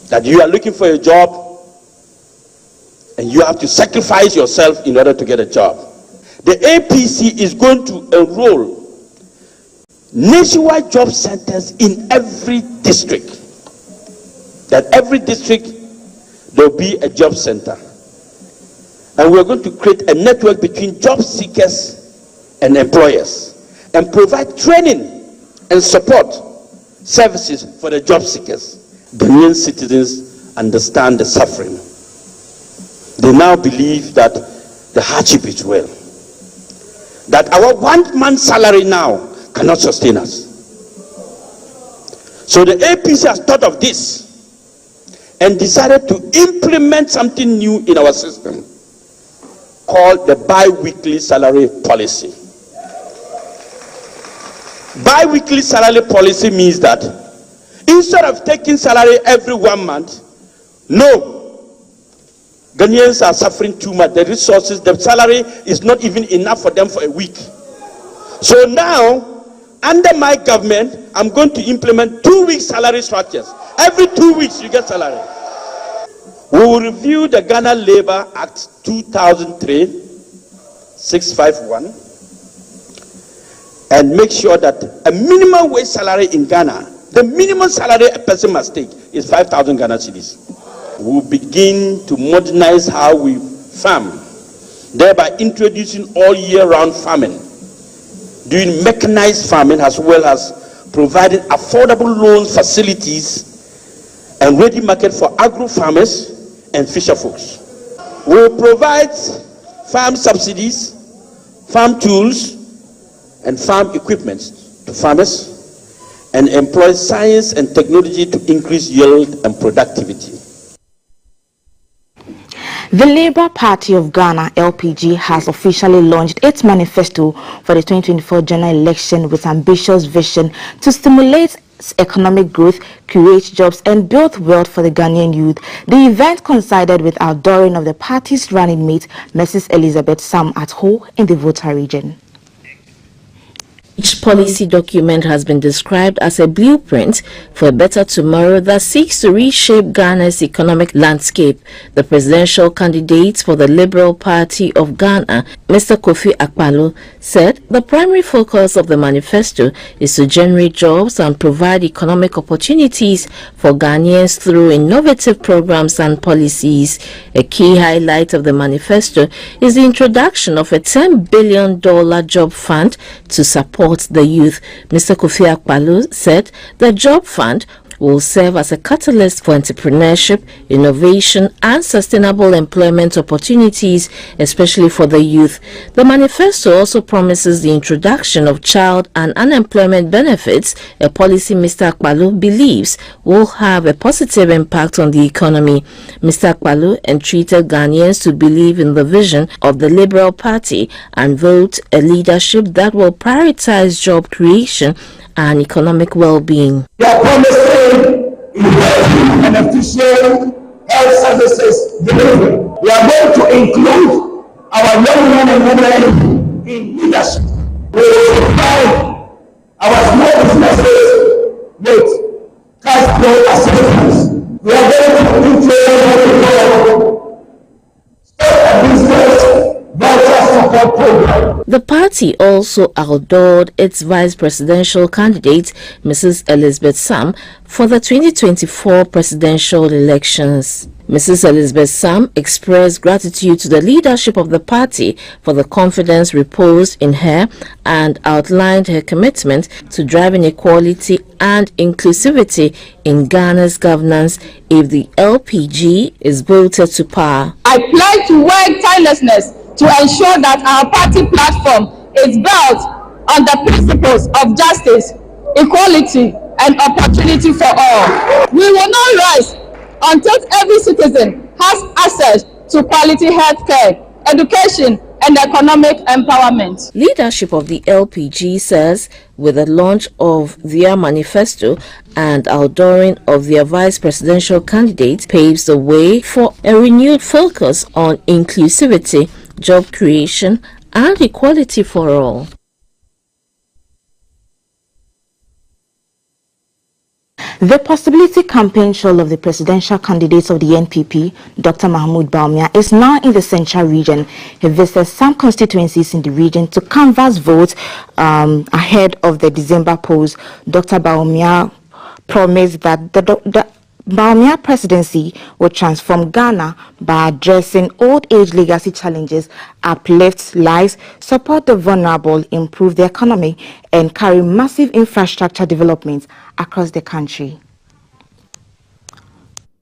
that you are looking for a job and you have to sacrifice yourself in order to get a job. The APC is going to enroll nationwide job centers in every district. That every district there will be a job center. And we are going to create a network between job seekers and employers and provide training and support services for the job seekers. Ghanaian citizens understand the suffering. They now believe that the hardship is real. That our 1 month salary now cannot sustain us. So the APC has thought of this and decided to implement something new in our system called the bi-weekly salary policy. Bi-weekly salary policy means that instead of taking salary every 1 month, no, Ghanaians are suffering too much. The resources, the salary is not even enough for them for a week. So now, under my government, I'm going to implement 2-week salary structures. Every 2 weeks you get salary. We will review the Ghana Labour Act 2003, 651, and make sure that a minimum wage salary in Ghana, the minimum salary a person must take is 5,000 Ghana cedis. We will begin to modernize how we farm, thereby introducing all year-round farming, doing mechanized farming as well as providing affordable loan facilities and ready market for agro farmers and fisher folks. We will provide farm subsidies, farm tools, and farm equipment to farmers and employ science and technology to increase yield and productivity. The Labour Party of Ghana, LPG, has officially launched its manifesto for the 2024 general election with ambitious vision to stimulate economic growth, create jobs, and build wealth for the Ghanaian youth. The event coincided with outdooring of the party's running mate, Mrs. Elizabeth Sam, at Ho in the Volta region. Each policy document has been described as a blueprint for a better tomorrow that seeks to reshape Ghana's economic landscape. The presidential candidate for the Liberal Party of Ghana, Mr. Kofi Akpaloo, said the primary focus of the manifesto is to generate jobs and provide economic opportunities for Ghanaians through innovative programs and policies. A key highlight of the manifesto is the introduction of a $10 billion job fund to support the youth. Mr. Kofi Akpaloo said the job fund will serve as a catalyst for entrepreneurship, innovation, and sustainable employment opportunities, especially for the youth. The manifesto also promises the introduction of child and unemployment benefits, a policy Mr. Akpaloo believes will have a positive impact on the economy. Mr. Akpaloo entreated Ghanaians to believe in the vision of the Liberal Party and vote a leadership that will prioritize job creation and economic well-being. We are promising an efficient health services delivery. We are going to include our young men and women in leadership. We will provide our small businesses with cash flow assistance. We are going to introduce start a business voucher support program. The party also outdoored its vice presidential candidate, Mrs. Elizabeth Sam, for the 2024 presidential elections. Mrs. Elizabeth Sam expressed gratitude to the leadership of the party for the confidence reposed in her and outlined her commitment to driving equality and inclusivity in Ghana's governance if the LPG is voted to power. I pledge to work tirelessly to ensure that our party platform is built on the principles of justice, equality, and opportunity for all. We will not rest until every citizen has access to quality healthcare, education, and economic empowerment. Leadership of the LPG says with the launch of their manifesto and outdooring of their vice presidential candidate paves the way for a renewed focus on inclusivity, job creation, and equality for all. The possibility campaign trail of the presidential candidates of the NPP, Dr. Mahmoud Bawumia, is now in the central region. He visited some constituencies in the region to canvass votes ahead of the December polls. Dr. Bawumia promised that the Bawumia presidency will transform Ghana by addressing old age legacy challenges, uplift lives, support the vulnerable, improve the economy, and carry massive infrastructure developments across the country.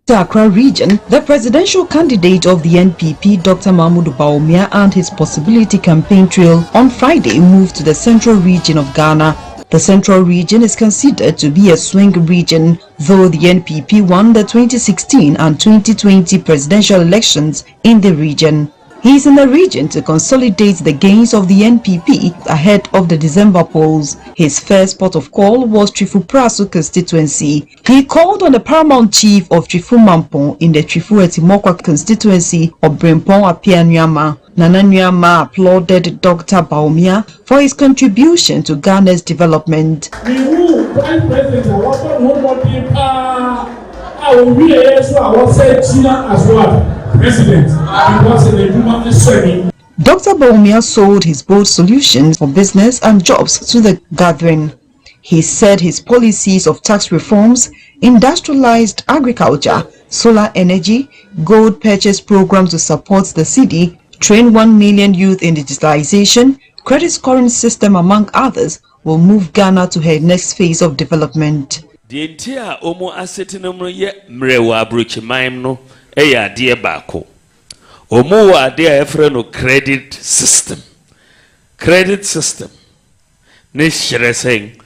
The Accra region, the presidential candidate of the NPP, Dr. Mahmoud Bawumia, and his possibility campaign trail on Friday moved to the central region of Ghana. The central region is considered to be a swing region, though the NPP won the 2016 and 2020 presidential elections in the region. He is in the region to consolidate the gains of the NPP ahead of the December polls. His first port of call was Trifu Praso constituency. He called on the paramount chief of Trifu Mampong in the Trifu Etimokwa constituency of Brempong Apianyama. Nana Nyama applauded Dr. Bawumia for his contribution to Ghana's development. Dr. Bawumia sold his bold solutions for business and jobs to the gathering. He said his policies of tax reforms, industrialized agriculture, solar energy, gold purchase program to support the city, train 1 million youth in digitalization, credit scoring system among others will move Ghana to her next phase of development. The entire omo asetinum ye mrewa abrochimaim no eya de bako. Omo wa de efre no credit system. Credit system. Ne shere saying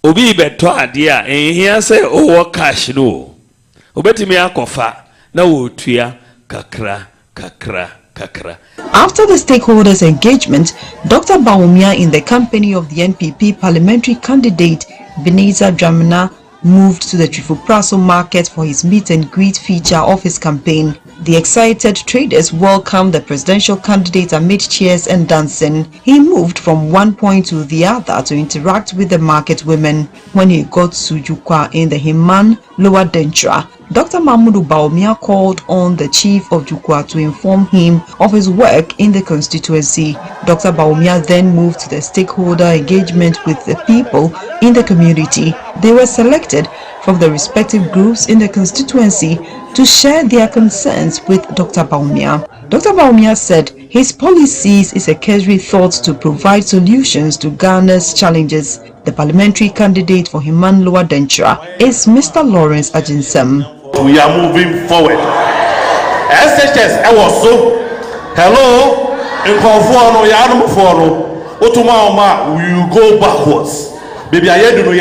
obi beto ade a ehia say owo cash no. Obetimi akofa na wo tua kakra. After the stakeholders' engagement, Dr. Bawumia, in the company of the NPP parliamentary candidate Beneza Dramina, moved to the Trifu Praso market for his meet and greet feature of his campaign. The excited traders welcomed the presidential candidate amid cheers and dancing. He moved from one point to the other to interact with the market women. When he got to Jukwa in the Himan Lower Dentra, Dr. Mahmoud Bawumia called on the chief of Jukwa to inform him of his work in the constituency. Dr. Bawumia then moved to the stakeholder engagement with the people in the community. They were selected from the respective groups in the constituency to share their concerns with Dr. Bawumia. Dr. Bawumia said his policies is a cursory thought to provide solutions to Ghana's challenges. The parliamentary candidate for Himan Lower Dentra is Mr. Lawrence Ajinsem. We are moving forward. SHS, I was so. Hello, Nkroful, we will go backwards. Baby, I don't know.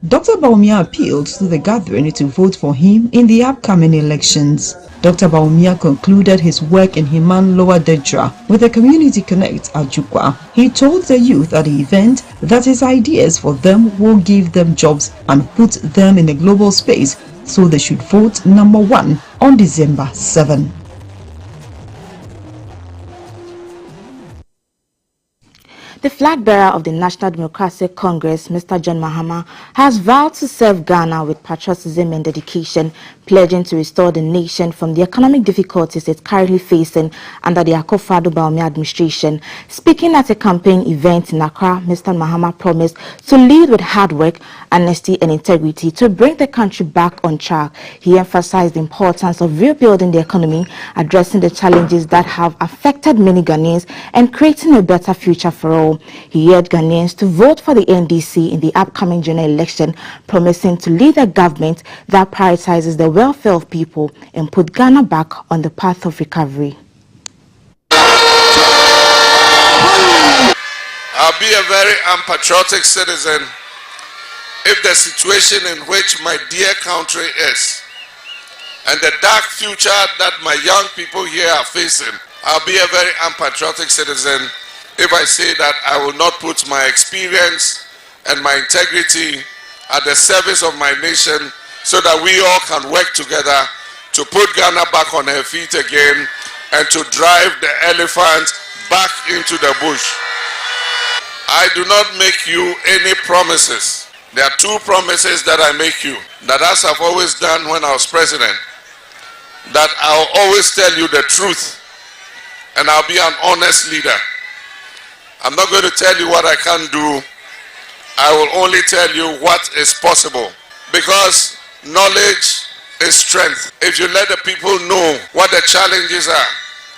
Dr. Bawumia appealed to the gathering to vote for him in the upcoming elections. Dr. Bawumia concluded his work in Himan Lower Dentra with a community connect at Jukwa. He told the youth at the event that his ideas for them will give them jobs and put them in a global space, so they should vote number 1 on December 7. The flag bearer of the National Democratic Congress, Mr. John Mahama, has vowed to serve Ghana with patriotism and dedication, pledging to restore the nation from the economic difficulties it's currently facing under the Akufo-Addo Bawumia administration. Speaking at a campaign event in Accra, Mr. Mahama promised to lead with hard work, honesty and integrity to bring the country back on track. He emphasized the importance of rebuilding the economy, addressing the challenges that have affected many Ghanaians, and creating a better future for all. He urged Ghanaians to vote for the NDC in the upcoming general election, promising to lead a government that prioritizes the welfare of people and put Ghana back on the path of recovery. I'll be a very unpatriotic citizen if the situation in which my dear country is and the dark future that my young people here are facing. I'll be a very unpatriotic citizen if I say that I will not put my experience and my integrity at the service of my nation so that we all can work together to put Ghana back on her feet again and to drive the elephant back into the bush. I do not make you any promises. There are two promises that I make you, that as I've always done when I was president, that I'll always tell you the truth and I'll be an honest leader. I'm not going to tell you what I can do. I will only tell you what is possible, because knowledge is strength. If you let the people know what the challenges are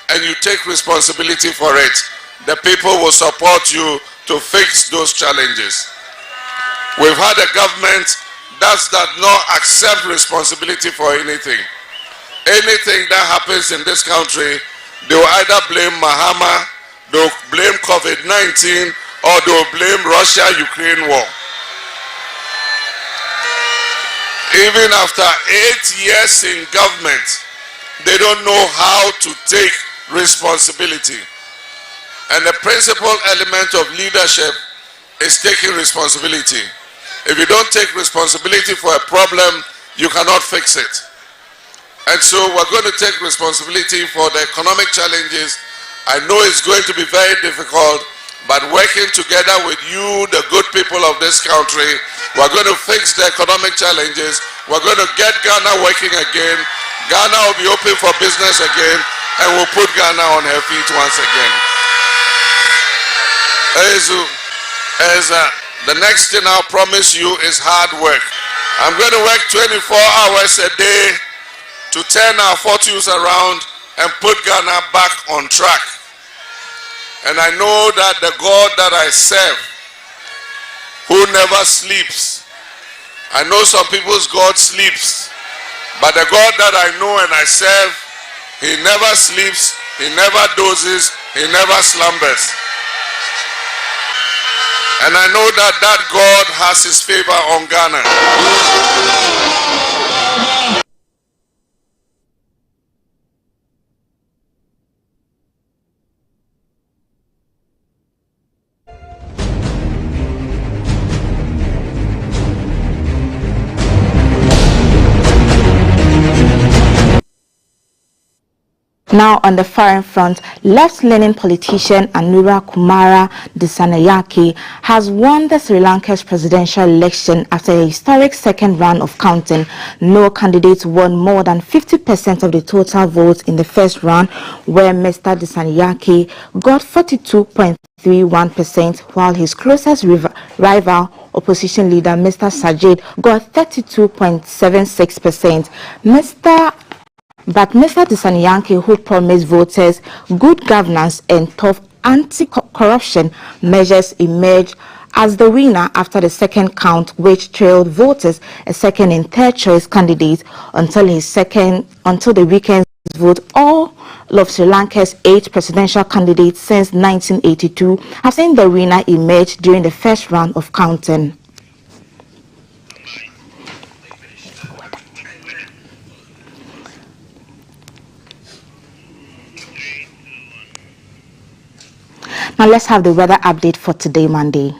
and you take responsibility for it, the people will support you to fix those challenges. We've had a government that does not accept responsibility for anything. Anything that happens in this country, they will either blame Mahama, they'll blame COVID-19, or they'll blame Russia-Ukraine war. Even after 8 years in government, they don't know how to take responsibility. And the principal element of leadership is taking responsibility. If you don't take responsibility for a problem, you cannot fix it. And so we're going to take responsibility for the economic challenges. I know it's going to be very difficult, but working together with you, the good people of this country, we're going to fix the economic challenges. We're going to get Ghana working again. Ghana will be open for business again, and we'll put Ghana on her feet once again. The next thing I'll promise you is hard work. I'm going to work 24 hours a day to turn our fortunes around and put Ghana back on track. And I know that the God that I serve, who never sleeps, I know some people's God sleeps, but the God that I know and I serve, he never sleeps, he never dozes, he never slumbers. And I know that that God has his favor on Ghana. Now on the foreign front, left-leaning politician Nkrumah Dissanayake has won the Sri Lanka's presidential election after a historic second round of counting. No candidate won more than 50% of the total votes in the first round, where Mr. Dissanayake got 42.31%, while his closest rival, opposition leader Mr. Sajid, got 32.76%. But Mr. Dissanayake, who promised voters good governance and tough anti-corruption measures, emerged as the winner after the second count, which trailed voters a second and third choice candidate until the weekend's vote. All of Sri Lanka's 8 presidential candidates since 1982 have seen the winner emerge during the first round of counting. Now let's have the weather update for today, Monday.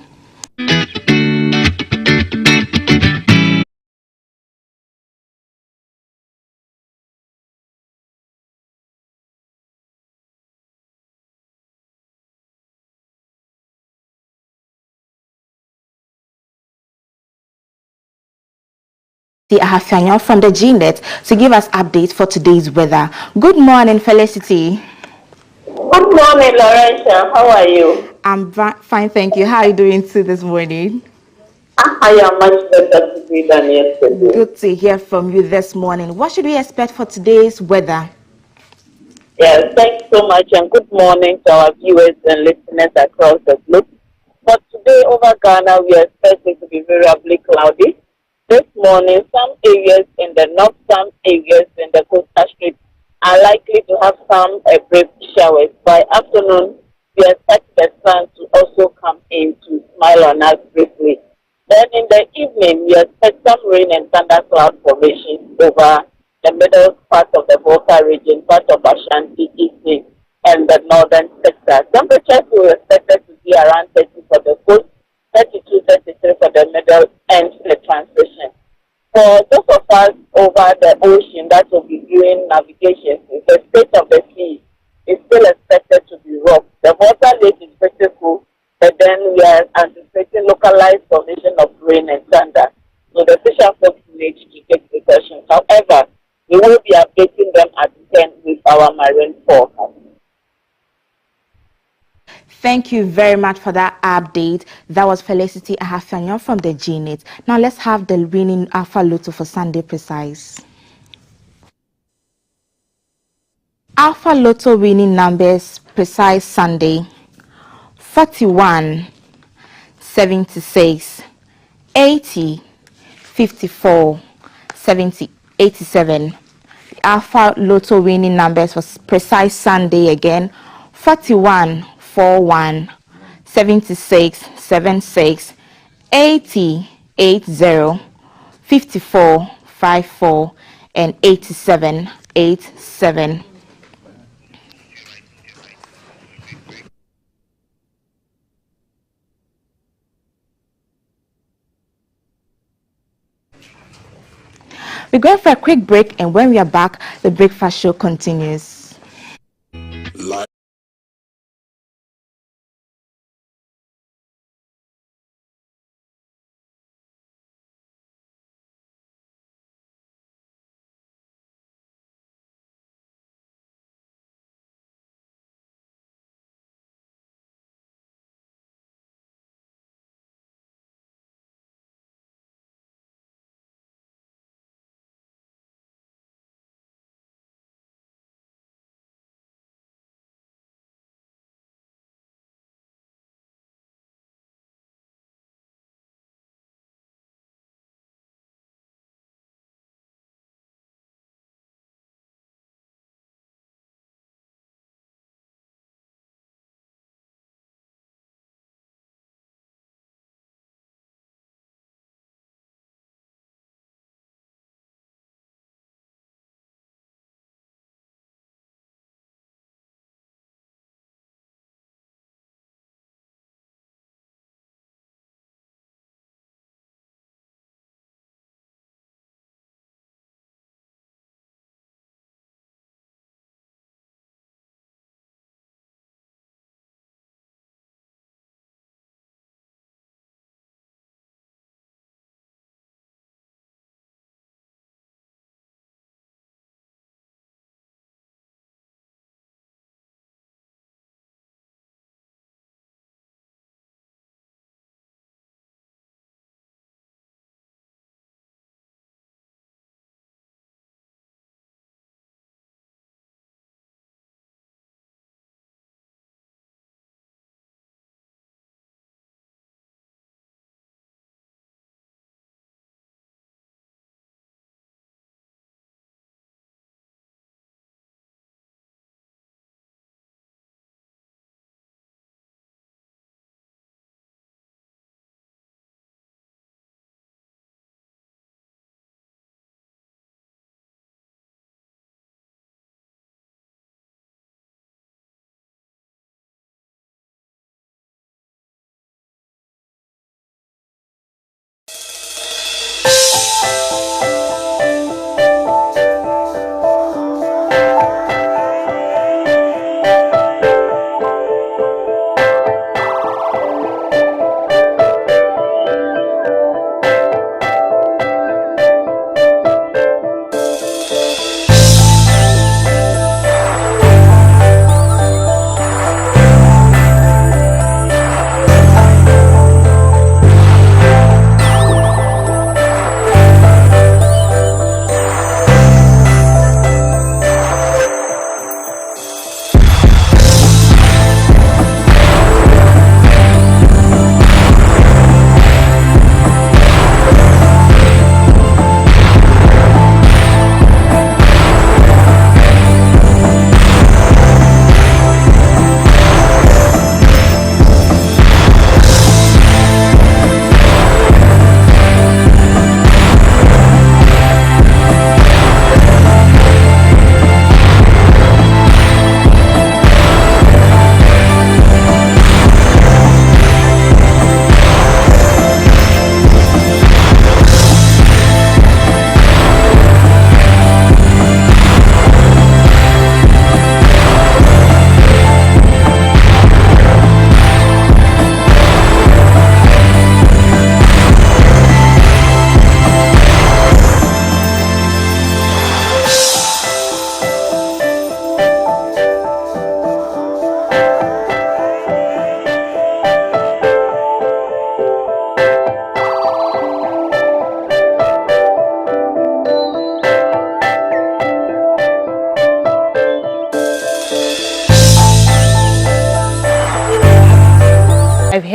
I have Fanyol from the GNet to give us updates for today's weather. Good morning, Felicity. Good morning, Laurentia. How are you? I'm fine, thank you. How are you doing too this morning? I am much better today than yesterday. Good to hear from you this morning. What should we expect for today's weather? Yes, thanks so much, and good morning to our viewers and listeners across the globe. For today over Ghana, we are expecting to be variably cloudy. This morning, some areas in the north, some areas in the coastal strips are likely to have some brief showers. By afternoon, we expect the sun to also come in to smile on us briefly. Then in the evening, we expect some rain and thundercloud formations over the middle part of the Volta region, part of Ashanti, Eastern, and the northern sector. Temperatures will expected to be around 30 for the coast, 32, 33 for the middle, and the transition. For those of us over the ocean that will be doing navigation, the state of the sea is still expected to be rough. The water lake is pretty cool, And then we are anticipating localized formation of rain and thunder. So the fisher folks need to take precautions. However, we will be updating them at 10 with our marine forecast. Thank you very much for that update. That was Felicity Ahafanyo from the GNet. Now let's have the winning Alpha Lotto for Sunday Precise. Alpha Lotto winning numbers Precise Sunday: 41, 76, 80, 54, 70, 87. Alpha Lotto winning numbers for Precise Sunday again: 41, 41, 76, 76, 80, 80, 54, 54, and 87, 87. We're going for a quick break, and when we are back, the breakfast show continues.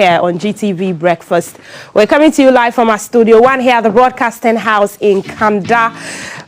here on GTV Breakfast. We're coming to you live from our Studio 1 here at the Broadcasting House in Kamda.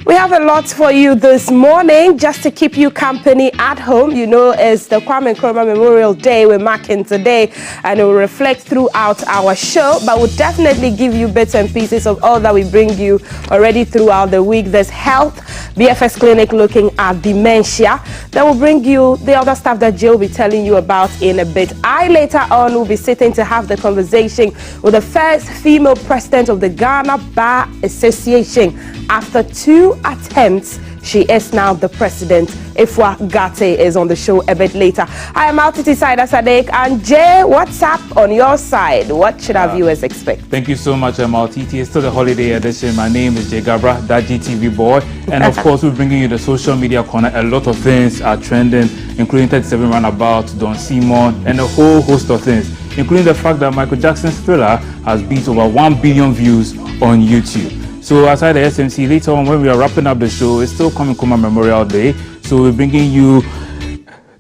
We have a lot for you this morning just to keep you company at home. You know, it's the Nkrumah Memorial Day we're marking today, and it will reflect throughout our show, but we'll definitely give you bits and pieces of all that we bring you already throughout the week. There's health, BFS Clinic looking at dementia. Then we'll bring you the other stuff that Jill will be telling you about in a bit. I later on will be sitting to have the conversation with the first female president of the Ghana Bar Association. After 2 attempts, she is now the president. Ifwa Gate is on the show a bit later. I am Altiti Saida Sadek, and Jay, what's up on your side? What should our viewers expect? Thank you so much, Altiti. It's still the holiday edition. My name is Jay Gabra, that GTV boy. And of course, we're bringing you the social media corner. A lot of things are trending, including 37 Runabout, Don Simon, and a whole host of things, including the fact that Michael Jackson's Thriller has beat over 1 billion views on YouTube. So aside the SMC, later on when we are wrapping up the show, it's still Nkrumah Memorial Day. So we're bringing you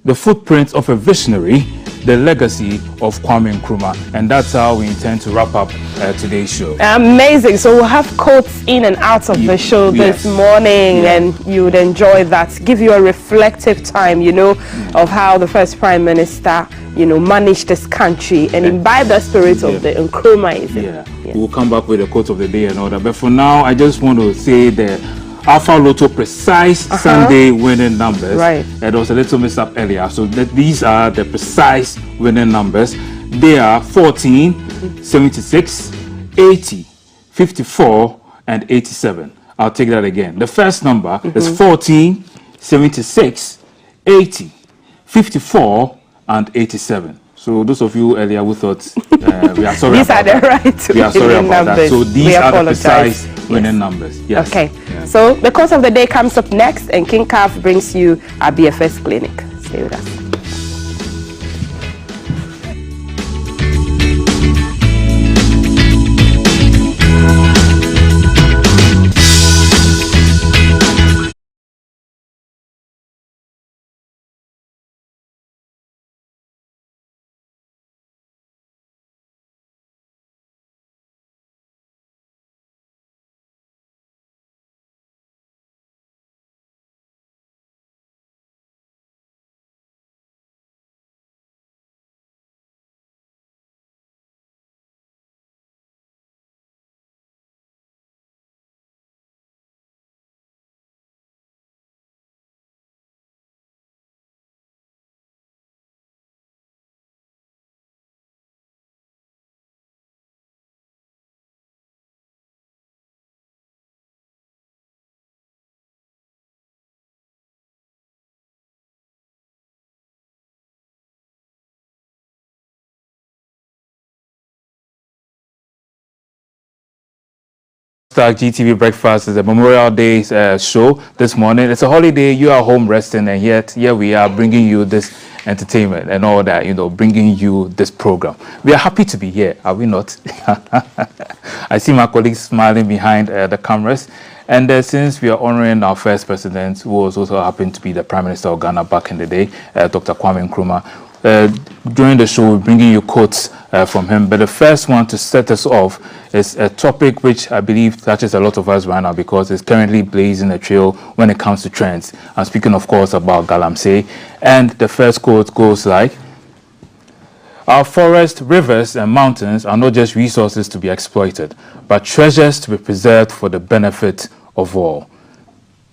the footprints of a visionary, the legacy of Kwame Nkrumah. And that's how we intend to wrap up today's show. Amazing. So we'll have quotes in and out of the show this morning, and you would enjoy that. Give you a reflective time, you know, of how the first Prime Minister, you know, managed this country and imbibe the spirit of the Nkrumah. We'll come back with the quote of the day and all that. But for now, I just want to say the Alpha Lotto precise Sunday winning numbers. Right. There was a little mix up earlier. So these are the precise winning numbers. They are 14, 76, 80, 54, and 87. I'll take that again. The first number is 14, 76, 80, 54, and 87. So those of you earlier who thought we are sorry these about are the that. right We are sorry about numbers. that. So these are the precise Yes. winning numbers. Yes. Okay. So the course of the day comes up next, and King Calf brings you our BFS Clinic. Stay with us. GTV Breakfast is a Memorial Day show this morning. It's a holiday. You are home resting, and yet here we are bringing you this entertainment and all that, you know, bringing you this program. We are happy to be here, are we not? I see my colleagues smiling behind the cameras. And since we are honoring our first president, who was also happened to be the Prime Minister of Ghana back in the day, Dr. Kwame Nkrumah, during the show, we're bringing you quotes from him. But the first one to set us off is a topic which I believe touches a lot of us right now because it's currently blazing a trail when it comes to trends. I'm speaking, of course, about galamsey. And the first quote goes like, "Our forests, rivers, and mountains are not just resources to be exploited, but treasures to be preserved for the benefit of all."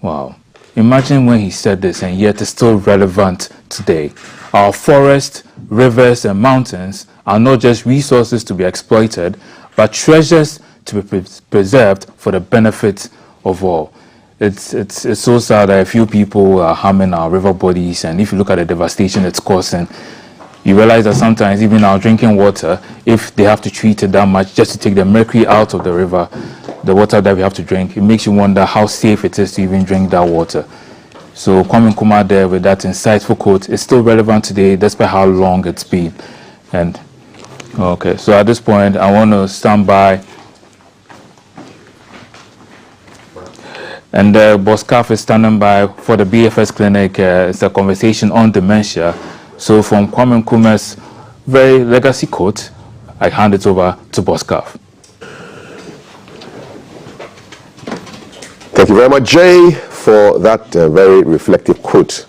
Wow. Imagine when he said this, and yet it's still relevant today. Our forests, rivers, and mountains are not just resources to be exploited, but treasures to be preserved for the benefit of all. It's so sad that a few people are harming our river bodies, and if you look at the devastation it's causing, you realize that sometimes even our drinking water, if they have to treat it that much just to take the mercury out of the river, the water that we have to drink, it makes you wonder how safe it is to even drink that water. So Kwame Nkrumah there with that insightful quote is still relevant today despite how long it's been. And okay, so at this point I want to stand by, and Boskaf is standing by for the BFS Clinic. It's a conversation on dementia. So from Kwame Nkrumah's very legacy quote, I hand it over to Boss Calf. Thank you very much, Jay, for that very reflective quote.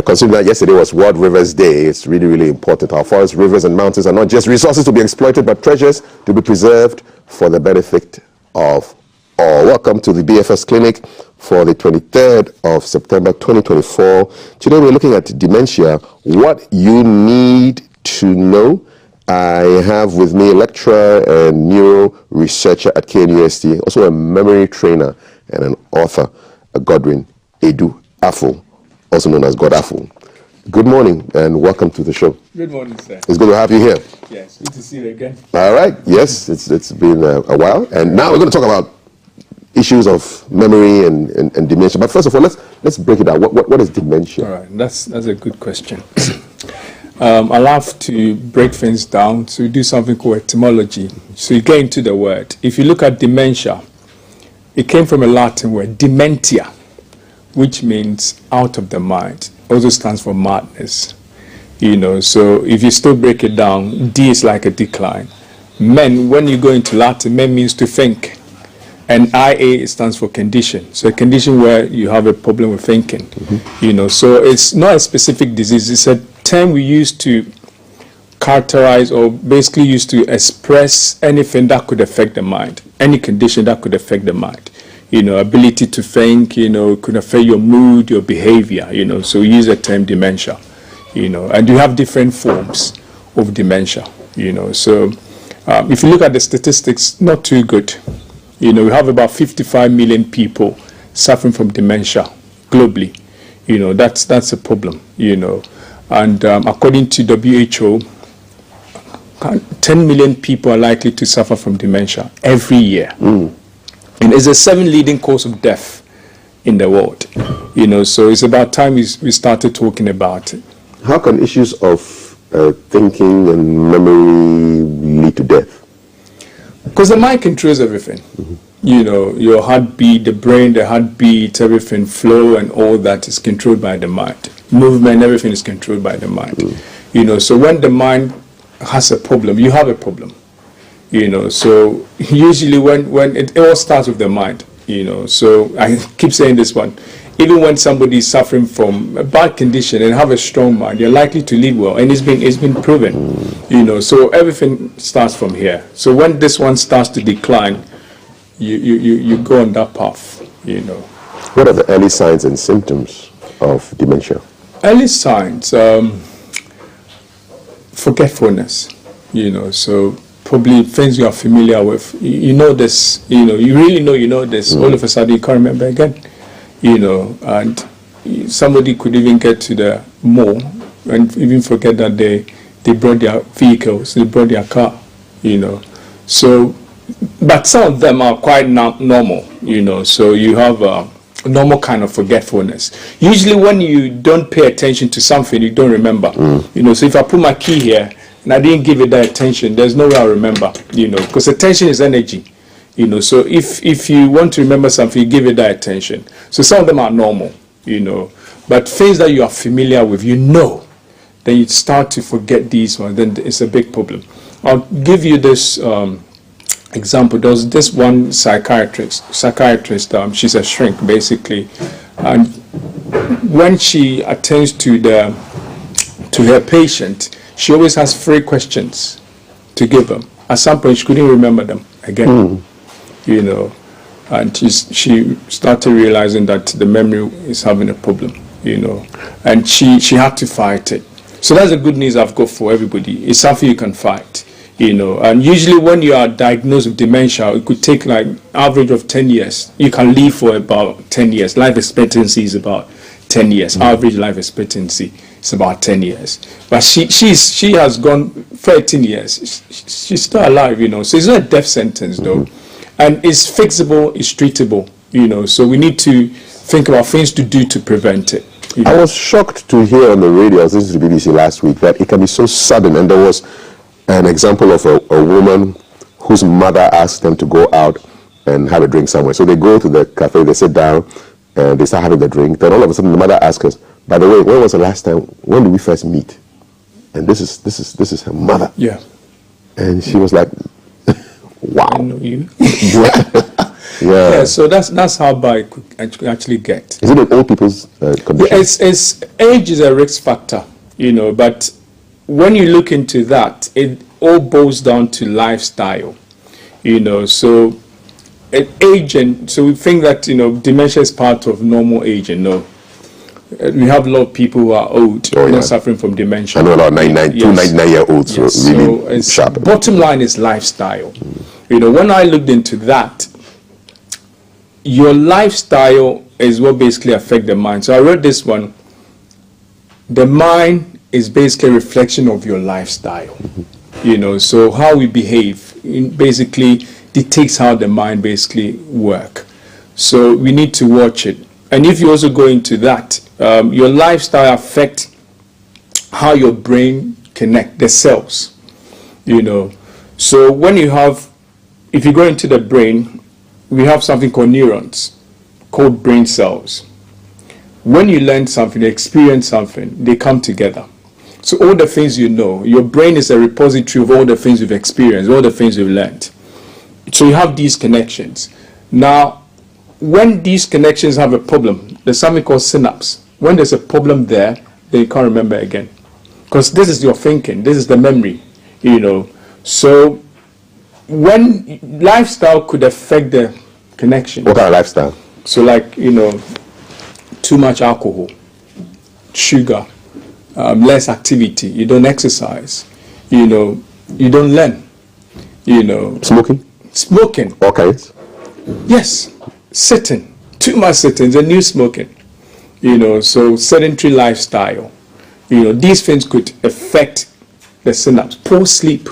Considering that yesterday was World Rivers Day, it's really, really important. Our forests, rivers, and mountains are not just resources to be exploited, but treasures to be preserved for the benefit of all. Welcome to the BFS Clinic for the 23rd of September 2024. Today we're looking at dementia, what you need to know. I have with me a lecturer and neuro researcher at KNUST, also a memory trainer and an author, Godwin Edu Afo, also known as God Afo. Good morning and welcome to the show. Good morning, sir. It's good to have you here. Yes, good to see you again. All right. Yes, it's been a while, and now we're going to talk about issues of memory and dementia. But first of all, let's break it down. What is dementia? All right, that's a good question. I love to break things down. So we do something called etymology. So you get into the word. If you look at dementia, it came from a Latin word, dementia, which means out of the mind. Also stands for madness. So if you still break it down, D is like a decline. Men, when you go into Latin, men means to think. And IA stands for condition. So a condition where you have a problem with thinking. So it's not a specific disease. It's a term we use to characterize or basically used to express anything that could affect the mind, any condition that could affect the mind. Ability to think, could affect your mood, your behavior, so we use the term dementia, and you have different forms of dementia, so if you look at the statistics, not too good. We have about 55 million people suffering from dementia globally. That's a problem, and according to WHO, 10 million people are likely to suffer from dementia every year. And it's the 7th leading cause of death in the world. So it's about time we started talking about it. How can issues of thinking and memory lead to death? Because the mind controls everything. Your heartbeat, the brain, the heartbeat, everything, flow and all that is controlled by the mind. Movement, everything is controlled by the mind. So when the mind has a problem, you have a problem. So usually when it all starts with the mind, so I keep saying this one, even when somebody is suffering from a bad condition and have a strong mind, you're likely to live well, and it's been proven, so everything starts from here. So when this one starts to decline, you go on that path, What are the early signs and symptoms of dementia? Early signs, forgetfulness, so probably things you are familiar with. This, you really know this. All of a sudden you can't remember again, and somebody could even get to the mall and even forget that they brought their vehicles, they brought their car, So, but some of them are quite normal, so you have a normal kind of forgetfulness. Usually when you don't pay attention to something, you don't remember, so if I put my key here, and I didn't give it that attention, there's no way I'll remember, because attention is energy, so if you want to remember something, you give it that attention. So some of them are normal, but things that you are familiar with, then you start to forget these ones, then it's a big problem. I'll give you this example. There's this one psychiatrist, she's a shrink basically, and when she attends to her patient, she always has 3 questions to give them. At some point, she couldn't remember them again, and she started realizing that the memory is having a problem, and she had to fight it. So that's the good news I've got for everybody. It's something you can fight, and usually when you are diagnosed with dementia, it could take like average of 10 years. You can live for about 10 years. Life expectancy is about 10 years. Average life expectancy is about 10 years. But she has gone 13 years. She's still alive, So it's not a death sentence, though. And it's fixable, it's treatable, So we need to think about things to do to prevent it. I was shocked to hear on the radio, I was listening to the BBC last week, that it can be so sudden. And there was an example of a woman whose mother asked them to go out and have a drink somewhere. So they go to the cafe, they sit down, and they start having the drink. Then all of a sudden the mother asks us, by the way, when was the last time, when did we first meet? And this is her mother. Yeah. And she was like, wow. I know you. Yeah. So that's how bad it could actually get. Is it an old people's condition? It's age is a risk factor, but when you look into that, it all boils down to lifestyle, so aging. So we think that dementia is part of normal aging. No, we have a lot of people who are old suffering from dementia. I know a lot of 99-year-olds. Yes. So really it's sharp. Bottom line is lifestyle. When I looked into that, your lifestyle is what basically affects the mind. So I wrote this one. The mind is basically a reflection of your lifestyle. So how we behave basically dictates how the mind basically work. So we need to watch it. And if you also go into that, your lifestyle affects how your brain connect the cells. So when if you go into the brain, we have something called neurons, called brain cells. When you learn something, experience something, they come together. So all the things your brain is a repository of all the things you've experienced, all the things you've learned. So you have these connections. Now, when these connections have a problem, there's something called synapse. When there's a problem there, then you can't remember again. Because this is your thinking, this is the memory, So when lifestyle could affect the connection. What kind of lifestyle? So like, too much alcohol, sugar, less activity, you don't exercise, you don't learn, Smoking. Okay. Yes. Sitting. Too much sitting, the new smoking. So sedentary lifestyle. These things could affect the synapse. Poor sleep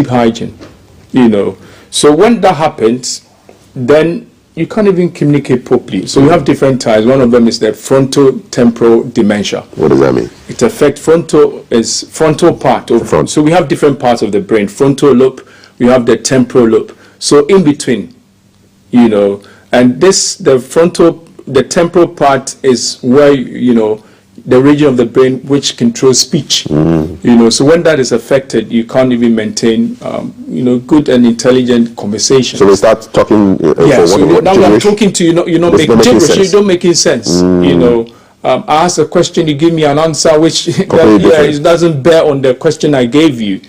hygiene. So when that happens, then you can't even communicate properly. So we have different types. One of them is the frontotemporal dementia. What does that mean? It affects frontal part of front. So we have different parts of the brain. Frontal lobe, we have the temporal lobe. So in between, and the temporal part is where the region of the brain which controls speech. So when that is affected, you can't even maintain good and intelligent conversation. So we start talking now I'm talking to you know making sense. I ask a question, you give me an answer which it doesn't bear on the question I gave you.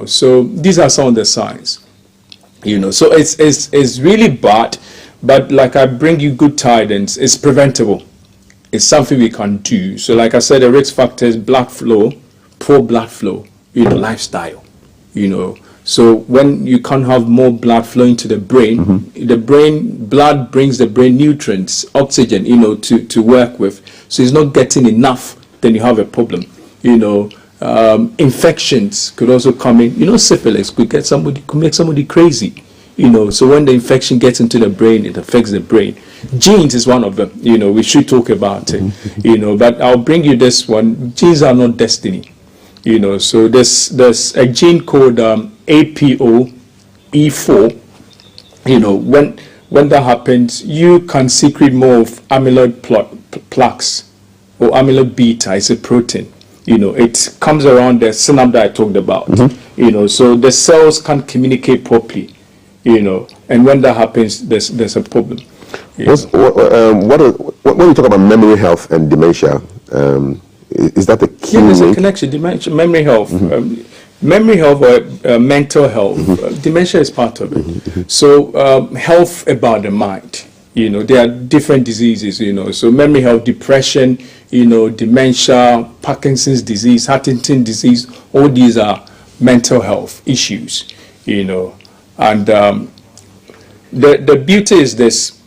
So these are some of the signs. So it's really bad, but like I bring you good tidings, it's preventable. It's something we can do. So like I said, the risk factor is blood flow, poor blood flow, lifestyle, So when you can't have more blood flowing to the brain, blood brings the brain nutrients, oxygen, to work with. So it's not getting enough, then you have a problem. Infections could also come in. Syphilis could make somebody crazy. So when the infection gets into the brain, it affects the brain. Genes is one of them. We should talk about it. But I'll bring you this one. Genes are not destiny. So there's a gene called APOE4. When that happens, you can secrete more of amyloid plaques or amyloid beta. It's a protein. It comes around the synapse that I talked about. So the cells can't communicate properly. And when that happens, there's a problem. When you talk about memory health and dementia, is that the key? Yeah, there's a connection. Dementia, memory health, or mental health. Dementia is part of it. So health about the mind. There are different diseases. So memory health, depression, dementia, Parkinson's disease, Huntington disease. All these are mental health issues. And the beauty is this: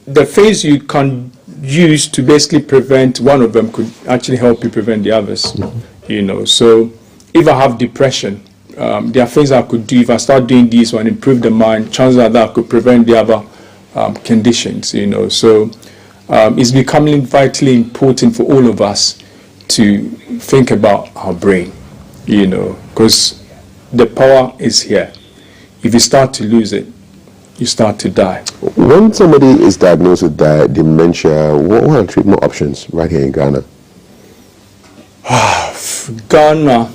the things you can use to basically prevent one of them could actually help you prevent the others. So if I have depression, there are things I could do. If I start doing these and improve the mind, chances are that I could prevent the other conditions. So it's becoming vitally important for all of us to think about our brain. Because the power is here. If you start to lose it, you start to die. When somebody is diagnosed with dementia, what are treatment options right here in Ghana? Ghana,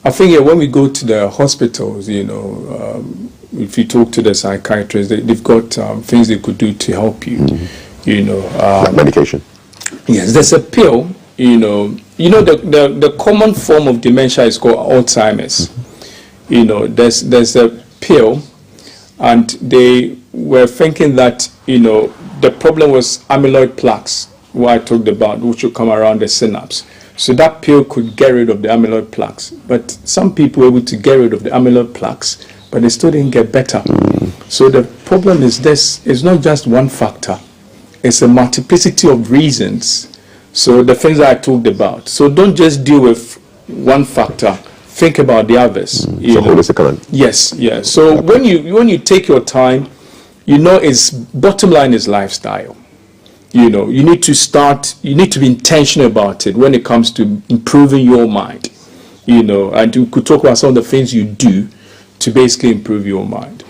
I think when we go to the hospitals, if you talk to the psychiatrists, they've got things they could do to help you. Like medication. Yes, there's a pill. The common form of dementia is called Alzheimer's. There's a pill, and they were thinking that the problem was amyloid plaques, what I talked about, which would come around the synapse. So that pill could get rid of the amyloid plaques. But some people were able to get rid of the amyloid plaques, but they still didn't get better. So the problem is this: it's not just one factor; it's a multiplicity of reasons. So the things that I talked about. So don't just deal with one factor. Think about the others. Yes, yes. So when you take your time, its bottom line is lifestyle. You need to be intentional about it when it comes to improving your mind. And we could talk about some of the things you do to basically improve your mind.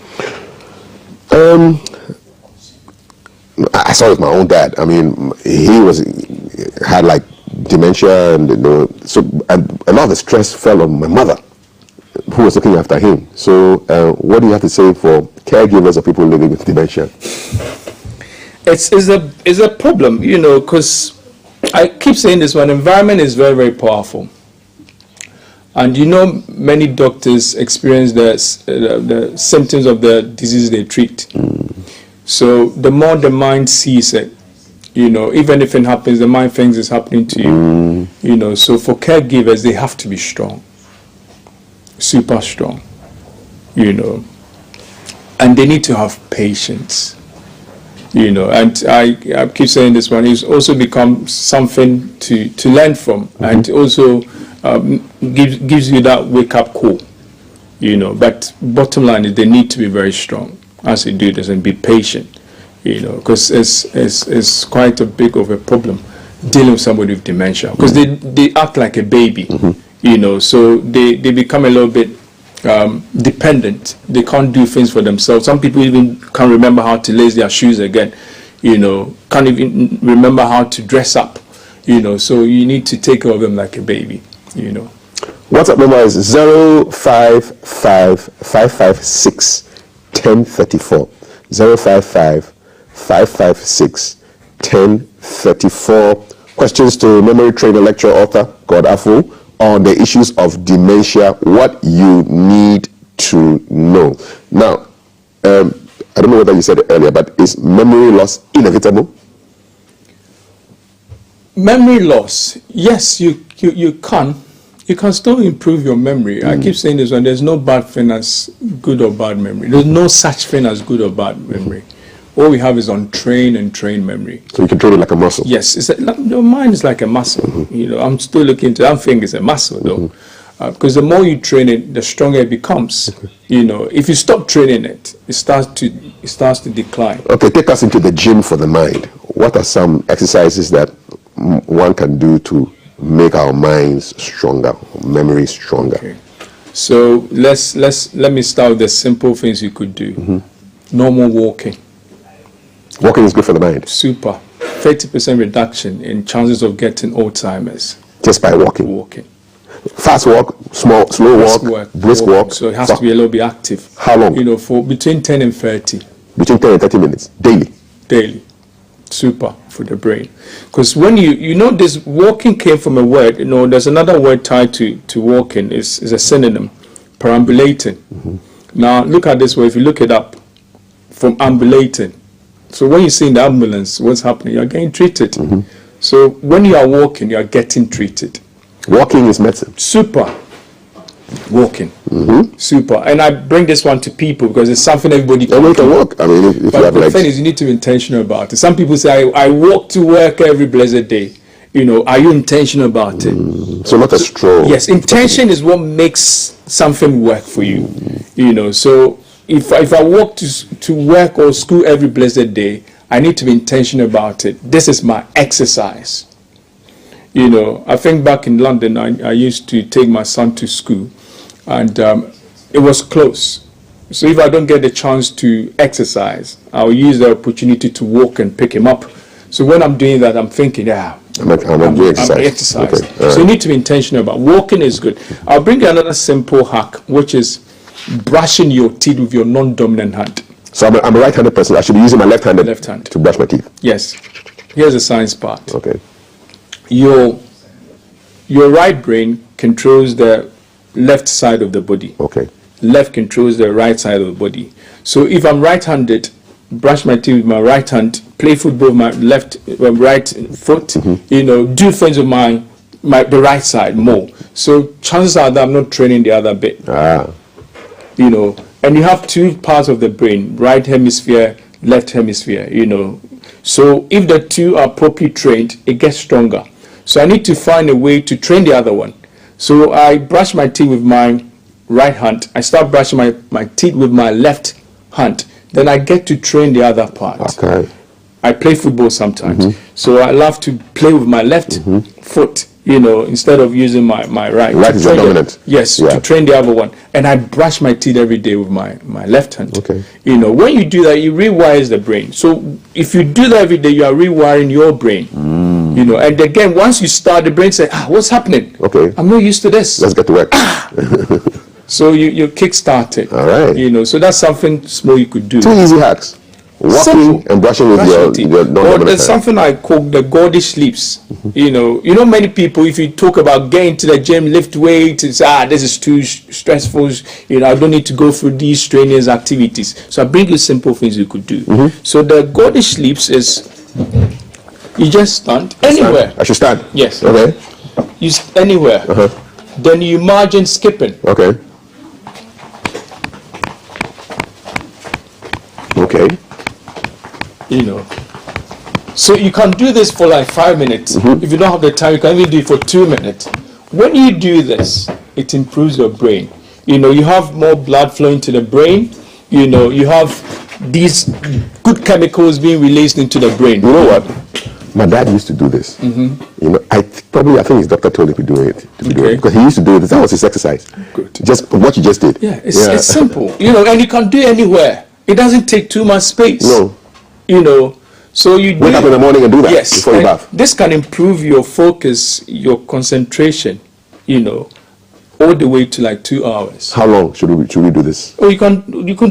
I saw it with my own dad. I mean, he had like dementia, and and a lot of the stress fell on my mother, who was looking after him. So, what do you have to say for caregivers of people living with dementia? It's a problem, because I keep saying this one: environment is very, very powerful. And many doctors experience the symptoms of the disease they treat. So the more the mind sees it, even if it happens, the mind thinks it's happening to you. So for caregivers, they have to be strong, super strong, and they need to have patience, and I keep saying this one, it's also become something to learn from, and also gives you that wake-up call, but bottom line is they need to be very strong as they do this and be patient, because it's quite a big of a problem dealing with somebody with dementia, because they act like a baby, so they become a little bit dependent. They can't do things for themselves. Some people even can't remember how to lace their shoes again, can't even remember how to dress up, so you need to take care of them like a baby, WhatsApp number is 055-556-1034. 055-556-1034. Questions to memory trainer, lecturer, author God Afu on the issues of dementia, what you need to know. Now, I don't know whether you said it earlier, but is memory loss inevitable? Memory loss, yes, you can. You can still improve your memory. I keep saying this one, there's no bad thing as good or bad memory. There's no such thing as good or bad memory. All we have is untrained and trained memory. So you can train it like a muscle? Yes, your mind is like a muscle. I'm still looking into that thing is a muscle though. Because the more you train it, the stronger it becomes. If you stop training it, it starts to decline. Okay, take us into the gym for the mind. What are some exercises that one can do to make our minds stronger, memory stronger? Okay. So let me start with the simple things you could do. Normal walking. Walking is good for the mind. Super. 30% reduction in chances of getting Alzheimer's. Just by walking. Walking. Fast walk, slow walk, brisk walk. So it has to be a little bit active. How long? For between 10 and 30. Between 10 and 30 minutes daily. Daily. Super for the brain. Because when this walking came from a word, there's another word tied to walking, is a synonym, perambulating. Now look at this way, if you look it up, from ambulating. So when you see in the ambulance, what's happening? You're getting treated. So when you are walking, you are getting treated. Walking is medicine. Super. Walking. Super. And I bring this one to people because it's something everybody can walk. I mean, if you have the thing is, you need to be intentional about it. Some people say, I walk to work every blessed day. Are you intentional about it? So not a stroll. Yes, intention is what makes something work for you. So if I walk to work or school every blessed day, I need to be intentional about it. This is my exercise. I think back in London, I used to take my son to school, and it was close. So if I don't get the chance to exercise, I'll use the opportunity to walk and pick him up. So when I'm doing that, I'm thinking, I'm doing exercise. Okay. So you need to be intentional about walking is good. I'll bring you another simple hack, which is brushing your teeth with your non-dominant hand. So I'm a right-handed person. I should be using my left hand to brush my teeth. Yes. Here's the science part. Okay. Your right brain controls the left side of the body. Okay. Left controls the right side of the body. So if I'm right-handed, brush my teeth with my right hand, play football with my right foot, do things with the right side more. So chances are that I'm not training the other bit. And you have two parts of the brain, right hemisphere, left hemisphere, So if the two are properly trained, it gets stronger. So I need to find a way to train the other one. So I brush my teeth with my right hand. I start brushing my teeth with my left hand. Then I get to train the other part. Okay. I play football sometimes. So I love to play with my left foot, instead of using my right. Right is your dominant. Yes, to train the other one. And I brush my teeth every day with my left hand. Okay. When you do that, it rewires the brain. So if you do that every day, you are rewiring your brain. And again, once you start, the brain says, what's happening? Okay. I'm not used to this. Let's get to work. So you kickstart it. All right. So that's something small you could do. 2 easy hacks. Walking and brushing with your Or there's something I call the Gordish sleeps. Many people, if you talk about getting to the gym, lift weights, it's this is too stressful. I don't need to go through these strenuous activities. So I bring you simple things you could do. So the Gordish sleeps is you just stand anywhere. I should stand. Yes. Okay. You anywhere. Then you imagine skipping. Okay. Okay. So you can do this for like 5 minutes. If you don't have the time, you can even do it for 2 minutes. When you do this, it improves your brain. You have more blood flowing to the brain. You have these good chemicals being released into the brain. You know what? My dad used to do this. I think his doctor told him to do it. Because he used to do it. That was his exercise. Good. Just what you just did. Yeah, it's simple. And you can do it anywhere. It doesn't take too much space. No. So you wake up in the morning and do that before you bath. This can improve your focus, your concentration, all the way to like 2 hours. How long should we do this? Oh, you can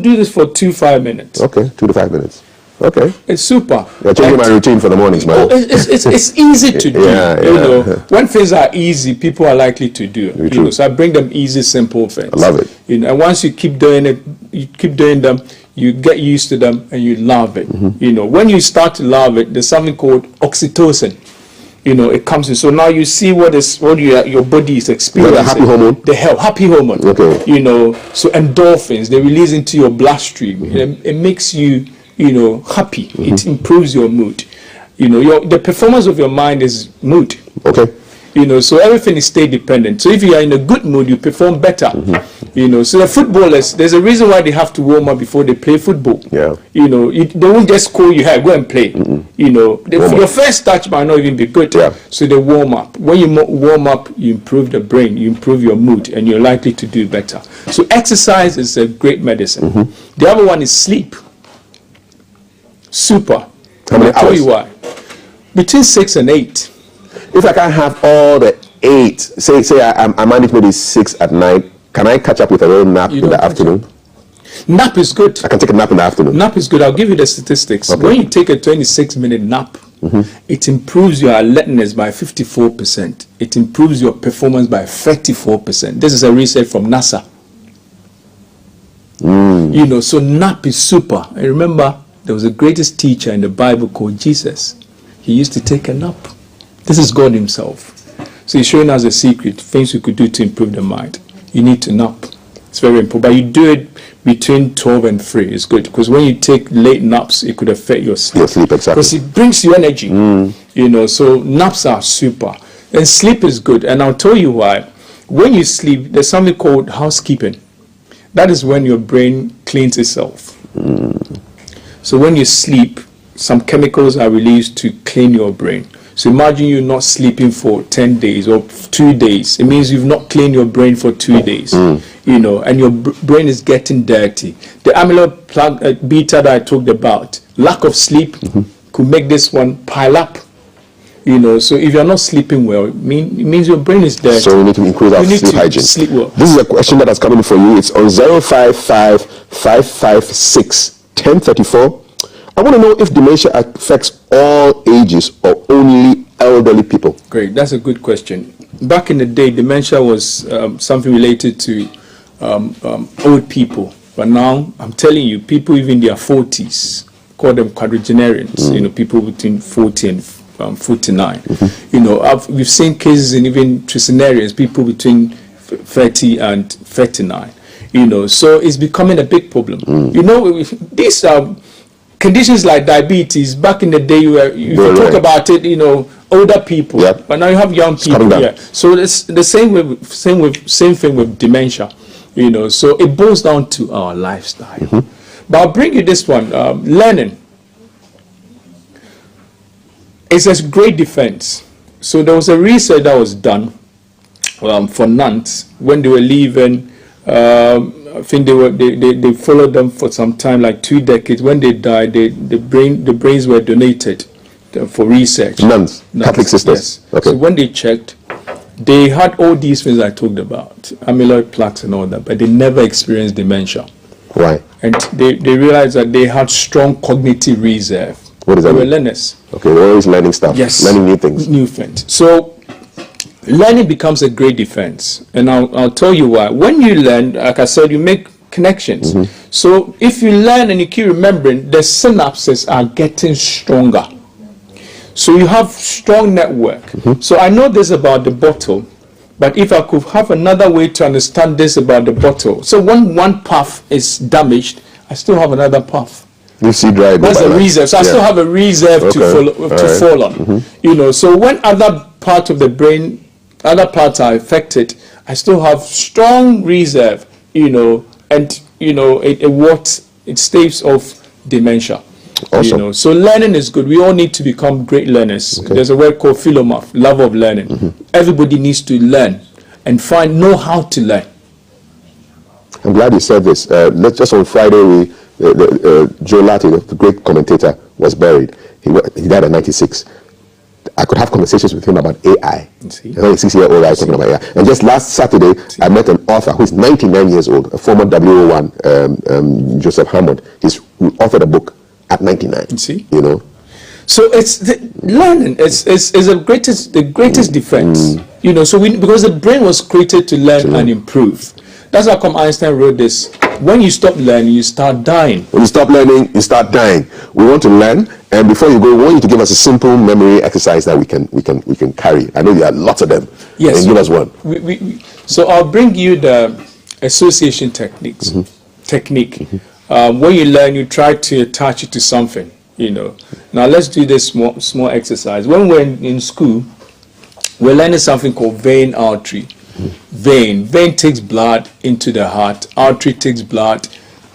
do this for 5 minutes. Okay, 2 to 5 minutes. Okay. It's super. You're changing my routine for the mornings, man. It's easy to do. Yeah. When things are easy, people are likely to do. So I bring them easy, simple things. I love it. And once you keep doing it, you get used to them and you love it. When you start to love it, there's something called oxytocin. It comes in. So now you see what your body is experiencing. The happy hormone. The happy hormone. Okay. So endorphins, they release into your bloodstream. It makes you, happy. It improves your mood. The performance of your mind is mood. Okay. So everything is state dependent. So if you are in a good mood, you perform better. So the footballers, there's a reason why they have to warm up before they play football. Yeah. They won't just call you, hey, go and play. Your first touch might not even be good. Yeah. So they warm up. When you warm up, you improve the brain, you improve your mood, and you're likely to do better. So exercise is a great medicine. The other one is sleep. Super. How many I'll tell hours? you why. Between 6 and 8. If I can't have all the 8, say I manage maybe 6 at night, can I catch up with a little nap in the afternoon? Nap is good. I can take a nap in the afternoon. Nap is good. I'll give you the statistics. Okay. When you take a 26-minute nap, it improves your alertness by 54%. It improves your performance by 34%. This is a research from NASA. So nap is super. I remember there was the greatest teacher in the Bible called Jesus. He used to take a nap. This is God himself. So he's showing us a secret, things we could do to improve the mind. You need to nap. It's very important. But you do it between 12 and 3. It's good. Because when you take late naps, it could affect your sleep. Your sleep, exactly. Because it brings you energy. So naps are super. And sleep is good. And I'll tell you why. When you sleep, there's something called housekeeping. That is when your brain cleans itself. So when you sleep, some chemicals are released to clean your brain. So imagine you're not sleeping for 10 days or 2 days. It means you've not cleaned your brain for 2 days, and your brain is getting dirty. The amyloid beta that I talked about, lack of sleep could make this one pile up. You know, so if you're not sleeping well, it means your brain is dead. So we need to improve our sleep hygiene. Sleep well. This is a question that has come in for you. It's on 055-556-1034. I want to know if dementia affects all ages or only elderly people. Great, that's a good question. Back in the day, dementia was something related to old people. But now, I'm telling you, people even in their 40s, call them quadragenarians, you know, people between 40 and 49. You know, we've seen cases in even tricenarians, people between 30 and 39. You know, so it's becoming a big problem. You know, these conditions like diabetes, back in the day, you talk about it, you know, older people, but now you have young people. Yeah. So it's the same thing with dementia. You know, so it boils down to our lifestyle. But I'll bring you this one, learning. It's a great defense. So there was a research that was done for nuns when they were leaving. I think they followed them for some time, like 2 decades. When they died, the brains were donated for research. Nuns, Catholic sisters. Yes. Okay. So when they checked, they had all these things I talked about, amyloid plaques and all that, but they never experienced dementia. Why? And they realized that they had strong cognitive reserve. What does that mean? They were learners. Okay, we're always learning stuff. Yes. Learning new things. New things. So learning becomes a great defense. And I'll tell you why. When you learn, like I said, you make connections. So if you learn and you keep remembering, the synapses are getting stronger. So you have strong network. So I know this about the bottle, but if I could have another way to understand this about the bottle. So when one path is damaged, I still have another path. You see dry. That's a reserve. So I still have a reserve to fall on. You know, so when other parts of the brain, other parts are affected, I still have strong reserve, you know, and, you know, it staves off dementia. Awesome. You know, so learning is good. We all need to become great learners. There's a word called philomorph, love of learning. Everybody needs to learn and know how to learn. I'm glad you said this. Just on Friday, Joe Latti, the great commentator, was buried. He died at 96. I could have conversations with him about AI. He's a 6-year-old guy talking about AI. And just last Saturday, I met an author who is 99 years old, a former WO1, Joseph Hammond. He's authored a book at 99. You know, so it's learning. It's the greatest defense. You know, so because the brain was created to learn and improve. That's how come Einstein wrote this. When you stop learning, you start dying. When you stop learning, you start dying. We want to learn, and before you go, we want you to give us a simple memory exercise that we can carry. I know there are lots of them. Yes. And give us one. So I'll bring you the association technique. When you learn, you try to attach it to something. You know. Now let's do this small exercise. When we're in school, we're learning something called vein artery. Vein takes blood into the heart. Artery takes blood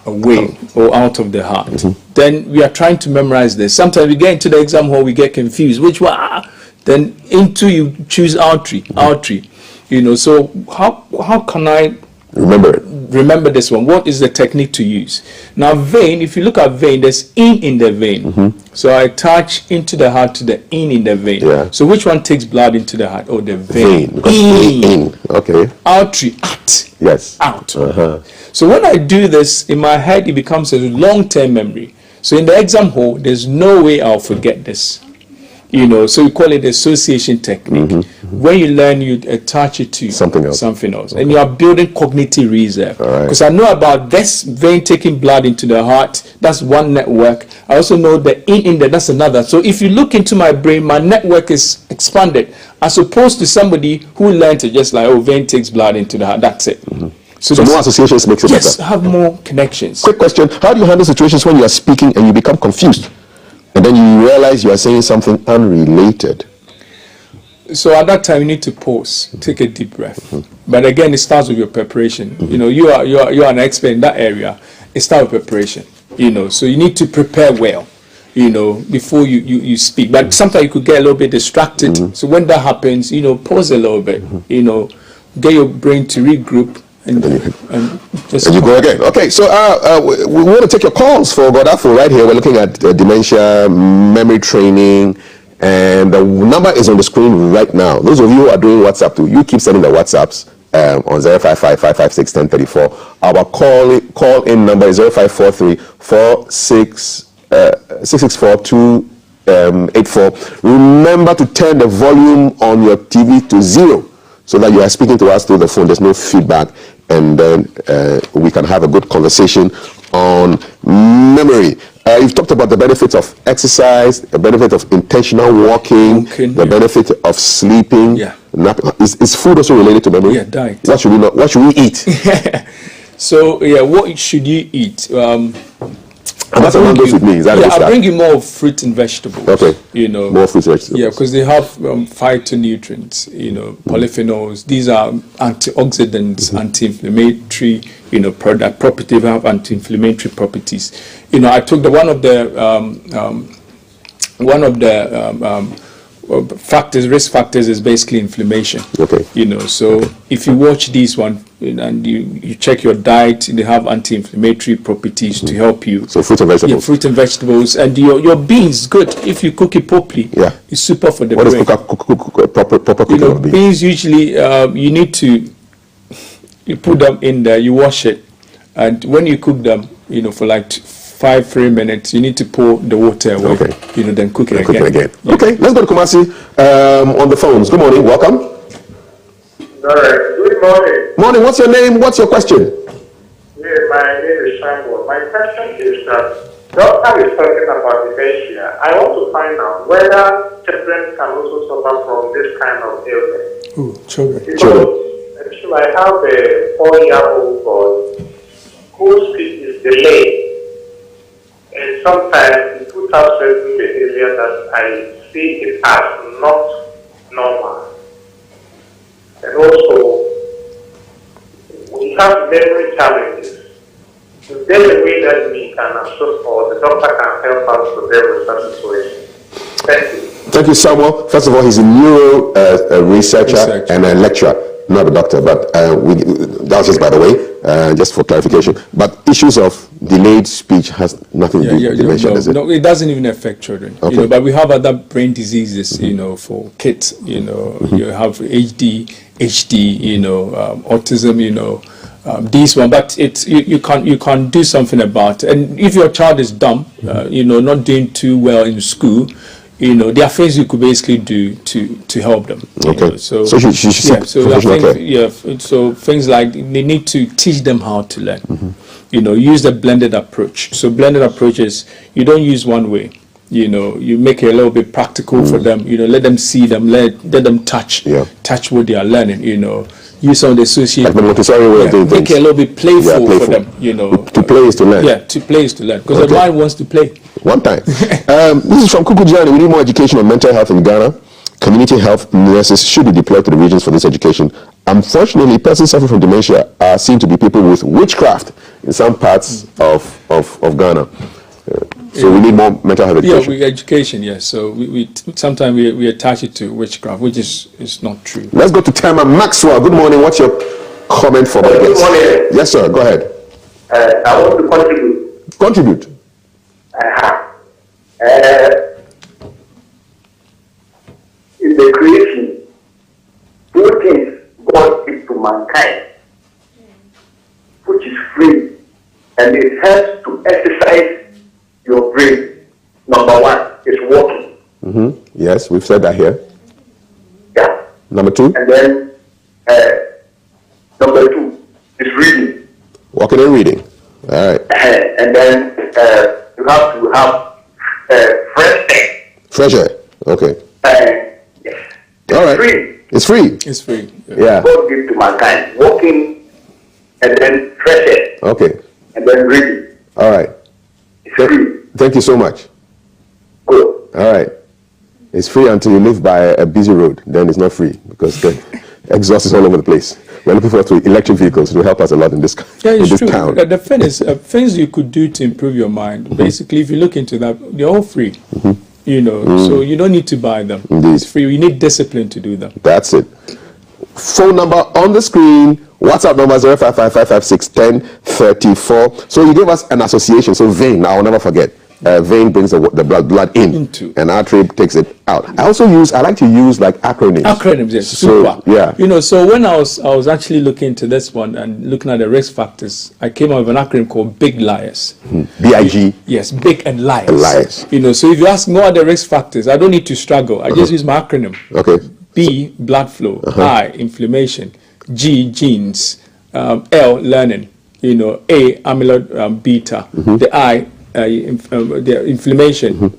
away or out of the heart. Then we are trying to memorize this. Sometimes we get into the exam hall, we get confused. Which one? Then you choose artery. You know. So how can I remember this one? What is the technique to use? Now vein, if you look at vein, there's in the vein. So I attach into the heart to the in the vein. So which one takes blood into the heart? Oh, the vein. In. Okay. Artery, out. Yes. Out. So when I do this, in my head, it becomes a long-term memory. So in the exam hall, there's no way I'll forget this. You know, so we call it association technique. When you learn, you attach it to something else. And you are building cognitive reserve. Because I know about this vein taking blood into the heart. That's one network. I also know the in there, that's another. So if you look into my brain, my network is expanded. As opposed to somebody who learned to just like, oh, vein takes blood into the heart. That's it. So more associations makes it better. Yes, have more connections. Quick question. How do you handle situations when you are speaking and you become confused? And then you realize you are saying something unrelated. So at that time, you need to pause, take a deep breath. But again, it starts with your preparation. You know, you are an expert in that area. It starts with preparation. You know, so you need to prepare well. You know, before you speak. But sometimes you could get a little bit distracted. So when that happens, you know, pause a little bit. You know, get your brain to regroup. And you go again. Okay, so we want to take your calls for Godafo right here. We're looking at dementia, memory training, And the number is on the screen right now. Those of you who are doing WhatsApp too, you keep sending the WhatsApps on 055-556-1034. Our call-in number is 0543-664-284. Remember to turn the volume on your TV to 0 so that you are speaking to us through the phone. There's no feedback, and then we can have a good conversation on memory. You've talked about the benefits of exercise, the benefit of intentional walking, the benefit of sleeping. Yeah. Is food also related to memory? Yeah, diet. What should we eat? So yeah, what should you eat? And that's what goes with me. Is that I'll bring you more fruit and vegetables. Okay. More fruit and vegetables. Yeah, because they have phytonutrients. Polyphenols. These are antioxidants, anti-inflammatory. Property have anti-inflammatory properties. I took one of the risk factors is basically inflammation. Okay. So if you watch these one and you check your diet, they have anti-inflammatory properties to help you. So fruit and vegetables. Yeah, fruit and vegetables, and your beans, good if you cook it properly. Yeah. It's super for the brain. What is proper cooking of beans? Beans usually you need to put them in there, you wash it, and when you cook them, for like 3 minutes, you need to pour the water away. Okay. Then cook it again. Yeah. Okay, let's go to Kumasi on the phones. Good morning, welcome. All right. Good morning. Morning, what's your name? What's your question? Yeah, my name is Shango. My question is that doctor is talking about dementia. I want to find out whether children can also suffer from this kind of illness. Ooh, children. Because I have a 4-year-old boy whose speech is delayed. And sometimes he puts out certain behavior that I see it as not normal. And also, we have memory challenges. Is there a way that we can assist or the doctor can help us to deal with that situation? Thank you. Thank you, Samuel. First of all, he's a neuro researcher and a lecturer, not a doctor, but that's just by the way, just for clarification. But issues of delayed speech has nothing to do with dementia, does it? No, it doesn't even affect children. Okay. But we have other brain diseases, for kids. You have HD, autism. These one, but you can't do something about it. And if your child is dumb, not doing too well in school, there are things you could basically do to help them. Okay. So she should so things like they need to teach them how to learn. Use the blended approach. So blended approach is you don't use one way. You make it a little bit practical for them. Let them see them, let them touch what they are learning. Use some of the associated. Like Montessori way of doing make things. it a little bit playful for them. To play is to learn. Yeah, to play is to learn because the mind wants to play. One time. This is from Kukujani. We need more education on mental health in Ghana. Community health nurses should be deployed to the regions for this education. Unfortunately, persons suffering from dementia are seen to be people with witchcraft in some parts of Ghana. So we need more mental health education. Yeah, education, yes. So we sometimes we attach it to witchcraft, which is not true. Let's go to Tama Maxwell. Good morning. What's your comment for my guest? Good morning. Yes, sir. Go ahead. I want to contribute. Contribute. In the creation, two things God gives to mankind, which is free, and it helps to exercise your brain. Number one is walking. Yes, we've said that here. Yeah. Number two? And then number two is reading. Walking and reading. All right. And then you have to have fresh air. Fresh air. Okay. Yes. All right. Free. It's free. It's free. Yeah. God gives to mankind. Walking and then fresh air. Okay. And then reading. All right. It's free. Thank you so much. Good. All right. It's free until you live by a busy road. Then it's not free because the exhaust is all over the place. We're looking forward to electric vehicles. It will help us a lot in this, town. The thing is, things you could do to improve your mind. Basically, if you look into that, they're all free. So you don't need to buy them. Indeed. It's free. You need discipline to do them. That's it. Phone number on the screen. WhatsApp number 0555561034. So you gave us an association. So VAIN, I'll never forget. vein brings the blood in, and artery takes it out. I like to use like acronyms. Acronyms, yes. So, yeah. So when I was actually looking into this one and looking at the risk factors, I came up with an acronym called BIG Liars. B-I-G? Yes, Big and Liars. And Liars. So if you ask me what are the risk factors, I don't need to struggle. I just use my acronym. Okay. B, blood flow. I, inflammation. G, genes. L, learning. A, amyloid beta. The I, the inflammation.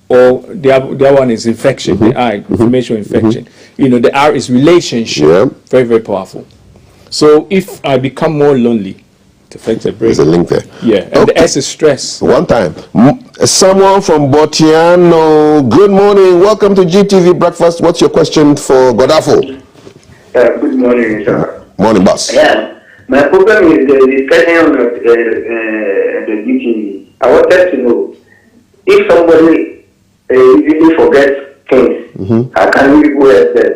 Or the other one is infection. The I, inflammation, infection. The R is relationship. Very, very powerful. So if I become more lonely, it affects the brain. There's a link there. Yeah, and the S is stress. One time. Someone from Botiano. Good morning. Welcome to GTV Breakfast. What's your question for Godafo? Good morning, sir. Morning, boss. Yeah. My problem is the discussion on the GTV. I wanted to know if somebody easily forgets things, how can we people help them?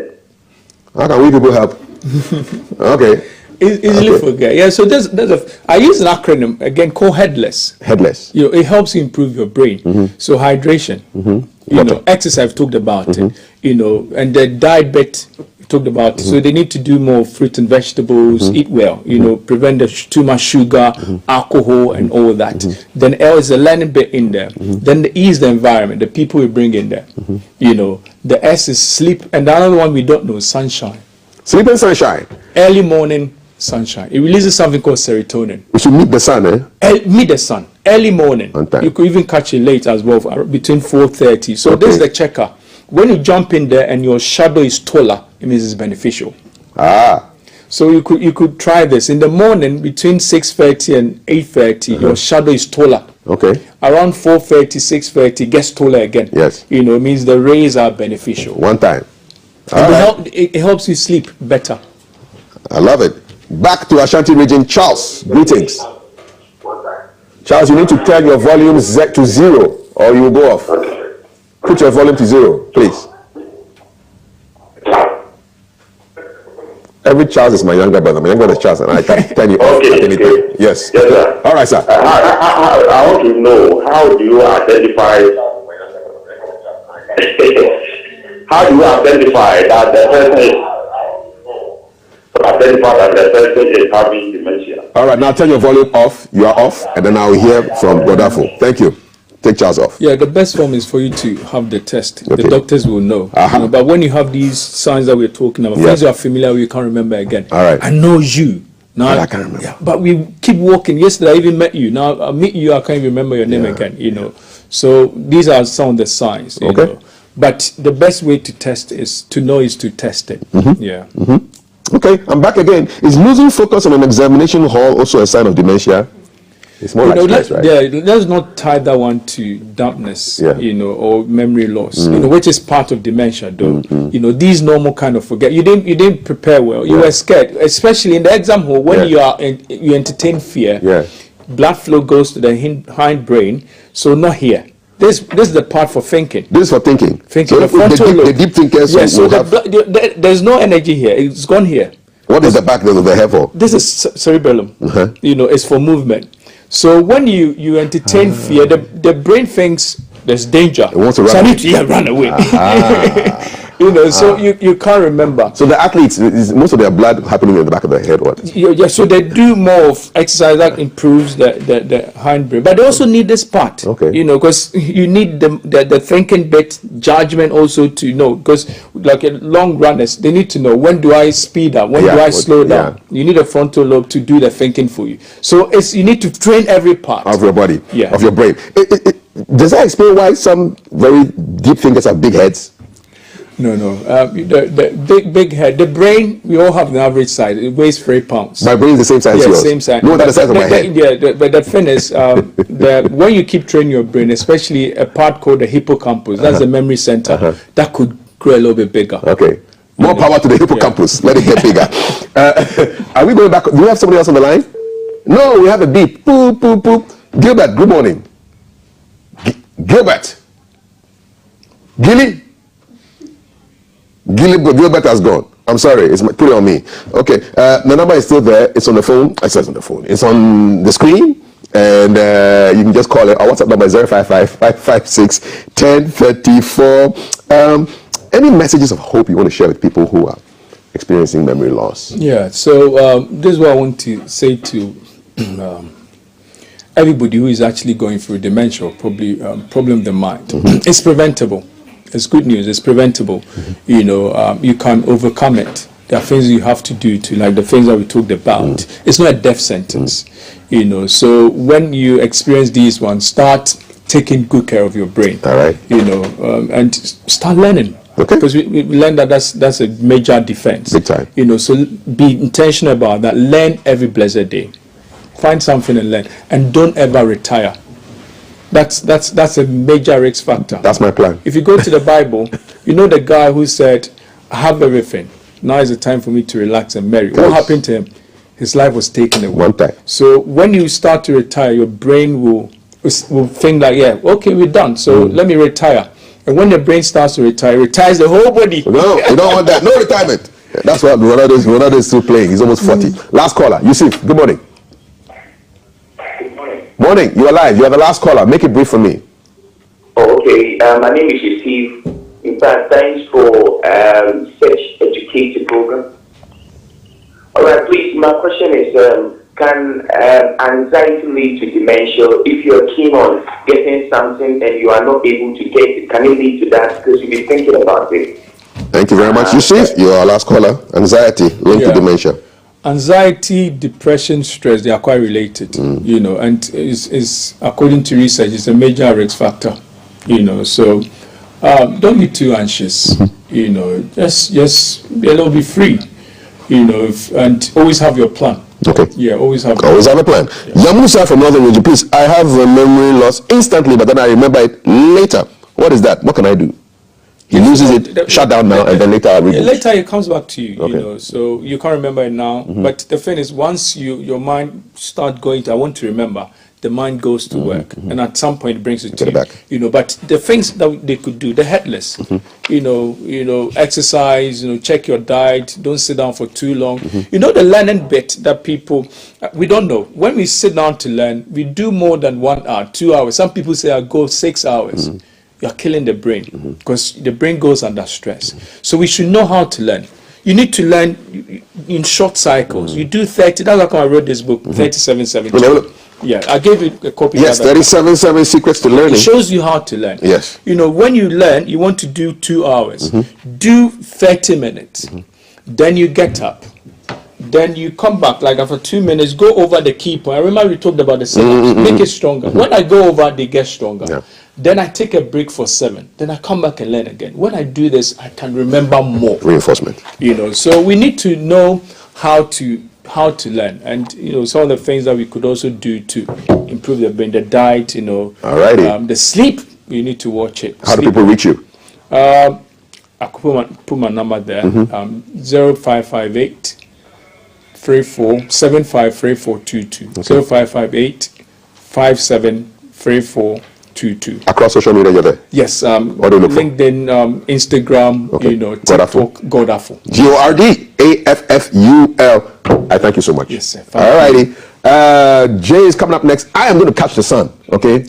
How can we people help? Okay. Easily forget. Yeah, so I use an acronym again called HEADLESS. HEADLESS. It helps you improve your brain. So hydration. Exercise I've talked about it. And the diet bit we talked about it. So they need to do more fruit and vegetables, eat well, prevent too much sugar, alcohol and all that. Then L is the learning bit in there. Then the E is the environment, the people we bring in there. The S is sleep, and the other one we don't know is sunshine. Sleep and sunshine. Early morning sunshine. It releases something called serotonin. We should meet the sun, meet the sun. Early morning. You could even catch it late as well, between 4:30. So this is the checker. When you jump in there and your shadow is taller, it means it's beneficial. So you could try this. In the morning, between 6:30 and 8:30, your shadow is taller. Okay. Around 4:30, 6:30, gets taller again. Yes. It means the rays are beneficial. One time. It helps you sleep better. I love it. Back to Ashanti region, Charles. Greetings. Charles, you need to turn your volume to 0 or you will go off. Put your volume to 0, please. Every Charles is my younger brother. My younger brother is Charles, and I can turn you off at any time. Yes. Yes, sir. All right, sir. I want to know, how do you identify that the person is having dementia? All right, now turn your volume off. You are off, and then I'll hear from Godafo. Thank you. Take Charles off. Yeah, the best form is for you to have the test. The doctors will know. But when you have these signs that we're talking about, things you are familiar with, you can't remember again. All right. I know you. Now I can't remember. Yeah, but we keep walking. Yesterday I even met you. Now I meet you, I can't even remember your name again. So these are some of the signs. You know. But the best way to test is to test it. Yeah. Okay, I'm back again. Is losing focus on an examination hall also a sign of dementia? It's more like stress, right? Yeah, let's not tie that one to dampness, or memory loss, which is part of dementia, though. These normal kind of forget. You didn't prepare well. You were scared, especially in the exam hall when you entertain fear. Blood flow goes to the hind brain, so not here. This is the part for thinking. This is for thinking. So the deep thinkers. Yes. So there's no energy here. It's gone here. What is the back of the hair for? This is cerebellum. It's for movement. So when you entertain fear, the brain thinks there's danger. It wants to run. So I need to run away. So you can't remember. So the athletes, is most of their blood happening in the back of their head, what? Yeah, so they do more of exercise that improves the hindbrain. But they also need this part. Because you need the thinking bit, judgment also to know. Because like long runners, they need to know, when do I speed up? When do I slow down? You need a frontal lobe to do the thinking for you. So you need to train every part of your body, of your brain. Does that explain why some very deep thinkers have big heads? No. The big head. The brain, we all have the average size. It weighs 3 pounds. My brain is the same size as yours. Same size. No, that's the size of my head. But the thing is, when you keep training your brain, especially a part called the hippocampus, that's the memory center, that could grow a little bit bigger. Okay. More power to the hippocampus. Let it get bigger. Are we going back? Do we have somebody else on the line? No, we have a beep. Boop, boop, boop. Gilbert, good morning. Gilbert. Gilbert has gone. I'm sorry. Put it on me. Okay. The number is still there. It's on the phone. It says on the phone. It's on the screen. And you can just call it. Our WhatsApp number is 055-556-1034. Any messages of hope you want to share with people who are experiencing memory loss? Yeah, so this is what I want to say to everybody who is actually going through dementia or probably problem of the mind. It's preventable. It's good news. It's preventable. You know, you can overcome it. There are things you have to do to, like the things that we talked about. It's not a death sentence. You know, so when you experience these ones, start taking good care of your brain. All right. You know, and start learning. Okay. Because we learned that that's a major defense. Big time. You know, so be intentional about that. Learn every blessed day. Find something and learn, and don't ever retire. That's a major risk factor. That's my plan. If you go to the Bible, you know the guy who said, "I have everything. Now is the time for me to relax and marry." What happened to him? His life was taken away. One time. So when you start to retire, your brain will think like, yeah, okay, we're done. So let me retire. And when the brain starts to retire, it retires the whole body. No, you don't want that. No retirement. That's what Ronaldo is still playing. He's almost 40. Last caller, Yusuf. Good morning. Good morning. Morning. You're alive. You are the last caller. Make it brief for me. Oh, okay. My name is Yusuf. In fact, thanks for such educated program. All right, please. My question is, can anxiety lead to dementia? If you're keen on getting something and you are not able to get it, can it lead to that? Because you've been thinking about it. Thank you very much. Yusuf, you are our last caller. Anxiety linked to dementia. Anxiety, depression, stress, they are quite related, you know, and is according to research, it's a major risk factor, you know, so don't be too anxious, you know, just be a little bit free, you know, and always have your plan. Okay. Yeah, always have a plan. Yeah. Yamusa from Northern Region, please, I have a memory loss instantly, but then I remember it later. What is that? What can I do? He loses it, shut down now, and then later later it comes back to you, you know, so you can't remember it now. But the thing is, once your mind start going to, I want to remember, the mind goes to work, and at some point it brings it to you. Back. You know, but the things that they could do, the headless, you know, exercise, you know, check your diet, don't sit down for too long. You know, the learning bit that people, we don't know. When we sit down to learn, we do more than 1 hour, 2 hours. Some people say I go 6 hours. You're killing the brain because the brain goes under stress. So we should know how to learn. You need to learn in short cycles. You do 30. That's why I wrote this book, 37-7. Yeah, I gave you a copy. Yes, 37-7 Secrets to Learning. It shows you how to learn. Yes. You know, when you learn, you want to do 2 hours. Do 30 minutes. Then you get up. Then you come back, like after 2 minutes, go over the key point. I remember we talked about the sit-ups. Make it stronger. When I go over, they get stronger. Yeah. Then I take a break for 7. Then I come back and learn again. When I do this, I can remember more. Reinforcement. You know, so we need to know how to learn, and you know, some of the things that we could also do to improve the brain, the diet, you know, the sleep. You need to watch it. How do people reach you? I could put my number there. 0558 34753422. 0558 573422. Across social media, you're there? Yes. What do you look LinkedIn, Instagram, you know, TikTok, Godaful. GORDAFFUL. I thank you so much. Yes, sir. All righty. Jay is coming up next. I am going to catch the sun, okay?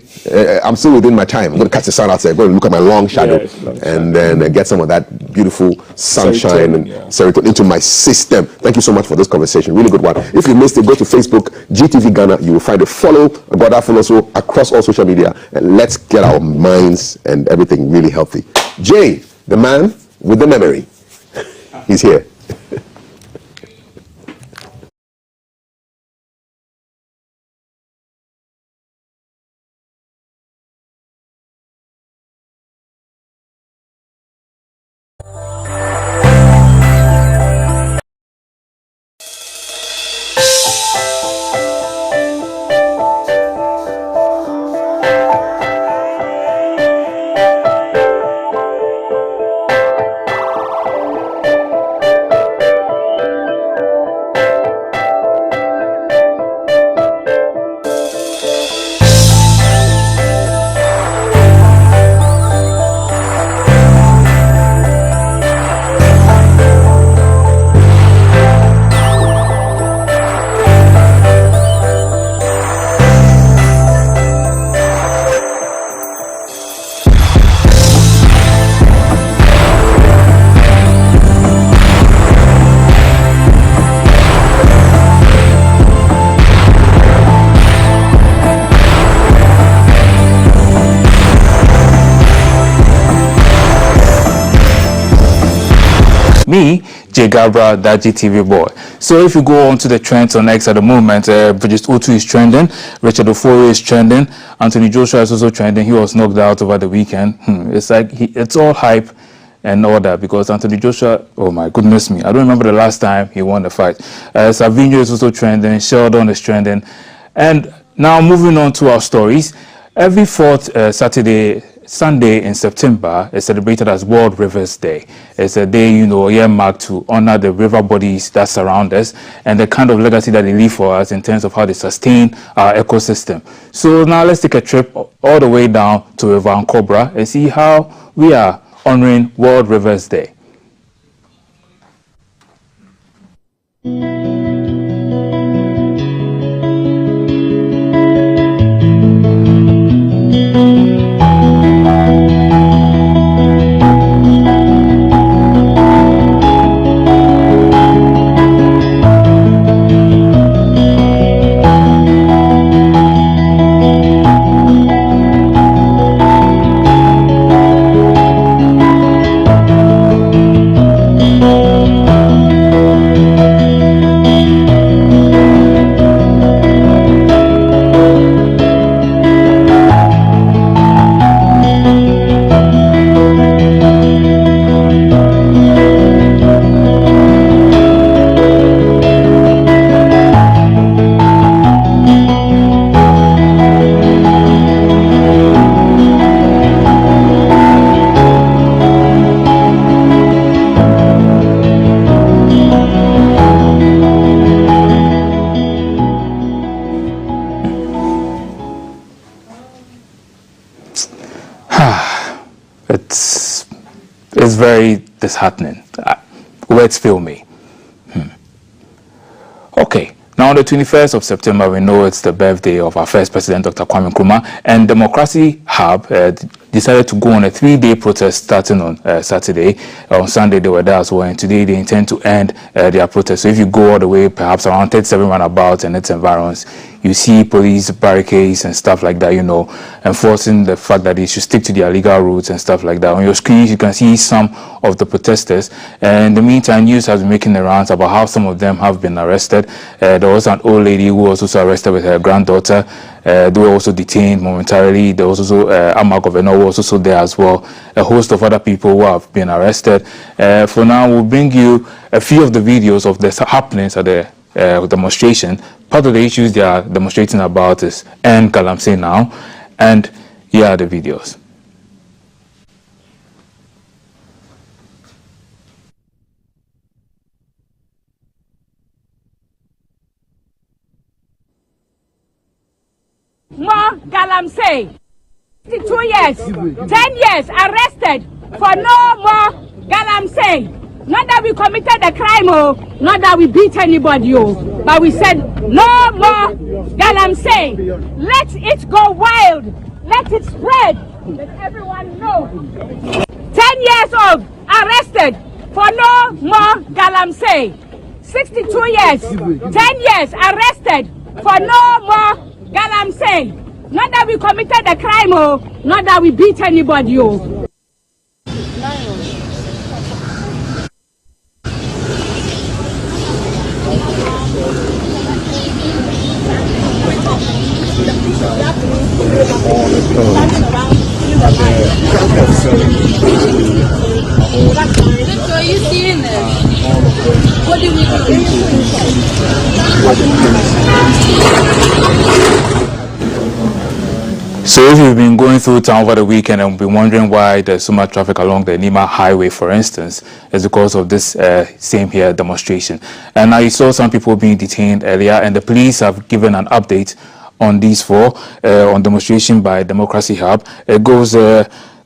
I'm still within my time. I'm going to catch the sun outside. I'm going to look at my long shadow and then get some of that beautiful sunshine and serotonin into my system. Thank you so much for this conversation. Really good one. If you missed it, go to Facebook, GTV Ghana. You will find a follow, Godaful also across all social media. And let's get our minds and everything really healthy. Jay, the man with the memory. He's here. me, J. Gabra, that GTV boy. So if you go on to the trends on X at the moment, Bridget Otu is trending, Richard Ofori is trending, Anthony Joshua is also trending. He was knocked out over the weekend. It's like it's all hype and all that, because Anthony Joshua, oh my goodness me, I don't remember the last time he won the fight. Savinho is also trending, Sheldon is trending. And now moving on to our stories. Every fourth Sunday in September is celebrated as World Rivers Day. It's a day, earmarked to honor the river bodies that surround us and the kind of legacy that they leave for us in terms of how they sustain our ecosystem. So now let's take a trip all the way down to River Nkrumah and see how we are honoring World Rivers Day. It's very disheartening. Words fail me. Okay, now on the 21st of September, we know it's the birthday of our first president, Dr. Kwame Nkrumah, and Democracy Hub decided to go on a 3-day protest starting on Saturday. On Sunday, they were there as well, and today they intend to end their protest. So if you go all the way, perhaps around 37 roundabouts and its environs, you see police barricades and stuff like that, enforcing the fact that they should stick to their legal routes and stuff like that. On your screens, you can see some of the protesters. And in the meantime, news has been making the rounds about how some of them have been arrested. There was an old lady who was also arrested with her granddaughter. They were also detained momentarily. There was also Ama Governor was also there as well. A host of other people who have been arrested. For now, we'll bring you a few of the videos of the happenings at the demonstration. Part of the issues they are demonstrating about is end galamsey now, and here are the videos. More galamsey. 2 years, 10 years arrested for no more galamsey. Not that we committed a crime, not that we beat anybody, but we said no more galamsey. Let it go wild. Let it spread. Let everyone know. 10 years old arrested for no more galamsey. 62 years, 10 years arrested for no more galamsey. Not that we committed a crime, not that we beat anybody. So you seeing it? What do we do? So if you've been going through town over the weekend and been wondering why there's so much traffic along the Nkrumah Highway, for instance, it's because of this same here demonstration. And I saw some people being detained earlier, and the police have given an update on these four on demonstration by Democracy Hub. It goes,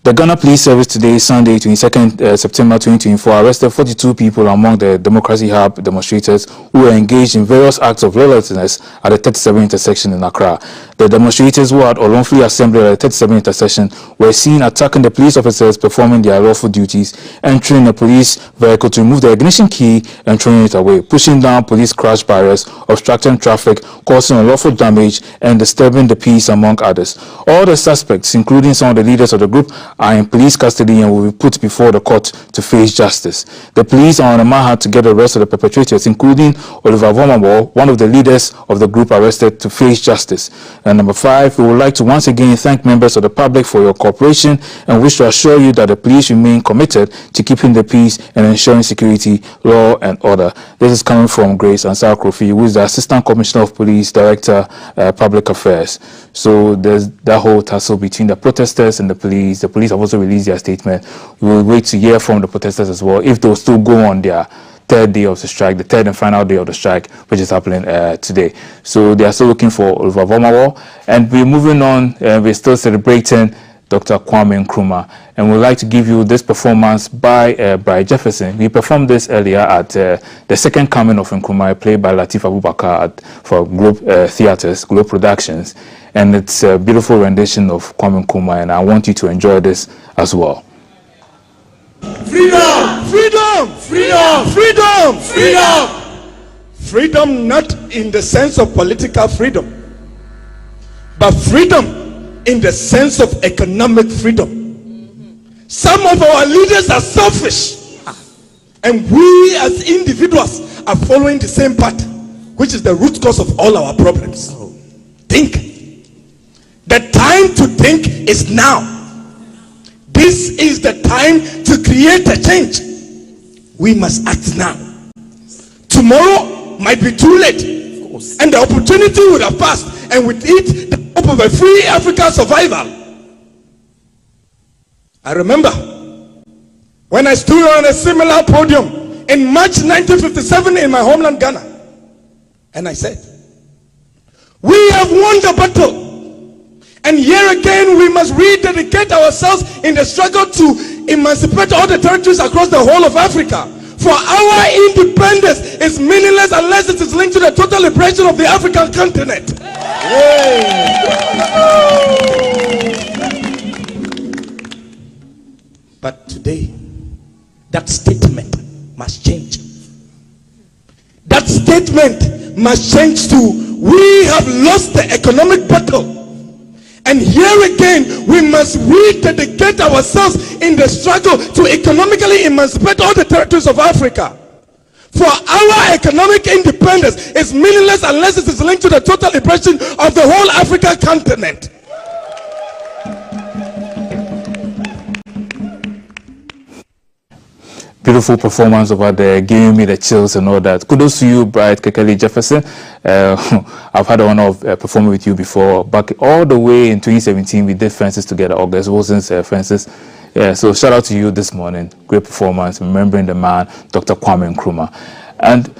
the Ghana Police Service today, Sunday, 22nd September 2024, arrested 42 people among the Democracy Hub demonstrators who were engaged in various acts of lawlessness at the 37 intersection in Accra. The demonstrators who had unlawfully assembled at the 37 intersection were seen attacking the police officers performing their lawful duties, entering a police vehicle to remove the ignition key and throwing it away, pushing down police crash barriers, obstructing traffic, causing unlawful damage, and disturbing the peace, among others. All the suspects, including some of the leaders of the group, are in police custody and will be put before the court to face justice. The police are on a manhunt to get the rest of the perpetrators, including Oliver Vomabo, one of the leaders of the group arrested, to face justice. And number 5, we would like to once again thank members of the public for your cooperation and wish to assure you that the police remain committed to keeping the peace and ensuring security, law and order. This is coming from Grace Ansar Nkroful, who is the Assistant Commissioner of Police, Director, Public Affairs. So there's that whole tussle between the protesters and the police. The police have also released their statement. We will wait to hear from the protesters as well if they'll still go on their third day of the strike, the third and final day of the strike, which is happening today. So they are still looking for Oliver Vomabo. And we're moving on. We're still celebrating Dr. Kwame Nkrumah, and we'd like to give you this performance by Brian Jefferson. We performed this earlier at the second coming of Nkrumah, played by Latif Abubakar for Globe Theatres, Globe Productions, and it's a beautiful rendition of Kwame Nkrumah, and I want you to enjoy this as well. Freedom! Freedom! Freedom! Freedom! Freedom! Freedom not in the sense of political freedom, but freedom in the sense of economic freedom. Some of our leaders are selfish, and we as individuals are following the same path, which is the root cause of all our problems. Think. The time to think is now. This is the time to create a change. We must act now. Tomorrow might be too late, and the opportunity would have passed, and with it, the hope of a free African survival. I remember when I stood on a similar podium in March 1957 in my homeland Ghana, and I said, we have won the battle, and here again we must rededicate ourselves in the struggle to emancipate all the territories across the whole of Africa. For our independence is meaningless unless it is linked to the total liberation of the African continent. But today, that statement must change. That statement must change to, we have lost the economic battle. And here again, we must rededicate ourselves in the struggle to economically emancipate all the territories of Africa. For our economic independence is meaningless unless it is linked to the total liberation of the whole African continent. Beautiful performance over there, giving me the chills and all that. Kudos to you, Bright Kekeli Jefferson. I've had the honor of performing with you before. Back all the way in 2017, we did Fences together, August Wilson's Fences. Yeah, so shout out to you this morning. Great performance, remembering the man, Dr. Kwame Nkrumah. And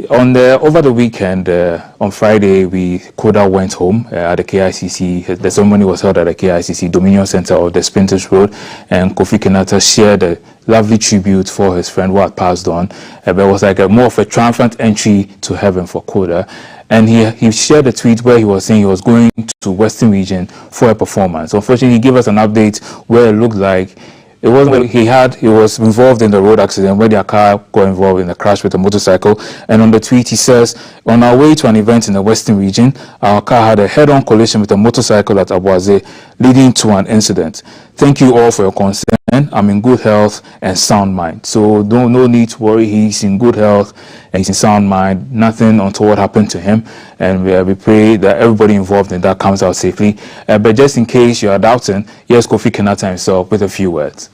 over the weekend, on Friday, Koda went home at the KICC. The ceremony was held at the KICC Dominion Center of the Sprinters Road, and Kofi Kenyatta shared a lovely tribute for his friend who had passed on. But it was like more of a triumphant entry to heaven for Koda. And he shared a tweet where he was saying he was going to Western Region for a performance. Unfortunately, he gave us an update where it looked like it wasn't. He was involved in the road accident where their car got involved in a crash with a motorcycle. And on the tweet he says, on our way to an event in the Western Region, our car had a head-on collision with a motorcycle at Abuaze, leading to an incident. Thank you all for your concern. I'm in good health and sound mind. So no need to worry. He's in good health and he's in sound mind. Nothing untoward happened to him. And we pray that everybody involved in that comes out safely. But just in case you are doubting, here's Kofi Kenyatta himself with a few words.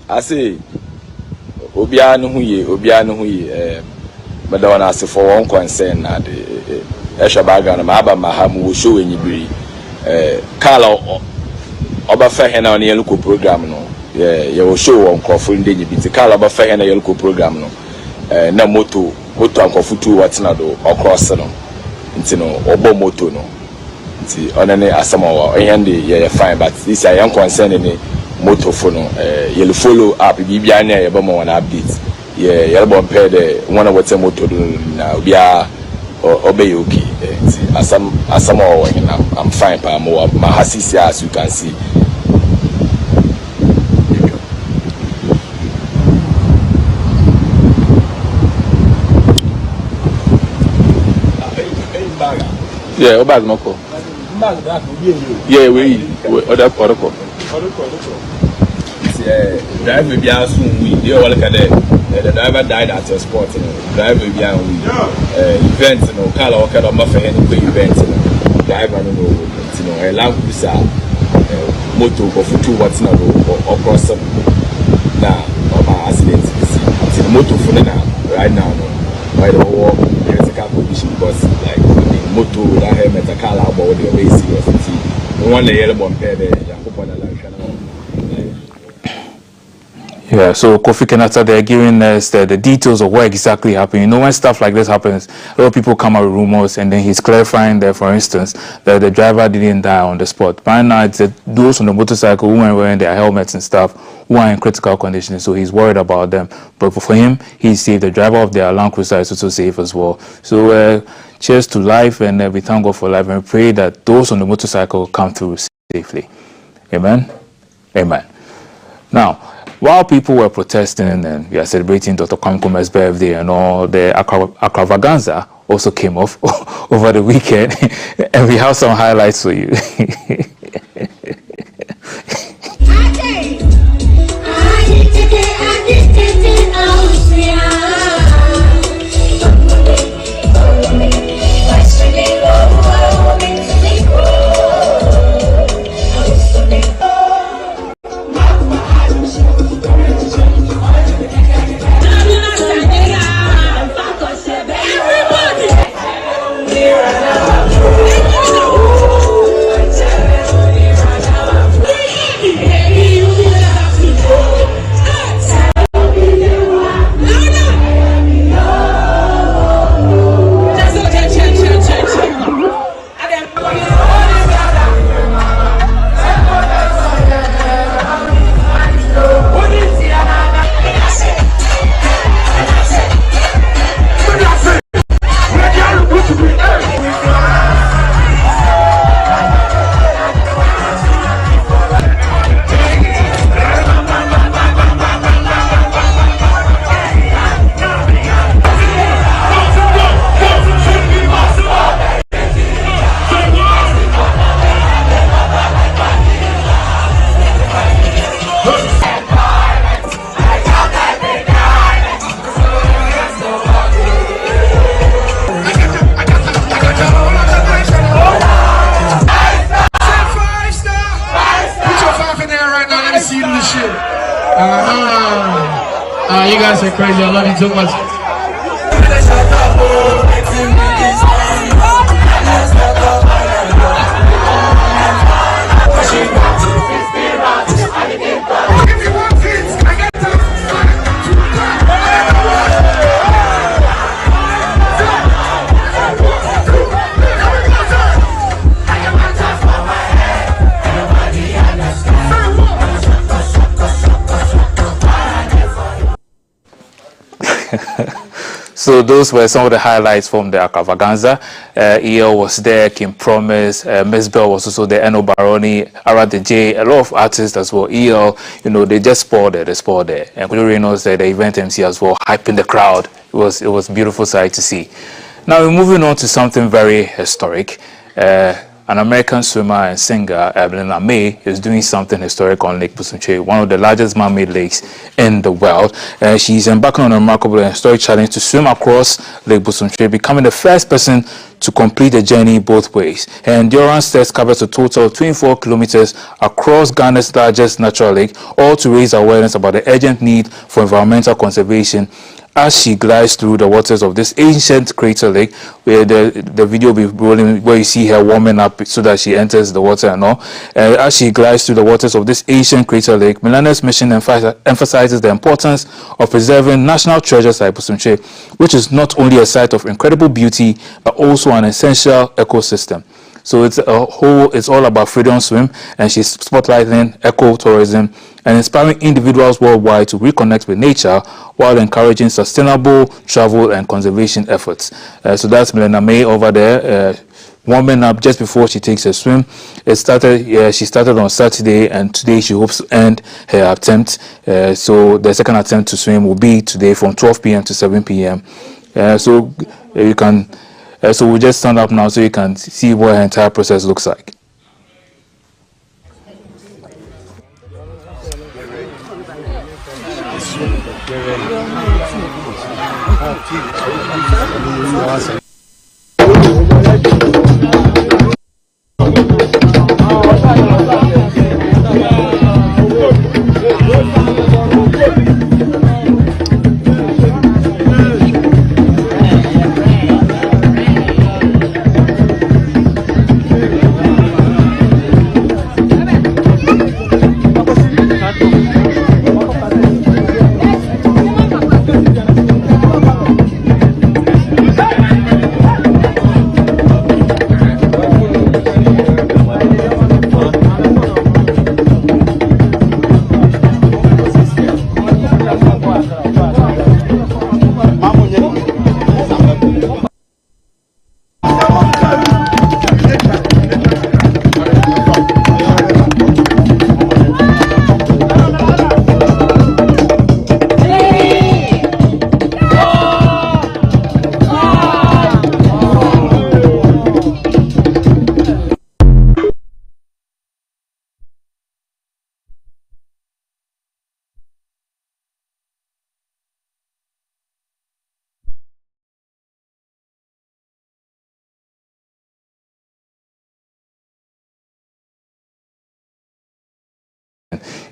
I say, Obiano Huye, but I say for one concern at Eshabagan, Maba Mahamu will show in you. Carlo Oberfehen on the local program. No, you will show on Nkroful in the Carlo Oberfehen on the local program. No, no moto, Nkroful what's not across no, into no, Obo moto no. On any Asama, and the fine, but this I am concerned in moto phone. You'll follow up, Bibiana, Yabamo, and updates. Yeah, Yabon paid one of what's a moto now. We are obey okay. I'm fine, but my hasisi as you can see. Yeah, Obag Moko. Yeah, we other drive will be out soon. You all can the driver died at your spot. Drive will be out. Events, car or kind of muffin events. Driver, a lamp with motor for 2 watts or cross some. Now, accident. It's the motor for now, right now. By the war, there's a car condition because, like, the motor that have met a car about the basic of it. One yellow bomb pair there, yeah, so Kofi Kenyatta, they're giving us the details of what exactly happened. You know, when stuff like this happens, a lot of people come out with rumors, and then he's clarifying there, for instance, that the driver didn't die on the spot. By now, it's those on the motorcycle who weren't wearing their helmets and stuff who are in critical condition, so he's worried about them. But for him, he's safe. The driver of their Land Cruiser is also safe as well. So cheers to life, and we thank God for life, and we pray that those on the motorcycle come through safely. Amen? Amen. Now, while people were protesting and we are celebrating Dr. Nkrumah's birthday and all, the extravaganza also came off over the weekend, and we have some highlights for you. You guys are crazy. I love you too much. So those were some of the highlights from the extravaganza. EL was there, Kim Promise, Miss Bell was also there, Eno Baroni, Ara DJ, a lot of artists as well. EL, you know, they just poured there, And Kudu Reynolds, the event MC as well, hyping the crowd. It was a beautiful sight to see. Now we're moving on to something very historic. An American swimmer and singer, Evelyn May, is doing something historic on Lake Busumche, one of the largest man-made lakes in the world. She's embarking on a remarkable and historic challenge to swim across Lake Busumche, becoming the first person to complete the journey both ways. Her endurance test covers a total of 24 kilometers across Ghana's largest natural lake, all to raise awareness about the urgent need for environmental conservation as she glides through the waters of this ancient crater lake, where the video will be rolling, where you see her warming up so that she enters the water and all. As she glides through the waters of this ancient crater lake, Millennium's mission emphasizes the importance of preserving national treasures like Busumche, which is not only a site of incredible beauty, but also an essential ecosystem. So it's all about freedom swim, and she's spotlighting ecotourism and inspiring individuals worldwide to reconnect with nature while encouraging sustainable travel and conservation efforts. So that's Milena May over there, warming up just before she takes a swim. She started on Saturday, and today she hopes to end her attempt. So the second attempt to swim will be today from 12 p.m. to 7 p.m. So you can. So we'll just stand up now so you can see what her entire process looks like.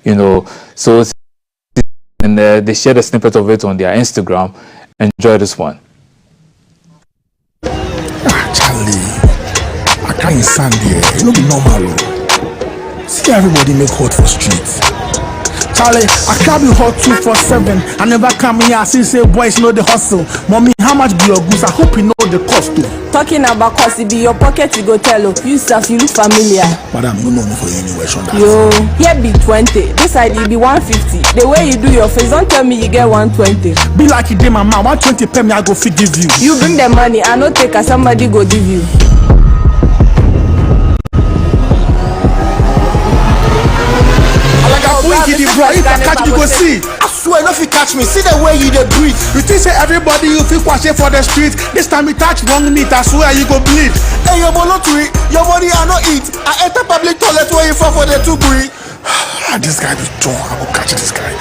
You know, so and they shared a snippet of it on their Instagram. Enjoy this one. Charlie, I can't stand here. You know, be normal. See everybody make hot for streets. Charlie, I can't be hot 247. I never come here. I see say boys know the hustle. Mommy, how much be your goods? I hope you know the cost too. Talking about cost, it be your pocket you go tell of. You self, you look familiar. Madam, you know me for anywhere. Yo, here be 20. This side it be 150. The way you do your face, don't tell me you get 120. Be like you did my mom. 120 pay me, I go fit give you. You bring the money, I no take as somebody go give you. Bro, if I catch you, go see. I swear, if you catch me, see the way you dey breathe. You think say everybody you feel wash it for the street. This time you touch wrong meat, I swear you go bleed. Hey, your bolo to it, your body I no eat. I enter public toilet where you fall for the 2 green. This guy be strong. I go catch this guy.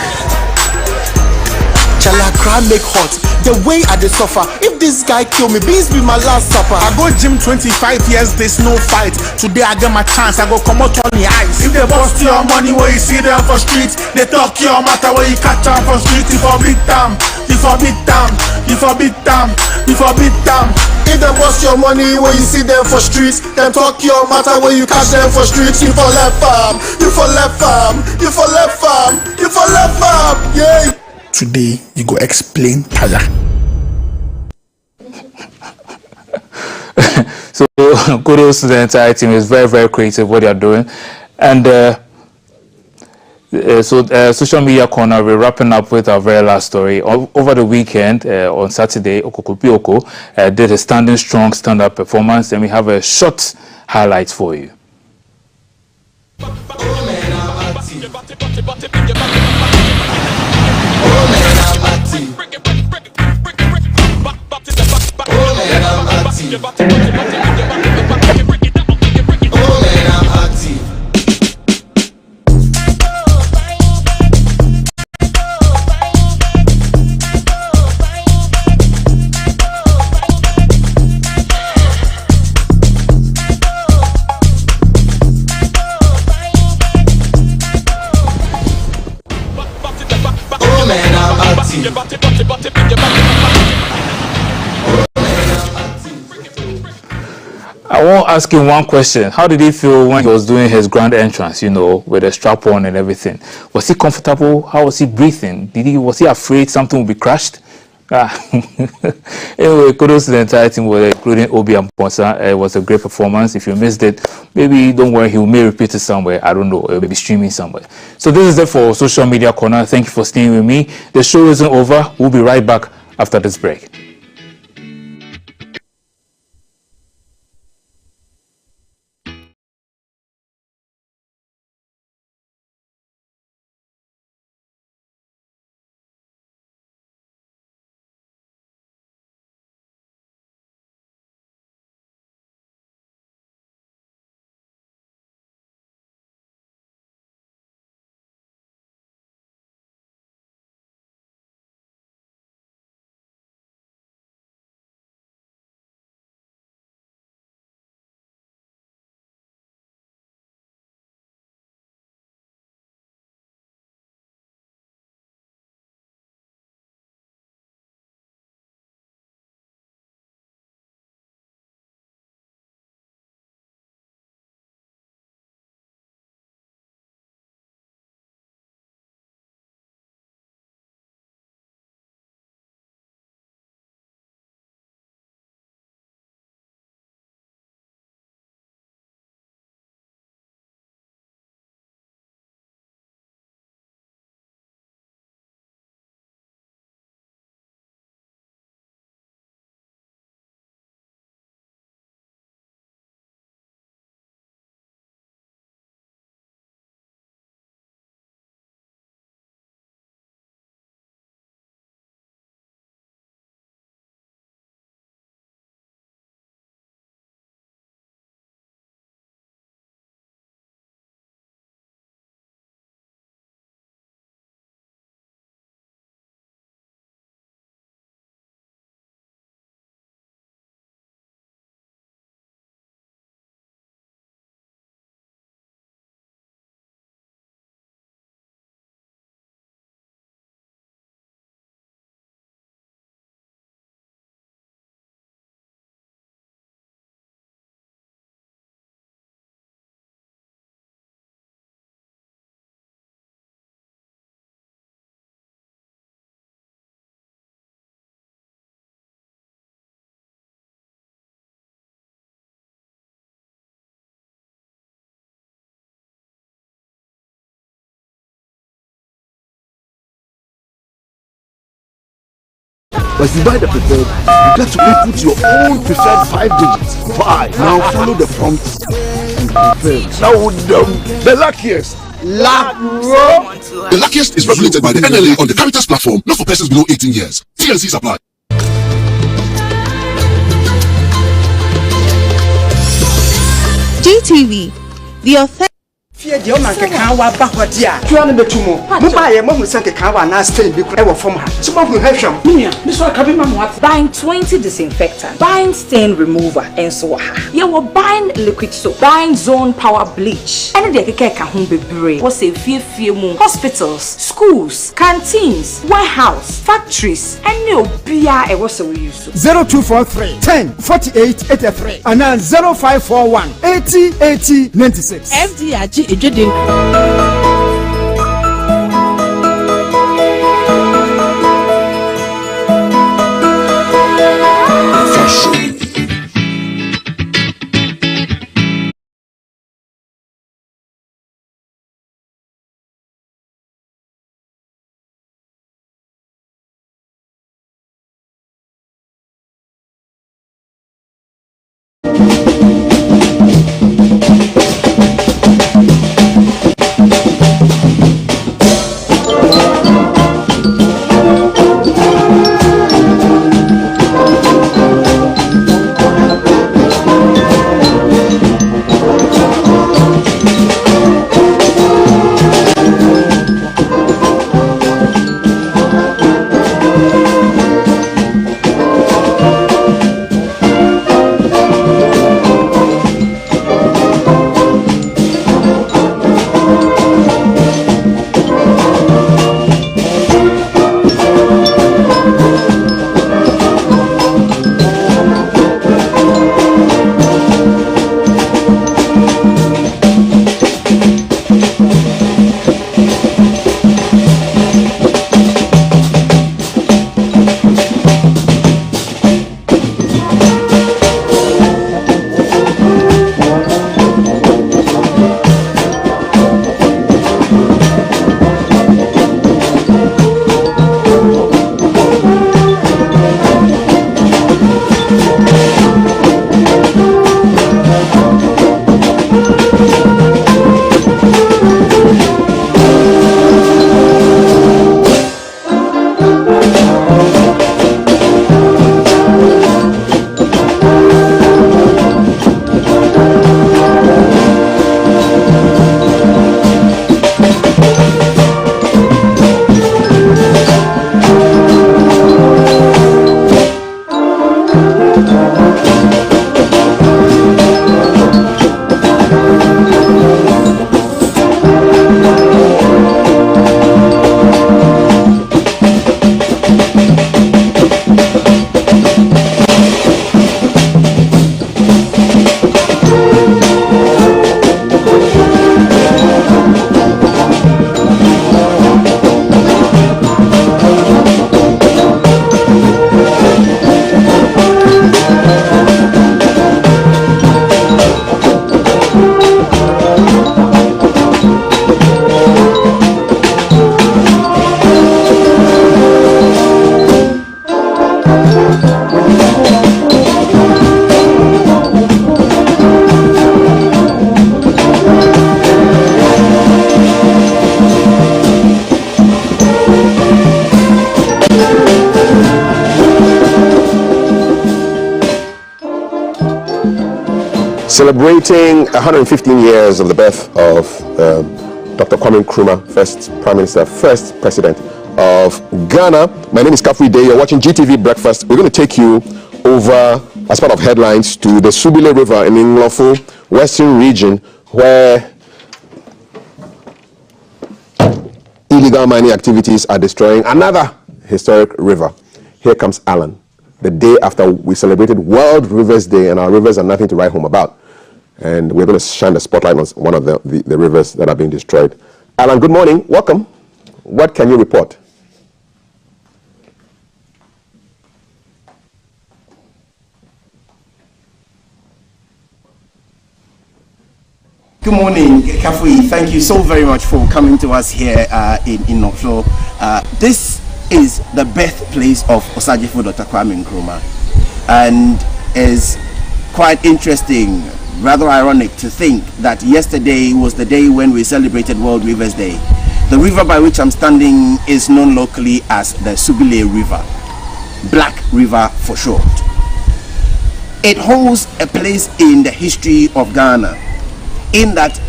Chala crowd make hot. The way I dey suffer. If this guy kill me, beans be my last supper. I go gym 25 years, there's no fight. Today I get my chance, I go come out on the ice. If they bust your money where you see them for streets, they talk your matter where you catch them for streets. You forbid them, you forbid them, you forbid them, you forbid them. If they bust your money where you see them for streets, them talk your matter where you catch them for streets. You for left farm, you for left farm, you for left farm, you for left farm, yeah. Today you go explain tire. So kudos to the entire team. It's very, very creative what they are doing. And social media corner, we're wrapping up with our very last story. Over the weekend, on Saturday, Okokopioko did a standing strong stand-up performance, and we have a short highlight for you. I want to ask him one question. How did he feel when he was doing his grand entrance, you know, with the strap on and everything? Was he comfortable? How was he breathing? Was he afraid something would be crushed? Anyway, kudos to the entire team, including Obi and Ponsa. It was a great performance. If you missed it, maybe don't worry, he may repeat it somewhere. I don't know. It will be streaming somewhere. So this is it for Social Media Corner. Thank you for staying with me. The show isn't over. We'll be right back after this break. But if you buy the preferred, you get to input your own preferred 5 digits. Buy. Now follow the prompts and confirm. Now the luckiest. The luckiest is regulated by the NLA on the Caritas platform, not for persons below 18 years. TNCs apply. GTV, the authentic. Fear the old man can back what dear. You are the two more. Mobile, Mom sent a car and I stay because from her. Some of you have some. This one can be what? Buying 20 disinfectant, buying stain remover, and so on. You were buying liquid soap, buying zone power bleach. And the cake can be brave. Was a few more hospitals, schools, canteens, warehouse, factories, and no beer. I was so used 0243 10 48 83 and then 0541 80 80 96. FDRG. Celebrating 115 years of the birth of Dr. Nkrumah, first Prime Minister, first President of Ghana. My name is Kafri Day. You're watching GTV Breakfast. We're going to take you over, as part of headlines, to the Subil River in Nkroful, Western region, where illegal mining activities are destroying another historic river. Here comes Alan, the day after we celebrated World Rivers Day, and our rivers are nothing to write home about. And we're going to shine the spotlight on one of the rivers that are being destroyed. Alan, good morning. Welcome. What can you report? Good morning, Kafui. Thank you so very much for coming to us here in Nkroful. This is the birthplace of Osagyefo Dr. Kwame Nkrumah, and is quite interesting, rather ironic to think that yesterday was the day when we celebrated World Rivers Day. The river by which I'm standing is known locally as the Subil River, Black River for short. It holds a place in the history of Ghana, in that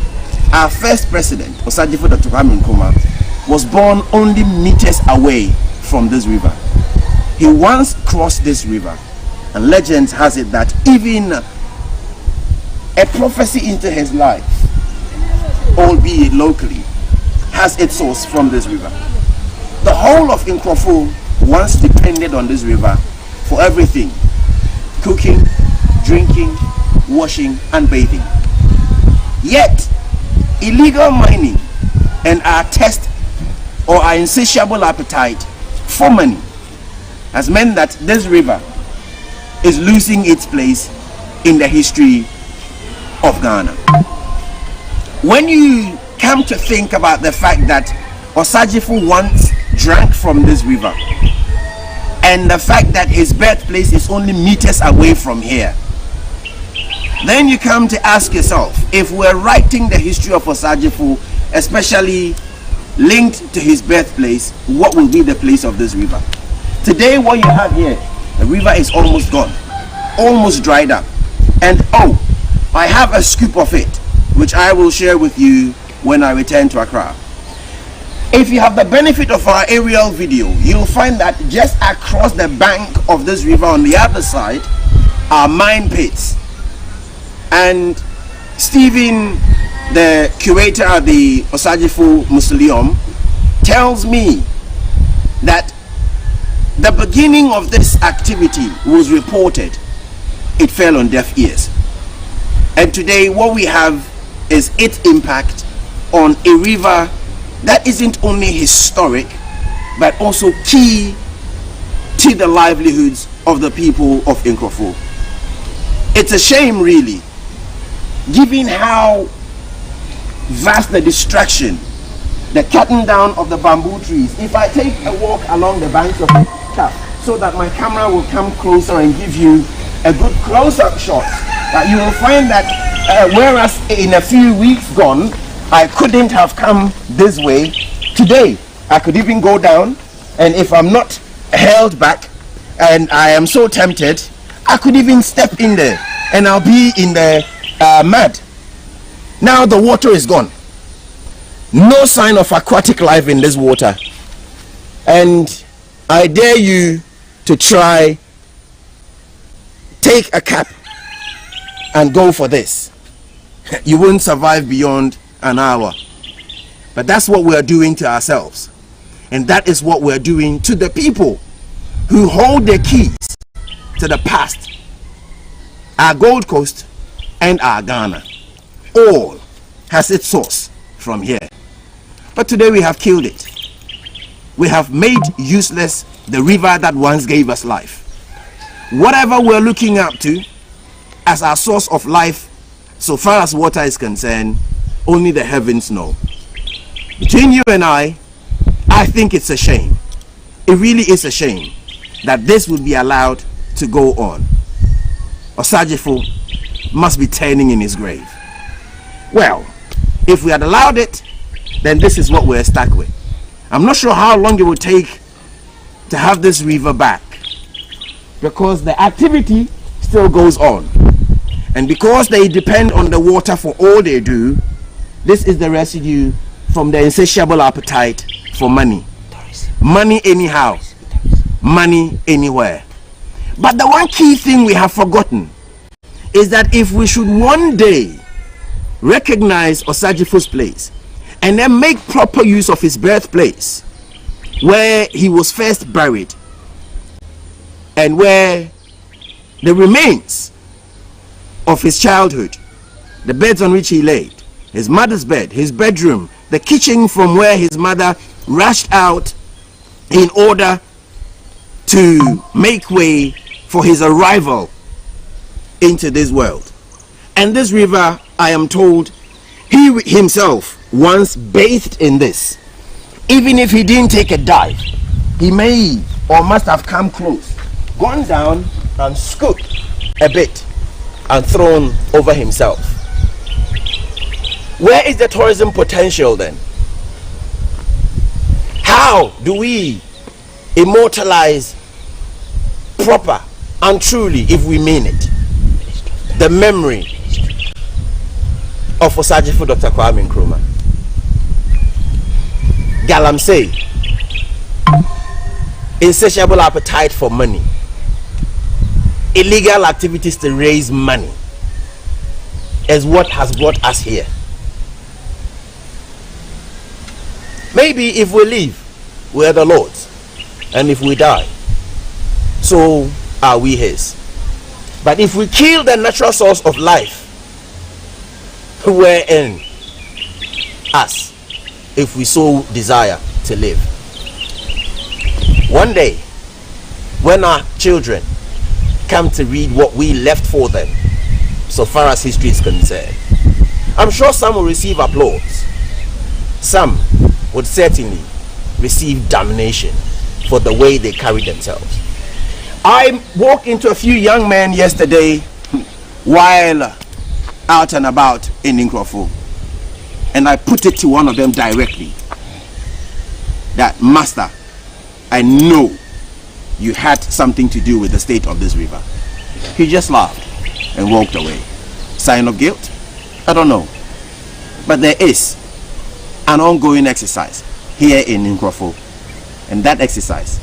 our first president, Osagyefo Dr. Kwame Nkrumah, was born only meters away from this river. He once crossed this river, and legend has it that even a prophecy into his life, albeit locally, has its source from this river. The whole of Nkroful once depended on this river for everything: cooking, drinking, washing, and bathing. Yet, illegal mining and our thirst or our insatiable appetite for money has meant that this river is losing its place in the history of Ghana. When you come to think about the fact that Osagyefo once drank from this river, and the fact that his birthplace is only meters away from here, then you come to ask yourself, if we're writing the history of Osagyefo, especially linked to his birthplace, what will be the place of this river? Today, what you have here, the river is almost gone, almost dried up. And oh, I have a scoop of it, which I will share with you when I return to Accra. If you have the benefit of our aerial video, you'll find that just across the bank of this river on the other side are mine pits. And Stephen, the curator at the Osagyefo Mausoleum, tells me that the beginning of this activity was reported. It fell on deaf ears. And today what we have is its impact on a river that isn't only historic, but also key to the livelihoods of the people of Nkroful. It's a shame, really, given how vast the destruction, the cutting down of the bamboo trees. If I take a walk along the banks of the tap so that my camera will come closer and give you a good close-up shot, you will find that whereas in a few weeks gone I couldn't have come this way, today I could even go down, and if I'm not held back and I am so tempted, I could even step in there and I'll be in the mud. Now the water is gone, no sign of aquatic life in this water, and I dare you to try, take a cap and go for this. You won't survive beyond an hour. But that's what we're doing to ourselves, and that is what we're doing to the people who hold the keys to the past, our Gold Coast and our Ghana. All has its source from here. But today we have killed it. We have made useless the river that once gave us life. Whatever we're looking up to as our source of life, so far as water is concerned, only the heavens know. Between you and I think it's a shame. It really is a shame that this would be allowed to go on. Osagyefo must be turning in his grave. Well, if we had allowed it, then this is what we're stuck with. I'm not sure how long it will take to have this river back, because the activity still goes on, and because they depend on the water for all they do, this is the residue from the insatiable appetite for money. Money anyhow, money anywhere. But the one key thing we have forgotten is that if we should one day recognize Osagyefo's place and then make proper use of his birthplace, where he was first buried and where the remains of his childhood, the beds on which he laid, his mother's bed, his bedroom, the kitchen from where his mother rushed out in order to make way for his arrival into this world. And this river, I am told, he himself once bathed in this. Even if he didn't take a dive, he may or must have come close, gone down and scooped a bit and thrown over himself. Where is the tourism potential then? How do we immortalize proper and truly, if we mean it, the memory of Osajifo Dr. Kwame Nkrumah? Galamsey, insatiable appetite for money, illegal activities to raise money is what has brought us here. Maybe if we live, we're the Lord's, and if we die, so are we his. But if we kill the natural source of life, we're in us, if we so desire to live. One day, when our children come to read what we left for them, so far as history is concerned, I'm sure some will receive applause. Some would certainly receive damnation for the way they carry themselves. I walked into a few young men yesterday while out and about in Nkroful, and I put it to one of them directly that, Master, I know you had something to do with the state of this river. He just laughed and walked away. Sign of guilt? I don't know. But there is an ongoing exercise here in Nkroful, and that exercise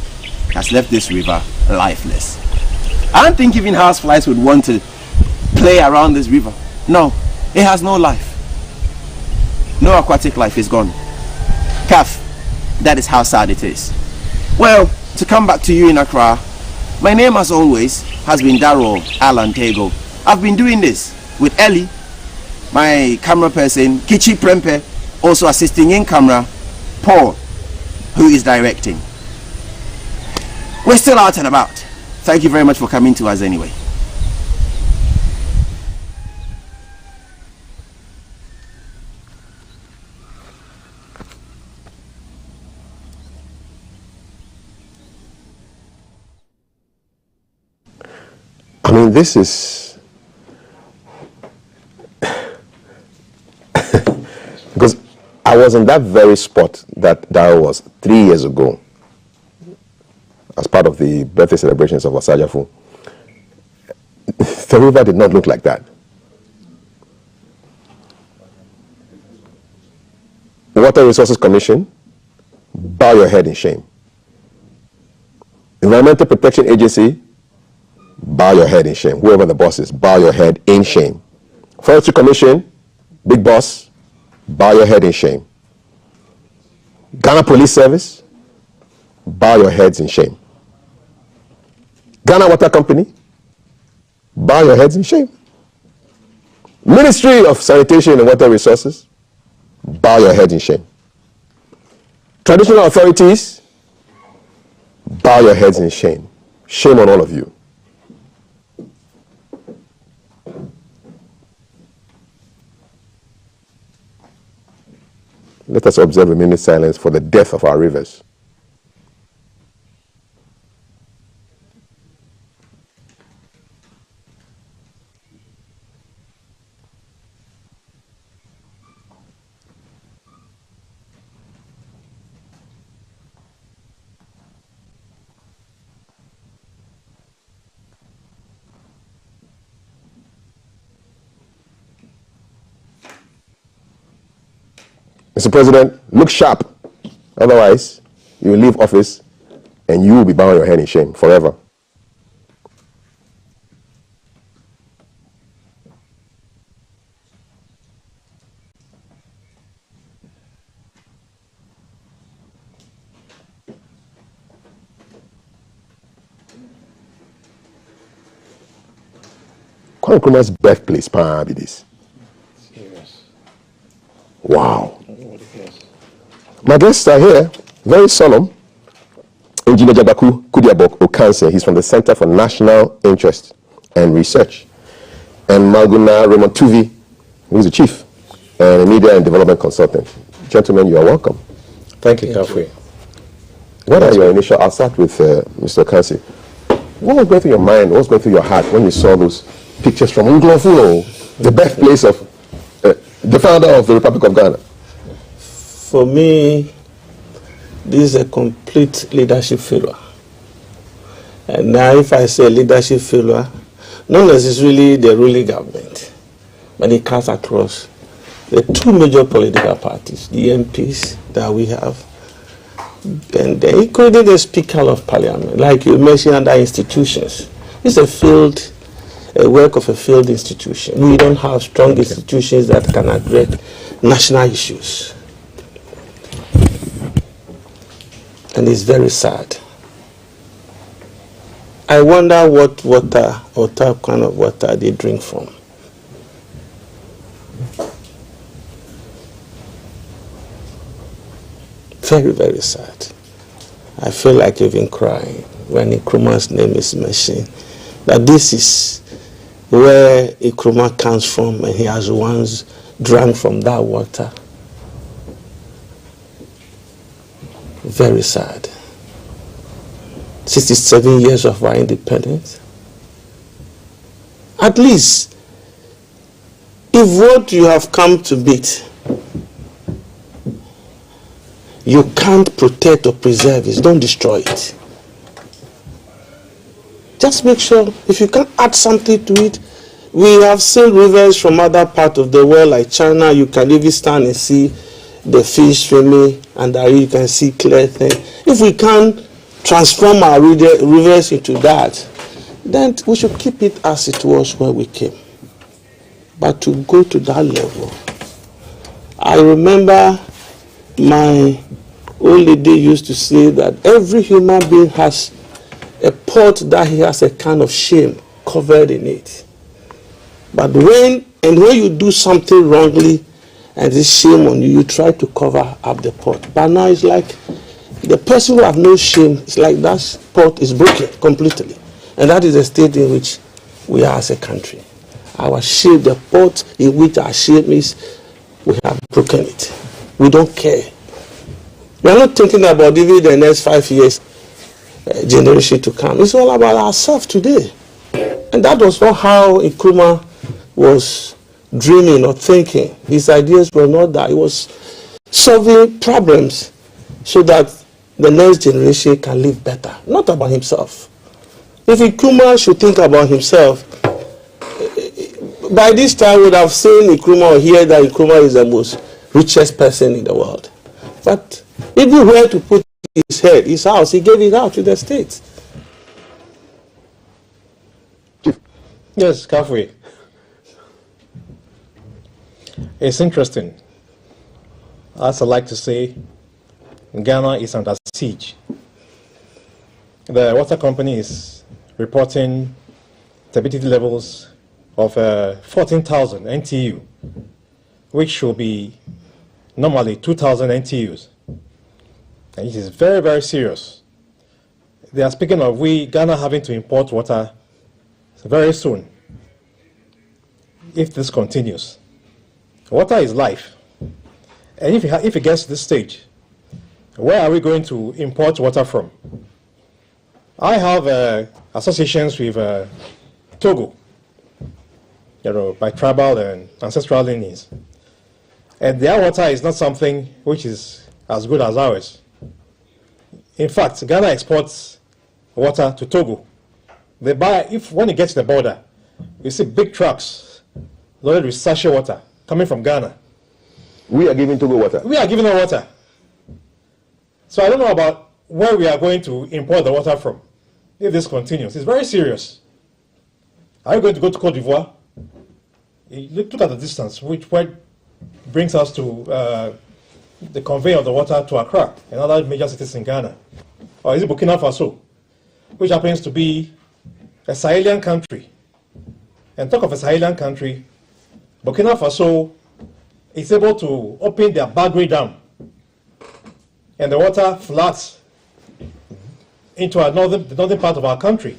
has left this river lifeless. I don't think even houseflies would want to play around this river. No, it has no life. No aquatic life is gone. Calf, that is how sad it is. Well, to come back to you in Accra, my name as always has been Darrell Alan Tego. I've been doing this with Ellie, my camera person, Kichi Prempe, also assisting in camera, Paul, who is directing. We're still out and about. Thank you very much for coming to us anyway. I mean, this is because I was in that very spot that Darrell was 3 years ago as part of the birthday celebrations of Osajifo. The river did not look like that. Water Resources Commission, bow your head in shame. Environmental Protection Agency, bow your head in shame. Whoever the boss is, bow your head in shame. Forestry Commission, big boss, bow your head in shame. Ghana Police Service, bow your heads in shame. Ghana Water Company, bow your heads in shame. Ministry of Sanitation and Water Resources, bow your heads in shame. Traditional authorities, bow your heads in shame. Shame on all of you. Let us observe a minute's silence for the death of our rivers. Mr. President, look sharp. Otherwise, you will leave office and you will be bowing your head in shame forever. Nkrumah's birthplace, be this. Wow. My guests are here, very solemn. Engineer Jabaku Kudiabok Okanse, he's from the Center for National Interest and Research. And Malguna Raymond Tuvi, who's the chief and a media and development consultant. Gentlemen, you are welcome. Thank you, Kafwe. What are your initial, I'll start with Mr. Kansi. What was going through your mind, what was going through your heart when you saw those pictures from Nkroful, the birthplace of the founder of the Republic of Ghana? For me, this is a complete leadership failure. And now if I say leadership failure, not necessarily the ruling government, but it cuts across the two major political parties, the MPs that we have, and including the Speaker of Parliament, like you mentioned, other institutions. It's a work of a failed institution. We don't have strong institutions that can address national issues. And it's very sad. I wonder what type kind of water they drink from. Very, very sad. I feel like even crying when Nkrumah's name is mentioned. That this is where Nkrumah comes from, and he has once drank from that water. Very sad. 67 years of our independence. At least, if what you have come to beat, you can't protect or preserve it, don't destroy it. Just make sure, if you can add something to it. We have seen rivers from other parts of the world, like China. You can even stand and see the fish swimming, and you can see clear things. If we can transform our rivers into that, then we should keep it as it was where we came. But to go to that level, I remember my old lady used to say that every human being has a pot that he has a kind of shame covered in it. But when you do something wrongly and there's shame on you, you try to cover up the pot. But now it's like the person who have no shame, it's like that pot is broken completely. And that is the state in which we are as a country. Our shame, the pot in which our shame is, we have broken it. We don't care. We are not thinking about even the next 5 years generation to come. It's all about ourselves today. And that was not how Nkrumah was dreaming or thinking. His ideas were not that. He was solving problems so that the next generation can live better, not about himself. If Nkrumah should think about himself, by this time we would have seen Nkrumah or hear that Nkrumah is the most richest person in the world. But even where to put his head, his house, he gave it out to the state. Yes, Kafui. It's interesting. As I like to say, Ghana is under siege. The water company is reporting stability levels of 14,000 NTU, which should be normally 2,000 NTUs. And it is very, very serious. They are speaking of Ghana having to import water very soon if this continues. Water is life. And if it gets to this stage, where are we going to import water from? I have associations with Togo, by tribal and ancestral lineage. And their water is not something which is as good as ours. In fact, Ghana exports water to Togo. They buy, when it gets to the border, you see big trucks loaded with sachet water coming from Ghana. We are giving Togo water? We are giving them water. So I don't know about where we are going to import the water from if this continues. It's very serious. Are you going to go to Cote d'Ivoire? Look at the distance, which brings us to the convey of the water to Accra and other major cities in Ghana. Or is it Burkina Faso, which happens to be a Sahelian country? And talk of a Sahelian country, Burkina Faso is able to open their Bagre Dam, and the water floods into the northern part of our country.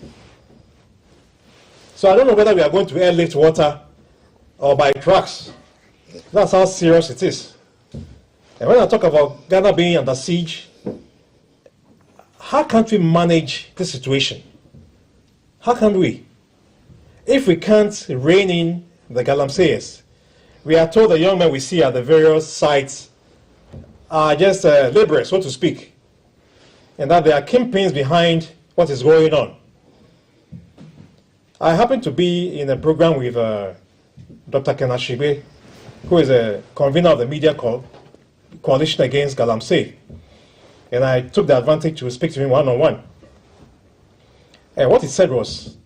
So I don't know whether we are going to airlift water or by trucks. That's how serious it is. And when I talk about Ghana being under siege, how can't we manage this situation? How can we? If we can't rein in the galamseyers, we are told the young men we see at the various sites are just laborers, so to speak, and that there are kingpins behind what is going on. I happen to be in a program with Dr. Kenashibe, who is a convener of the media coalition against galamsey, and I took the advantage to speak to him one-on-one. And what he said was,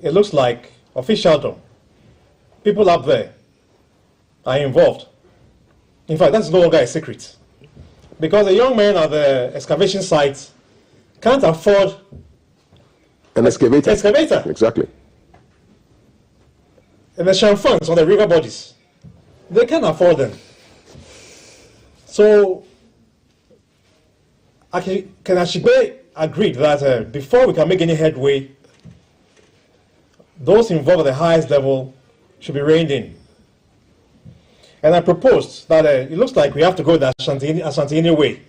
it looks like officialdom, people up there are involved. In fact, that's no longer a secret, because the young men at the excavation sites can't afford an excavator. Exactly. And the shamfunds on the river bodies, they can't afford them. So, Kenashibe agreed that before we can make any headway, those involved at the highest level should be reined in. And I proposed that it looks like we have to go the Asantini way,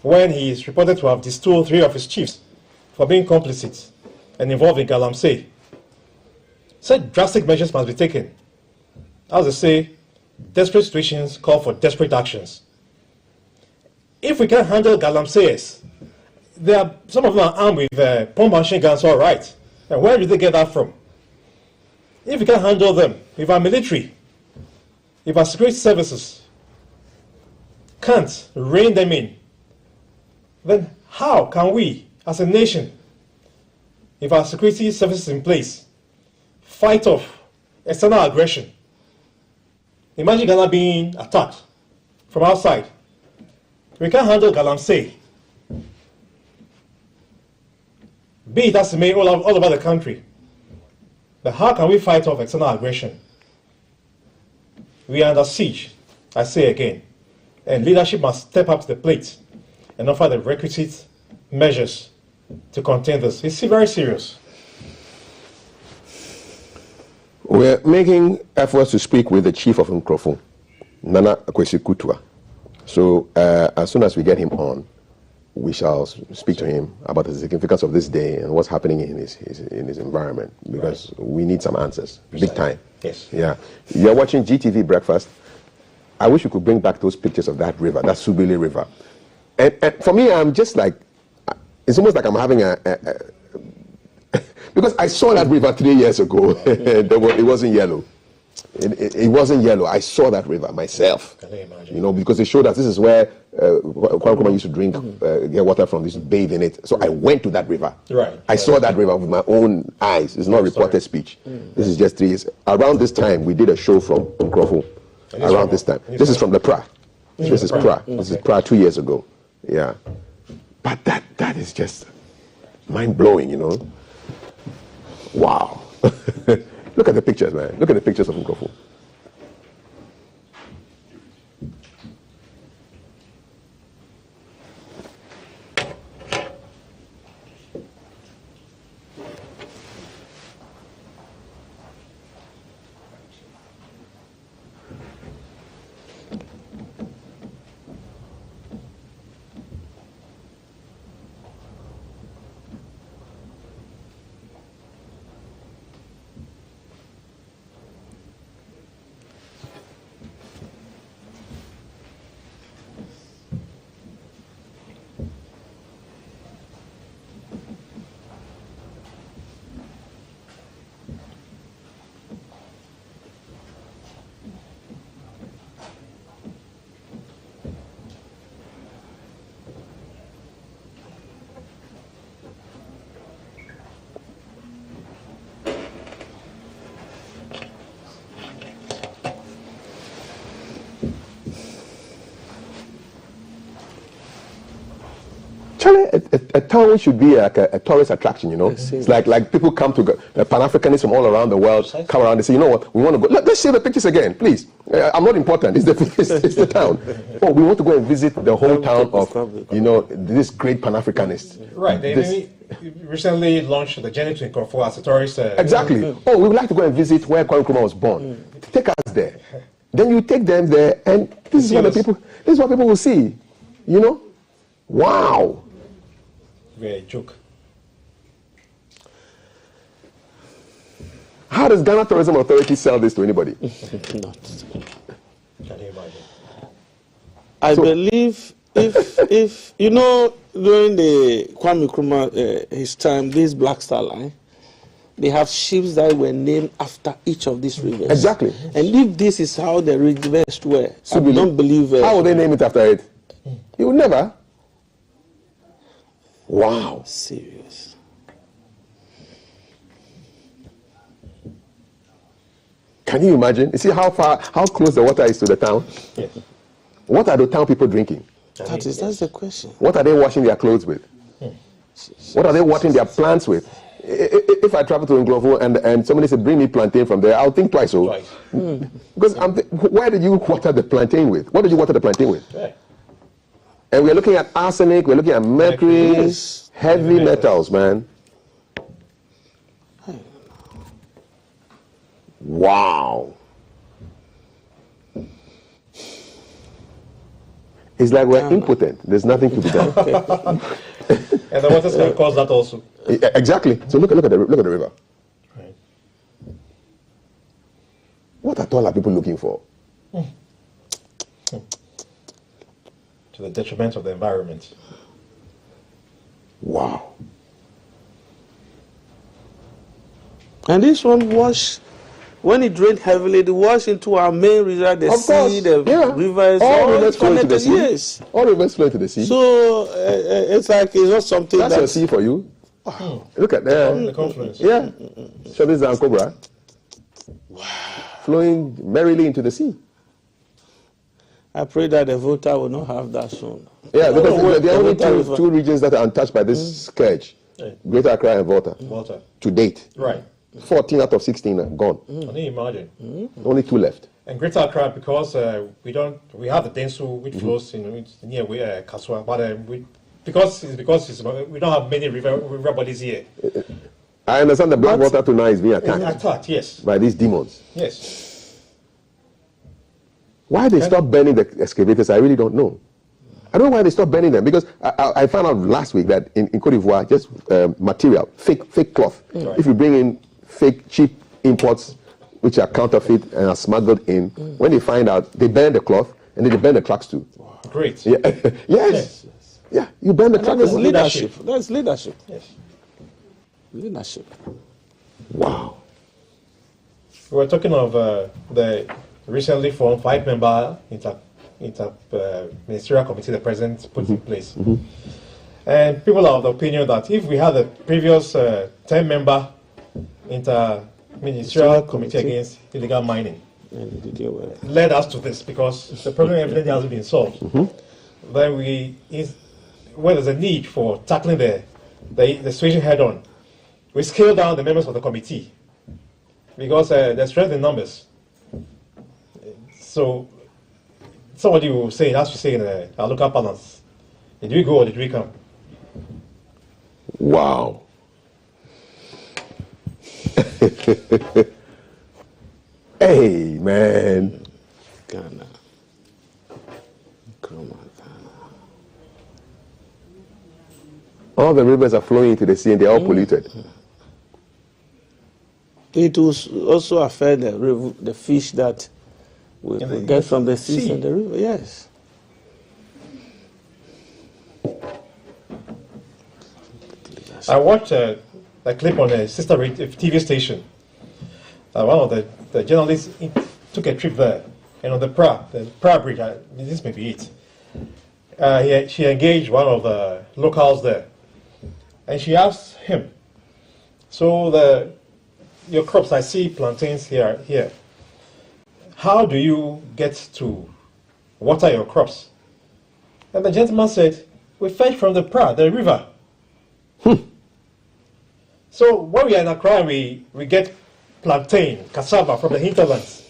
when he is reported to have distilled 3 of his chiefs for being complicit and involved in galamsey. Such drastic measures must be taken. As they say, desperate situations call for desperate actions. If we can't handle galamseyers, some of them are armed with pump machine guns, all right. And where did they get that from? If we can't handle them, if our military, if our security services can't rein them in, then how can we, as a nation, if our security services in place, fight off external aggression? Imagine Ghana being attacked from outside. We can't handle galamsey. Be it as it may all over the country. But how can we fight off external aggression? We are under siege, I say again. And leadership must step up to the plate and offer the requisite measures to contain this. It's very serious. We're making efforts to speak with the chief of Nkroful, Nana Akwesi Kutua. So as soon as we get him on, we shall speak to him about the significance of this day and what's happening in his environment, because we need some answers, big time. Yes. Yeah. You're watching GTV Breakfast. I wish you could bring back those pictures of that river, that Subil River. And for me, I'm just like, it's almost like I'm having because I saw that river 3 years ago. It wasn't yellow. It wasn't yellow. I saw that river myself. Can you imagine? You know, because they showed us this is where Nkrumah used to drink, get water from, used to bathe in it. So I went to that river. Right. I saw that river with my own eyes. It's not reported speech. This is just 3 years. Around this time, we did a show from Nkroful. Around this time. This is from the Pra. This is Pra. This is Pra 2 years ago. Yeah. But that is just mind-blowing, you know. Wow. Look at the pictures, man. Look at the pictures of Nkroful. A town should be like a tourist attraction, you know. It's like people come to Pan-Africanists from all around the world come around and say, you know what, we want to go. Let's see the pictures again, please. I'm not important. It's the town. Oh, we want to go and visit the whole town of, you know, this great Pan-Africanist. Right. They recently launched the journey to Nkroful as a tourist. Exactly. Oh, we would like to go and visit where Nkrumah was born. Take us there. Then you take them there, and this is what people will see, you know. Wow. Very joke. How does Ghana Tourism Authority sell this to anybody? Not. Can you imagine? I believe if you know, during the Kwame Nkrumah his time, this Black Star Line, they have ships that were named after each of these rivers. Exactly. And if this is how the rivers were, I don't believe. How would they name it after it? You would never. Wow. Serious. Can you imagine? You see how close the water is to the town? Yes. What are the town people drinking? That's the question. What are they washing their clothes with? What are they watering their plants with? If I travel to Nkroful and somebody said, bring me plantain from there, I'll think twice. Because where did you water the plantain with? What did you water the plantain with? Yeah. And we're looking at arsenic, we're looking at mercury, heavy metals, man. Wow. It's like we're impotent. There's nothing to be done. And the water's going to cause that also. Exactly. So look at the river. Right. What at all are people looking for? To the detriment of the environment. Wow. And this one wash, when it rained heavily, it washed into our main river, the sea, the rivers, all rivers flow into the sea. Yes. All rivers flow into the sea. So it's like it's not something that's a sea for you. Wow. Look at that. The confluence. Yeah. So this is Nkrumah. Wow. Flowing merrily into the sea. I pray that the voter will not have that soon. Yeah, because there are only two regions that are untouched by this scourge. Greater Accra and Volta. To date. Right. 14 out of 16 are gone. Can you imagine? Only 2 left. And Greater Accra, because we have the Densu which flows near Kaswa, but we don't have many river bodies here. I understand the black water tonight is being attacked. Yes. By these demons. Yes. Why they stop burning the excavators, I really don't know. I don't know why they stop burning them, because I found out last week that in Côte d'Ivoire, just material, fake cloth. Right. If you bring in fake, cheap imports, which are counterfeit and are smuggled in, when they find out, they burn the cloth, and then they burn the trucks too. Wow. Great. Yeah. Yes. Yeah, you burn the trucks. That's leadership. That's leadership. Yes. Leadership. Wow. We were talking of the recently formed 5-member ministerial committee the president put in place. And people are of the opinion that if we had the previous 10-member inter-ministerial committee against illegal mining, led us to this, because the problem evidently hasn't been solved. Then when there's a need for tackling the situation head-on, we scale down the members of the committee, because there's strength in numbers. So somebody will say, as we say in our local balance, did we go or did we come? Wow. Hey, man. Ghana. Nkrumah, Ghana. All the rivers are flowing into the sea and they're all polluted. It will also affect the fish that we get from the sea and the river. Yes. I watched a clip on a sister TV station. One of the journalists took a trip there, and on the Pra Bridge, this may be it. She engaged one of the locals there, and she asked him, so your crops, I see plantains here. How do you get to water your crops? And the gentleman said, we fetch from the river. So when we are in Accra, we get plantain, cassava from the hinterlands.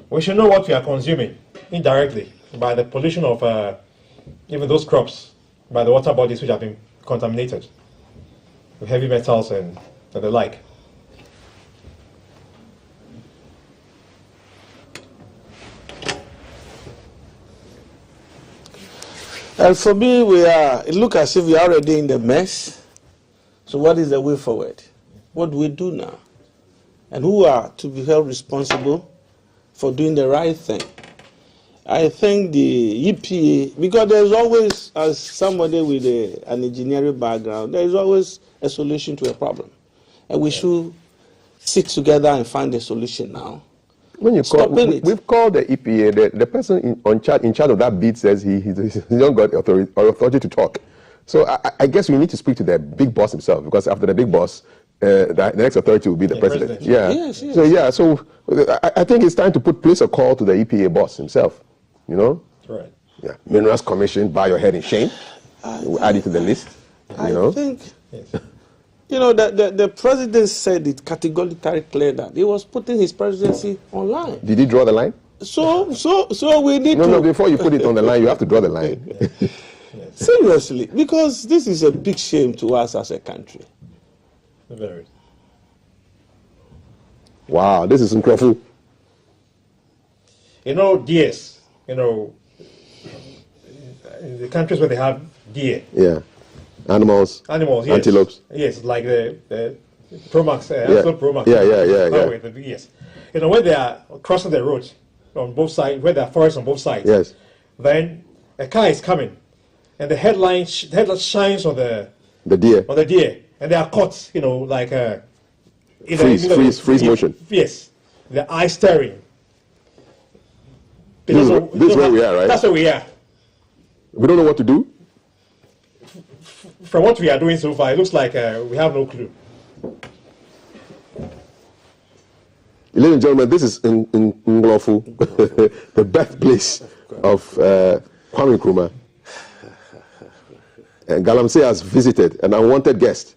We should know what we are consuming indirectly by the pollution of even those crops, by the water bodies which have been contaminated with heavy metals and the like. And for me, it looks as if we are already in the mess. So what is the way forward? What do we do now? And who are to be held responsible for doing the right thing? I think the EPA, because there's always, as somebody with an engineering background, there is always a solution to a problem. And we should sit together and find a solution now. When you call, we've called the EPA, the person in charge of that bid says he don't got authority to talk. So I guess we need to speak to the big boss himself, because after the big boss, the next authority will be the president. Yeah. Yes, yes. So I think it's time to place a call to the EPA boss himself. You know? Right. Yeah. Minerals Commission, bow your head in shame. We'll add it to the list. I think, you know, the president said it categorically clear that he was putting his presidency online. Did he draw the line? So we need to... No, before you put it on the line, you have to draw the line. Seriously, because this is a big shame to us as a country. Very. Wow, this is Nkroful. You know, deers. You know, in the countries where they have deer. Yeah. Animals. Yes. Antelopes. Yes, like the Promax, Promax. Yeah. Yes. You know, when they are crossing the road on both sides, where there are forests on both sides. Yes. Then a car is coming, and the headlight shines on the deer. On the deer, and they are caught. You know, like freeze motion. Yes, the eye staring. This is where we are, right? That's where we are. We don't know what to do? From what we are doing so far, it looks like we have no clue. Ladies and gentlemen, this is in Nkroful, the birthplace of Kwame Nkrumah. And galamsey has visited, an unwanted guest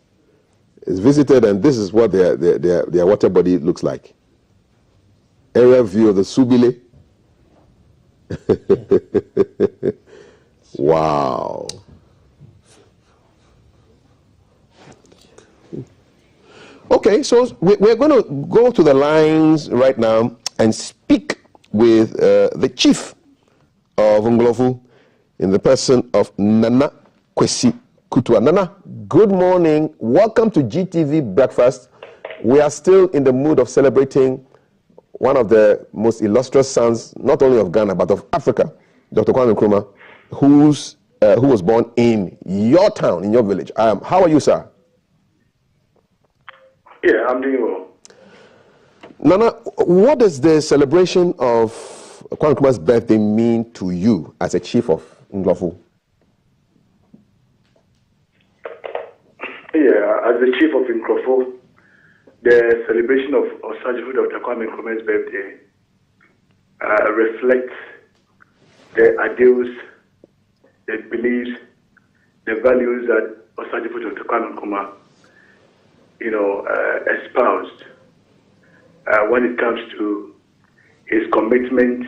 is visited, and this is what their water body looks like. Aerial view of the Subil. Wow. Okay, so we're going to go to the lines right now and speak with the chief of Nkroful in the person of Nana Kwesi Kutua. Nana, good morning. Welcome to GTV Breakfast. We are still in the mood of celebrating one of the most illustrious sons, not only of Ghana, but of Africa, Dr. Kwame Nkrumah, who was born in your town, in your village. How are you, sir? Yeah, I'm doing well. Nana, what does the celebration of Kwame Nkrumah's birthday mean to you as a chief of Nkroful? Yeah, as the chief of Nkroful, the celebration of Osagyefo Dr. Kwame Nkrumah's birthday reflects the ideals, the beliefs, the values that Osagyefo Dr. Kwame Nkrumah, espoused when it comes to his commitment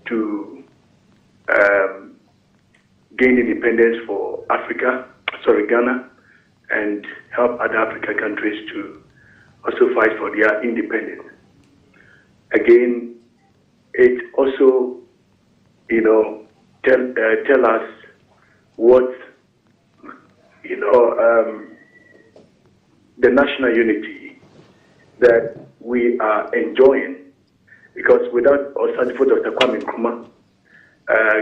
to gain independence for Ghana, and help other African countries to also fight for their independence. Again, it also, tell us what, the national unity that we are enjoying, because without Osagyefo Dr. Kwame Nkrumah,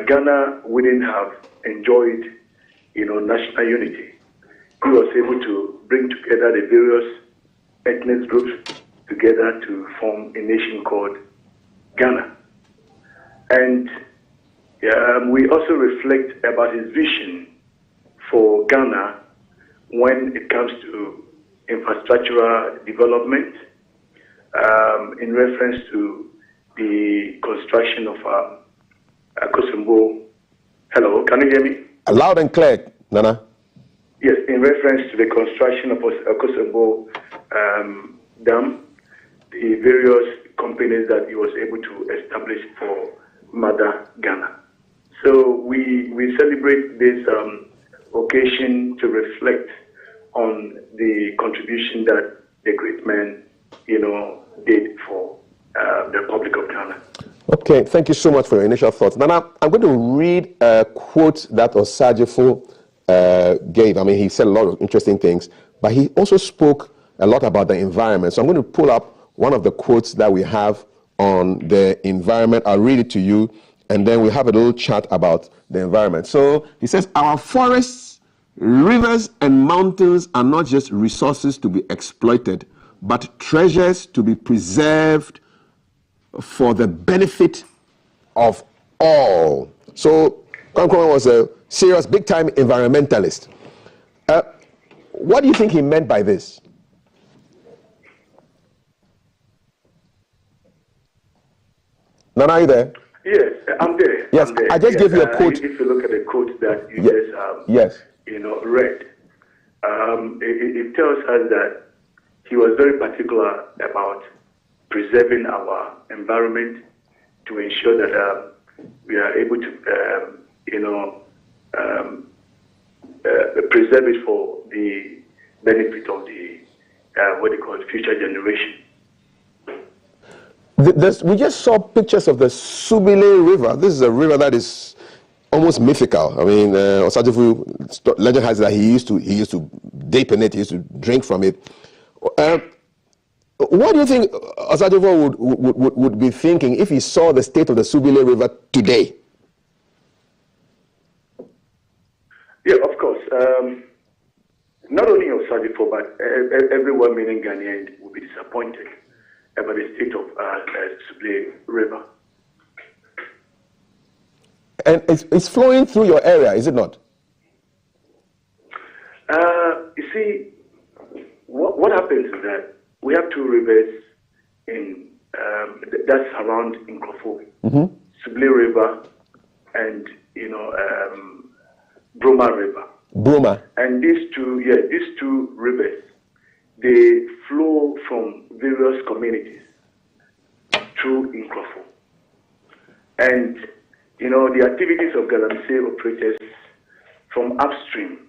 Ghana wouldn't have enjoyed, national unity. He was able to bring together the various ethnic groups together to form a nation called Ghana. And we also reflect about his vision for Ghana when it comes to infrastructural development, in reference to the construction of Akosombo. Hello, can you hear me? Loud and clear, Nana. Yes, in reference to the construction of Akosombo Dam, the various companies that he was able to establish for Mother Ghana. So we celebrate this occasion to reflect on the contribution that the great man, did for the Republic of Ghana. Okay, thank you so much for your initial thoughts. Now, I'm going to read a quote that Osajifo gave. I mean, he said a lot of interesting things, but he also spoke a lot about the environment. So I'm going to pull up one of the quotes that we have on the environment. I'll read it to you, and then we'll have a little chat about the environment. So he says, our forests, rivers, and mountains are not just resources to be exploited, but treasures to be preserved for the benefit of all. So Nkrumah was a serious, big-time environmentalist. What do you think he meant by this? Nana, are you there? Yes, I'm there. Yes, I'm there. I just gave you a quote. If you look at the quote that you just read, it tells us that he was very particular about preserving our environment to ensure that we are able to, preserve it for the benefit of the future generation. We just saw pictures of the Subil River. This is a river that is almost mythical. I mean, Osajifo legend has that he used to dip in it, he used to drink from it. What do you think Osajifo would be thinking if he saw the state of the Subil River today? Yeah, of course. Not only Osajifo, but every well-meaning Ghanaian will be disappointed about the state of Subil River. And it's flowing through your area, is it not? You see, what happens is that we have two rivers that surround Nkroful, Subil River and Nkrumah River. Nkrumah. And these two rivers, they flow from various communities through Nkroful. And the activities of galamsey operators from upstream,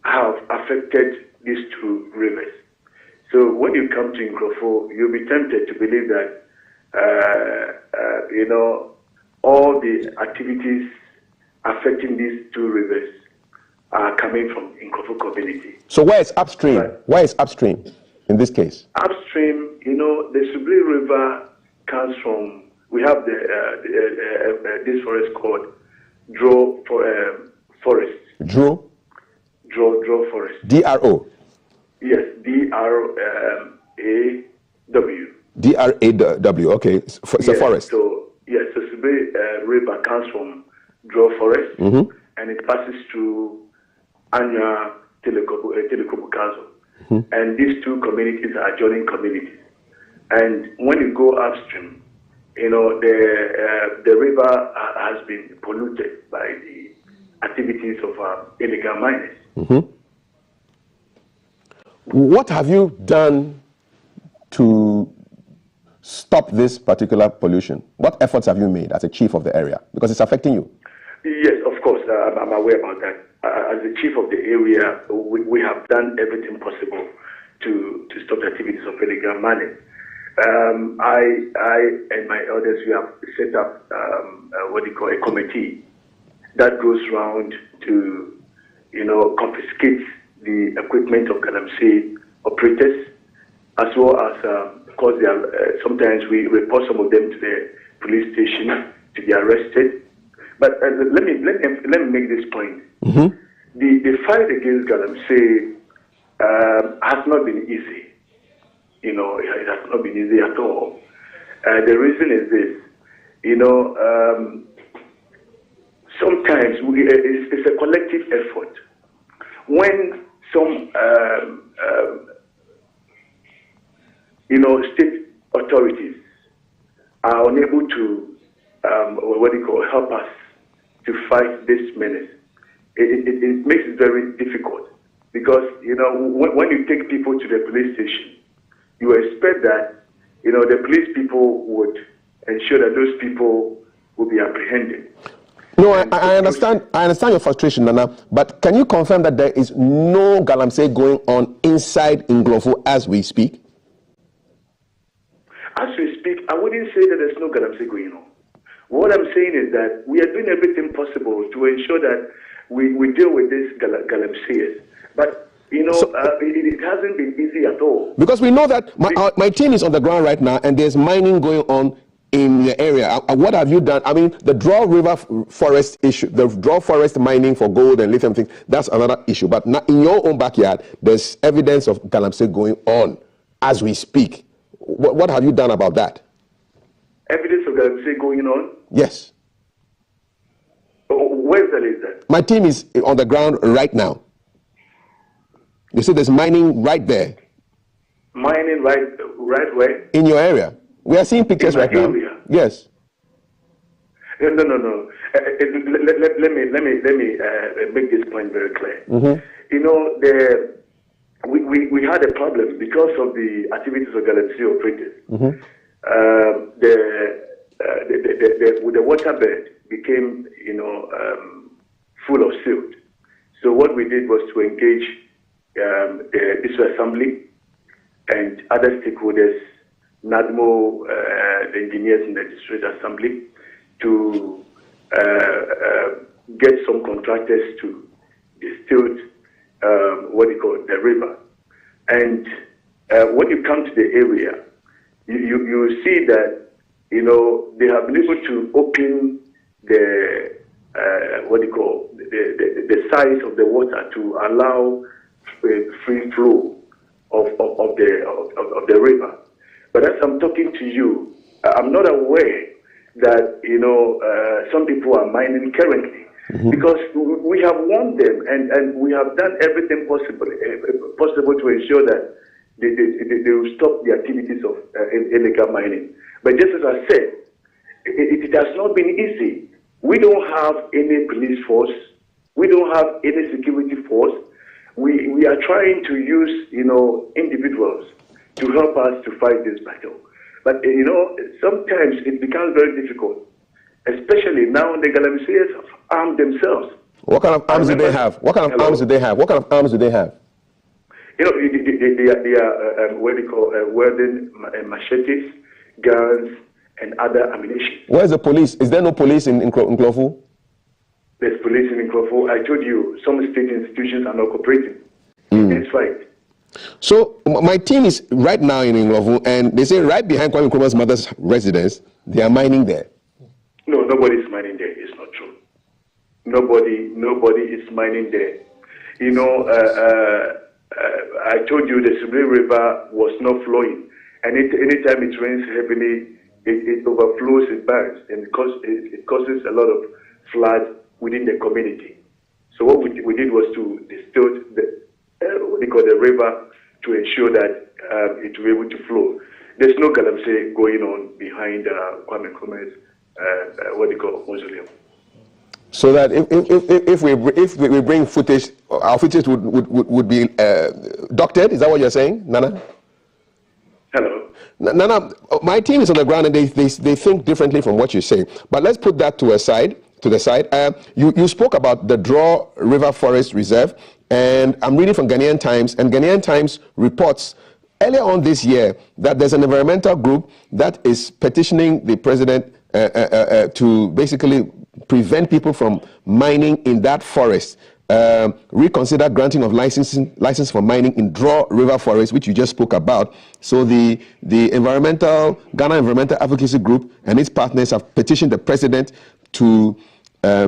have affected these two rivers. So when you come to Nkroful, you'll be tempted to believe that, all the activities affecting these two rivers are coming from Nkroful community. So where is upstream? Right. Where is upstream in this case? Upstream, the Subil River comes from, we have this forest called Dro Forest. Dro Forest. D-R-O? Yes, D-R-A-W. D-R-A-W, okay. It's a forest. So, yes, the Subil River comes from Dro Forest, and it passes through Anya Telekobu Council. And these two communities are adjoining communities. And when you go upstream, the river has been polluted by the activities of illegal miners. What have you done to stop this particular pollution? What efforts have you made as a chief of the area? Because it's affecting you. Yes, of course, I'm aware about that. As the chief of the area, we have done everything possible to stop the activities of illegal mining. I and my elders, we have set up a committee that goes around to, confiscate the equipment of galamsey operators, as well as, of course, sometimes we report some of them to the police station to be arrested. But let me make this point. The fight against galamsey has not been easy. It has not been easy at all. The reason is this. Sometimes it's a collective effort. When some state authorities are unable to help us to fight this menace, it makes it very difficult, because when you take people to the police station, you expect that the police people would ensure that those people will be apprehended. No, I understand. I understand your frustration, Nana. But can you confirm that there is no galamsey going on inside Nkroful as we speak? As we speak, I wouldn't say that there's no galamsey going on. What I'm saying is that we are doing everything possible to ensure that we deal with this galamseyers. But, you know, it hasn't been easy at all. Because we know that my team is on the ground right now and there's mining going on in the area. What have you done? I mean, the Draw River forest issue, the Draw forest mining for gold and lithium things, that's another issue. But not in your own backyard, there's evidence of galamsey going on as we speak. What have you done about that? Evidence of galamsey going on? Yes. Where's the list? My team is on the ground right now. You see there's mining right there. Mining right where? In your area. We are seeing pictures right now. Yes. No. Let me make this point very clear. Mm-hmm. You know, we had a problem because of the activities of galamsey operators. Mm-hmm. The waterbed became, you know, full of silt. So what we did was to engage the district assembly and other stakeholders, NADMO, the engineers in the district assembly, to get some contractors to distill the river. And when you come to the area, you see that, you know, they have been able to open the the size of the water to allow free flow of the river. But as I'm talking to you, I'm not aware that, you know, some people are mining currently, because we have warned them and we have done everything possible to ensure that they will stop the activities of illegal mining. But just as I said, it has not been easy. We don't have any police force. We don't have any security force. We are trying to use, you know, individuals to help us to fight this battle. But, you know, sometimes it becomes very difficult, especially now the galamseyers have armed themselves. What kind of arms do they have? What kind of arms do they have? What kind of arms do they have? You know, they are welding machetes, guns, and other ammunition. Where's the police? Is there no police in Nkroful? There's police in Nkroful. I told you, some state institutions are not cooperating. It's right. So my team is right now in Nkroful, and they say right behind Kwame Nkrumah's mother's residence, they are mining there. No, nobody's mining there. It's not true. Nobody is mining there. You know, I told you the Subil River was not flowing, and anytime it rains heavily, it overflows, it burns, and it causes a lot of flood within the community. So what we did was to distill the river to ensure that it will be able to flow. There's no galamsey going on behind Kwame Nkrumah's mausoleum. So that if we bring footage, our footage would be doctored. Is that what you're saying, Nana? Hello. Nana, my team is on the ground and they think differently from what you say. But let's put that to the side. You spoke about the Draw River Forest Reserve, and I'm reading from Ghanaian Times, and Ghanaian Times reports earlier on this year that there's an environmental group that is petitioning the president to basically prevent people from mining in that forest. Reconsider granting of license for mining in Draw River Forest, which you just spoke about. So the Ghana Environmental Advocacy Group and its partners have petitioned the president to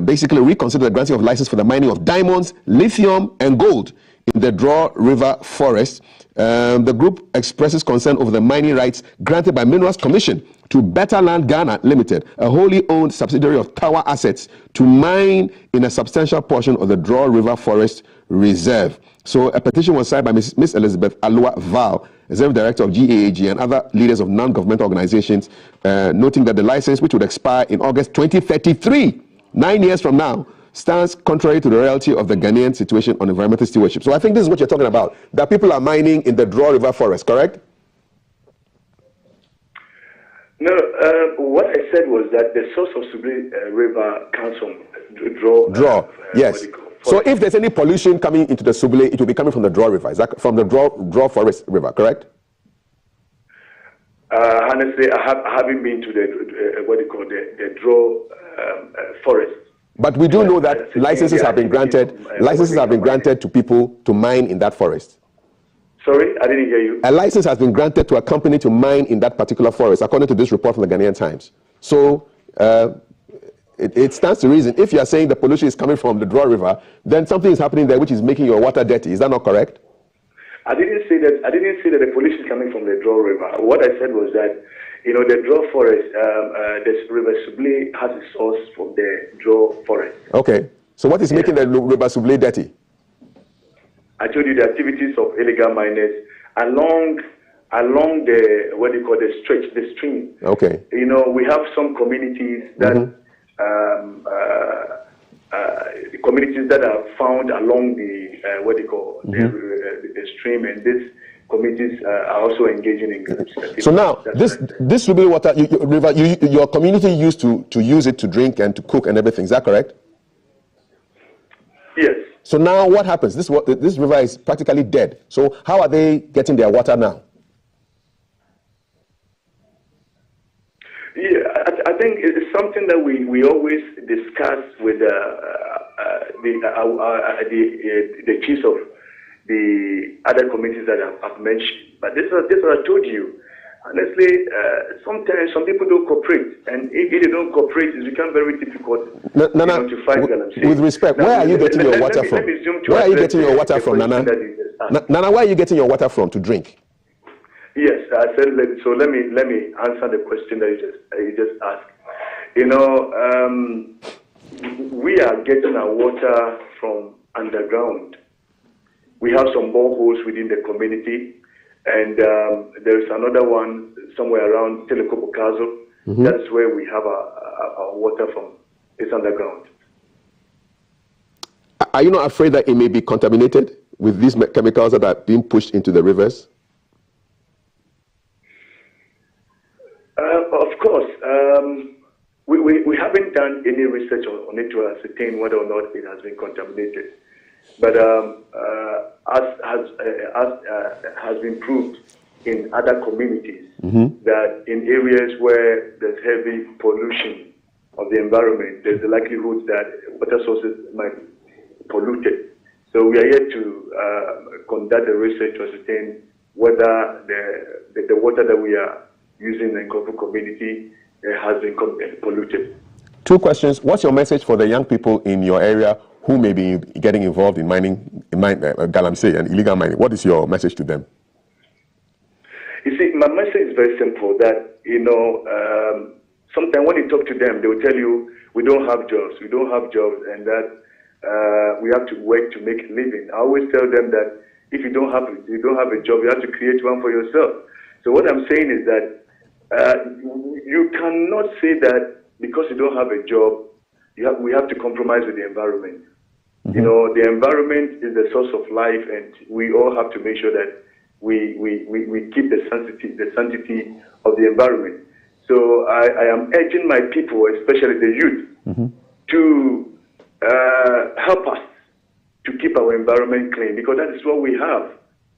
basically reconsider the granting of license for the mining of diamonds, lithium, and gold in the Draw River Forest. The group expresses concern over the mining rights granted by Minerals Commission to Better Land Ghana Limited, a wholly owned subsidiary of Tower Assets, to mine in a substantial portion of the Draw River Forest Reserve. So a petition was signed by Ms. Elizabeth Alua Val, Executive Director of GAAG, and other leaders of non-governmental organizations, noting that the license, which would expire in August 2033, 9 years from now, stands contrary to the reality of the Ghanaian situation on environmental stewardship. So I think this is what you're talking about, that people are mining in the Draw River Forest, correct? No, what I said was that the source of Subil River comes from Draw. Yes. So if there's any pollution coming into the Subil, it will be coming from the Draw River. Is that from the Draw Forest River, correct? Honestly, I haven't been to the what do you call the draw forest. But we do know that licenses have been granted. Licenses have been granted to people to mine in that forest. Sorry, I didn't hear you. A license has been granted to a company to mine in that particular forest, according to this report from the Ghanaian Times. So it stands to reason. If you are saying the pollution is coming from the Draw River, then something is happening there which is making your water dirty. Is that not correct? I didn't say that. I didn't say that the pollution is coming from the Draw River. What I said was that, you know, the Draw forest, the River Subil has its source from the Draw forest. Okay. So what is making the River Subil dirty? I told you the activities of illegal miners along the what do you call the stretch, the stream. Okay. You know, we have some communities that communities that are found along the what do you call the stream, and these communities are also engaging in groups. So now this Subil water river, your community used to use it to drink and to cook and everything. Is that correct? Yes. So now what happens? This river is practically dead. So how are they getting their water now? Yeah, I think it's something that we always discuss with the chiefs of the other communities that I've mentioned. But this is what I told you. Honestly, sometimes some people don't cooperate, and if they don't cooperate, it becomes very difficult to fight galamsey. With respect, where are you getting your water from? Where are you getting your water from, Nana? Nana, where are you getting your water from to drink? Yes, I said so. Let me answer the question that you just asked. You know, we are getting our water from underground. We have some boreholes within the community. And there is another one somewhere around Telekobokazo. That's where we have our water from. It's underground. Are you not afraid that it may be contaminated with these chemicals that are being pushed into the rivers? Of course. We haven't done any research on it to ascertain whether or not it has been contaminated. But as has been proved in other communities, that in areas where there's heavy pollution of the environment, there's the likelihood that water sources might be polluted. So we are yet to conduct a research to ascertain whether the water that we are using in the Nkroful community has been polluted. Two questions. What's your message for the young people in your area who may be getting involved in mining, galamsey and illegal mining? What is your message to them? You see, my message is very simple, that, you know, sometimes when you talk to them, they will tell you, we don't have jobs, and that we have to work to make a living. I always tell them that if you don't have a job, you have to create one for yourself. So what I'm saying is that you cannot say that because you don't have a job, we have to compromise with the environment. You know, the environment is the source of life, and we all have to make sure that we keep the sanctity of the environment. So I am urging my people, especially the youth, to help us to keep our environment clean, because that is what we have.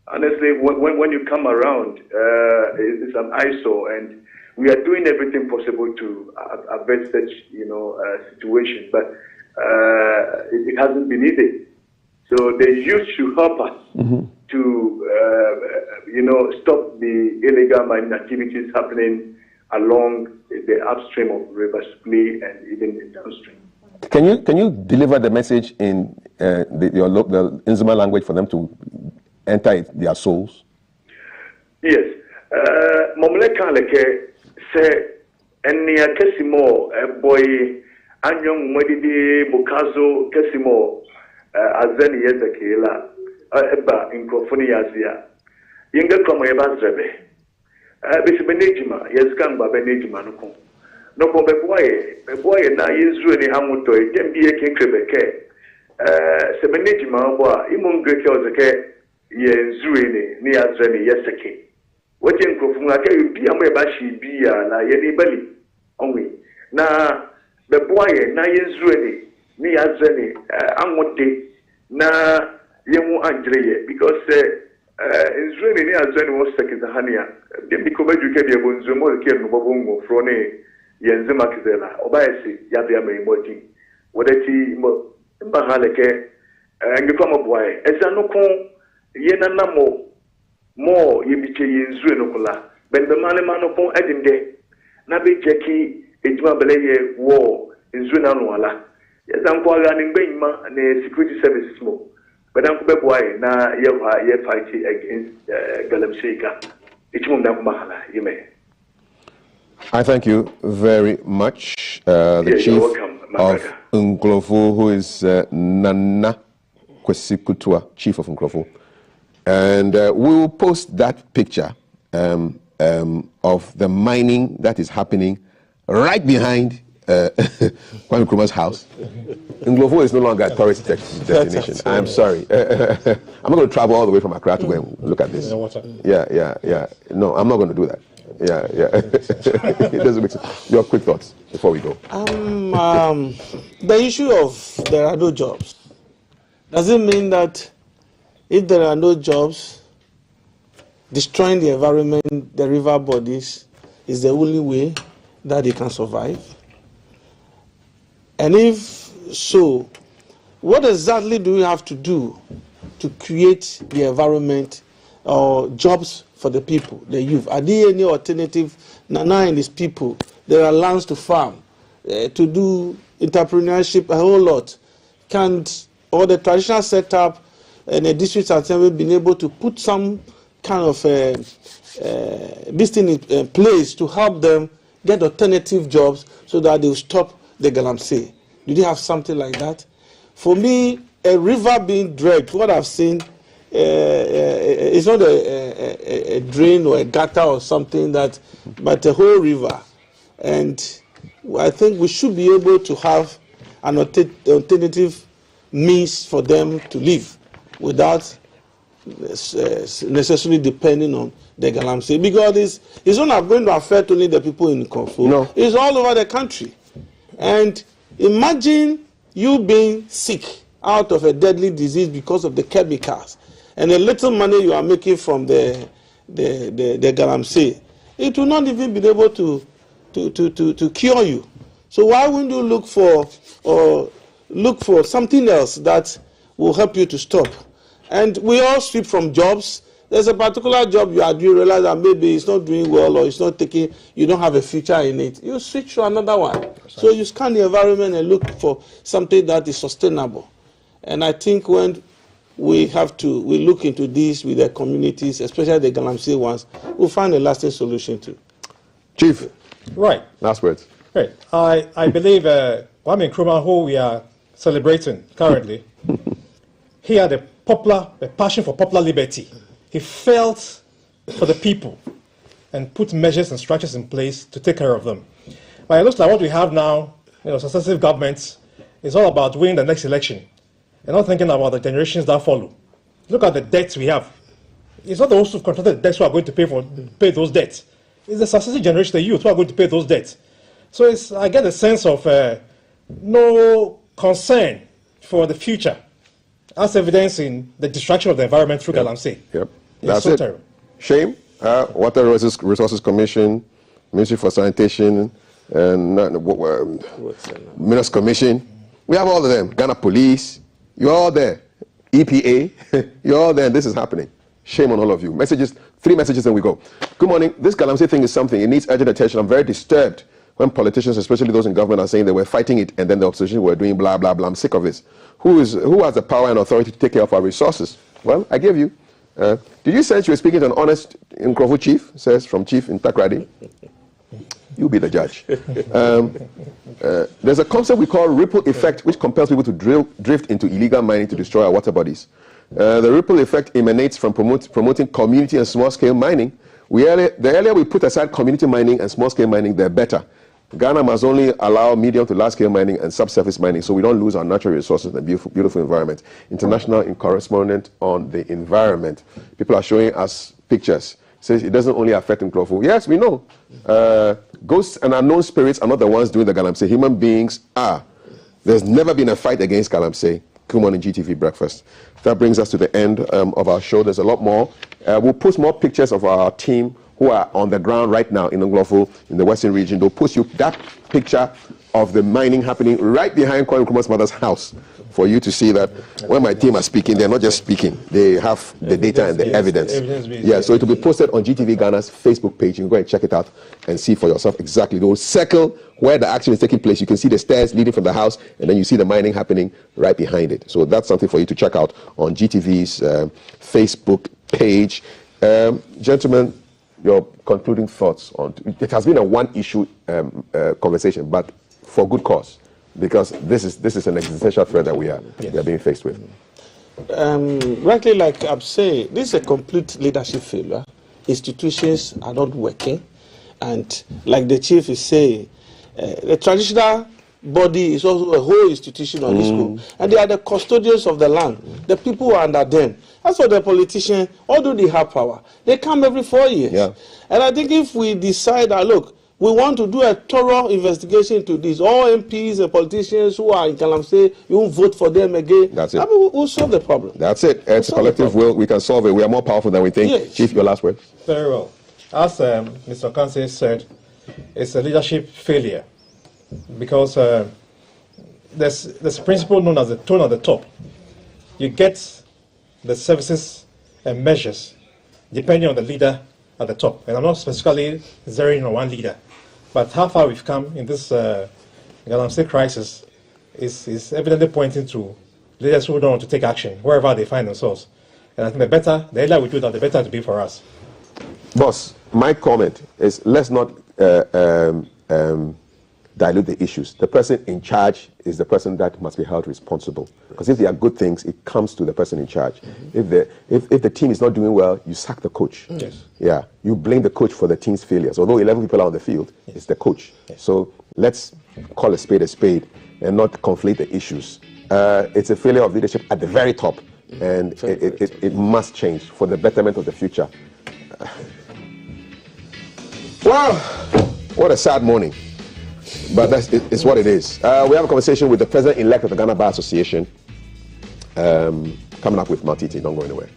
Honestly, when you come around, it's an eyesore, and we are doing everything possible to avert such, you know, situation, but it hasn't been easy. So the youth should help us to, you know, stop the illegal mining activities happening along the upstream of River Subil and even the downstream. Can you deliver the message in the Nzuma language for them to enter their souls? Yes. Momleka leke se enia kesimo boy anyong modidi bukazo kesimo azeni yezekela eba Nkroful yazia yenga komo yeba zrebe bisi benejima yezikangba benejima noko beboye na yezu ni amuto etembi ekenkrebeke se benejima bo imongeke ozeke yezue ni azreni yeseke wote Nkroful aka yubi amu eba shi bia na yeni bali onwe na beboye na yezu ni azreni amude na yemu anjreye, because It's really near as one second Hania. The Nicoba you can be a bonzumo, the Kim Bobongo, Frone, Yenzema Kizela, Obaisi, Yabia Moti, Wadeti Mahaleke, and the Kama boy. As I know, Yenanamo, more Yibiche Yenzuenokola, Ben the Manemano Edinde, Nabi Jackie, Ejma war in Zunanuala. Yes, I'm calling Bema and the security services more. But I'm going to na ye fighting against galamsey. You may. I thank you very much, the chief of Nkroful, who is Nana Kwesikutua, chief of Nkroful. And we will post that picture of the mining that is happening right behind Kwame Nkrumah's house. Nkroful is no longer a tourist destination. I'm sorry. I'm not going to travel all the way from Accra to go and look at this. Yeah. No, I'm not going to do that. Yeah. It doesn't make sense. Your quick thoughts before we go. The issue of there are no jobs. Does it mean that if there are no jobs, destroying the environment, the river bodies, is the only way that they can survive? And if so, what exactly do we have to do to create the environment or jobs for the people, the youth? Are there any alternative? Nana and his people, there are lands to farm, to do entrepreneurship, a whole lot. Can't, or the traditional setup and the district assembly been able to put some kind of this thing in place to help them get alternative jobs so that they will stop the galamsey? Do they have something like that? For me, a river being dragged, what I've seen, it's not a drain or a gutter or something that, but a whole river. And I think we should be able to have an alternative means for them to live without necessarily depending on the galamsey, because it's not going to affect only the people in Nkroful. No. It's all over the country. And imagine you being sick out of a deadly disease because of the chemicals and the little money you are making from the galamsey. It will not even be able to cure you. So why wouldn't you look for something else that will help you to stop? And we all sweep from jobs. There's a particular job you are doing, you realize that maybe it's not doing well or it's not taking, you don't have a future in it. You switch to another one. So you scan the environment and look for something that is sustainable. And I think when we look into this with the communities, especially the galamsey ones, we'll find a lasting solution too. Chief. Right. Last words. Right. I believe Kwame Nkrumah, who we are celebrating currently, he had a passion for popular liberty. He felt for the people and put measures and structures in place to take care of them. But it looks like what we have now, successive governments, is all about winning the next election and not thinking about the generations that follow. Look at the debts we have. It's not those who've contracted debts who are going to pay those debts. It's the successive generation, the youth, who are going to pay those debts. So I get a sense of no concern for the future, as evidenced in the destruction of the environment through galamsey. Yep. That's it. Terrible. Shame. Water Resources Commission, Ministry for Sanitation, and Minerals Commission. We have all of them. Ghana Police. You're all there. EPA. You're all there. And this is happening. Shame on all of you. Messages. 3 messages, and we go. Good morning. This galamsey thing is something. It needs urgent attention. I'm very disturbed when politicians, especially those in government, are saying they were fighting it, and then the opposition were doing blah blah blah. I'm sick of this. Who has the power and authority to take care of our resources? Well, I gave you. Did you sense you were speaking to an honest Nkroful chief? Says from Chief in Takrady. You be the judge. There's a concept we call ripple effect, which compels people to drift into illegal mining to destroy our water bodies. The ripple effect emanates from promoting community and small-scale mining. The earlier we put aside community mining and small-scale mining, the better. Ghana must only allow medium to large-scale mining and subsurface mining so we don't lose our natural resources and the beautiful environment. International correspondent on the environment. People are showing us pictures. Says it doesn't only affect Nkroful. Yes, we know. Ghosts and unknown spirits are not the ones doing the galamsey. Human beings are. There's never been a fight against galamsey. Good morning, GTV Breakfast. That brings us to the end of our show. There's a lot more. We'll post more pictures of our team who are on the ground right now in Nkroful, in the Western region. They'll post you that picture of the mining happening right behind Nkrumah's mother's house for you to see that when my team are speaking, they're not just speaking. They have the data and the evidence. Yeah, so it will be posted on GTV Ghana's Facebook page. You can go and check it out and see for yourself exactly. They'll circle where the action is taking place. You can see the stairs leading from the house, and then you see the mining happening right behind it. So that's something for you to check out on GTV's Facebook page. Gentlemen, your concluding thoughts on it has been a one-issue conversation, but for good cause, because this is an existential threat that we are being faced with. Rightly, like I'm saying, this is a complete leadership failure. Institutions are not working, and like the chief is saying, the traditional body is also a whole institution on this school, and they are the custodians of the land. The people who are under them. As for the politicians, although they have power, they come every 4 years. Yeah. And I think if we decide that, look, we want to do a thorough investigation into this, all MPs and politicians who are in galamsey, you won't vote for them again. That's it. I mean, we'll solve the problem. That's it. It's a collective will. We can solve it. We are more powerful than we think. Yes. Chief, your last word. Very well. As Mr. Kansey said, it's a leadership failure because there's a principle known as the tone at the top. You get the services and measures depending on the leader at the top. And I'm not specifically zeroing on one leader, but how far we've come in this galamsey crisis is evidently pointing to leaders who don't want to take action wherever they find themselves. And I think the earlier we do that, the better it will be for us. Boss, my comment is let's not dilute the issues. The person in charge is the person that must be held responsible. Because if there are good things, it comes to the person in charge. If the team is not doing well, you sack the coach. Yes. Yeah, you blame the coach for the team's failures. Although 11 people are on the field, it's the coach. Yes. So let's call a spade and not conflate the issues. It's a failure of leadership at the very top, and it must change for the betterment of the future. Wow, what a sad morning. But it's what it is. We have a conversation with the president-elect of the Ghana Bar Association coming up with Matiti. Don't go anywhere.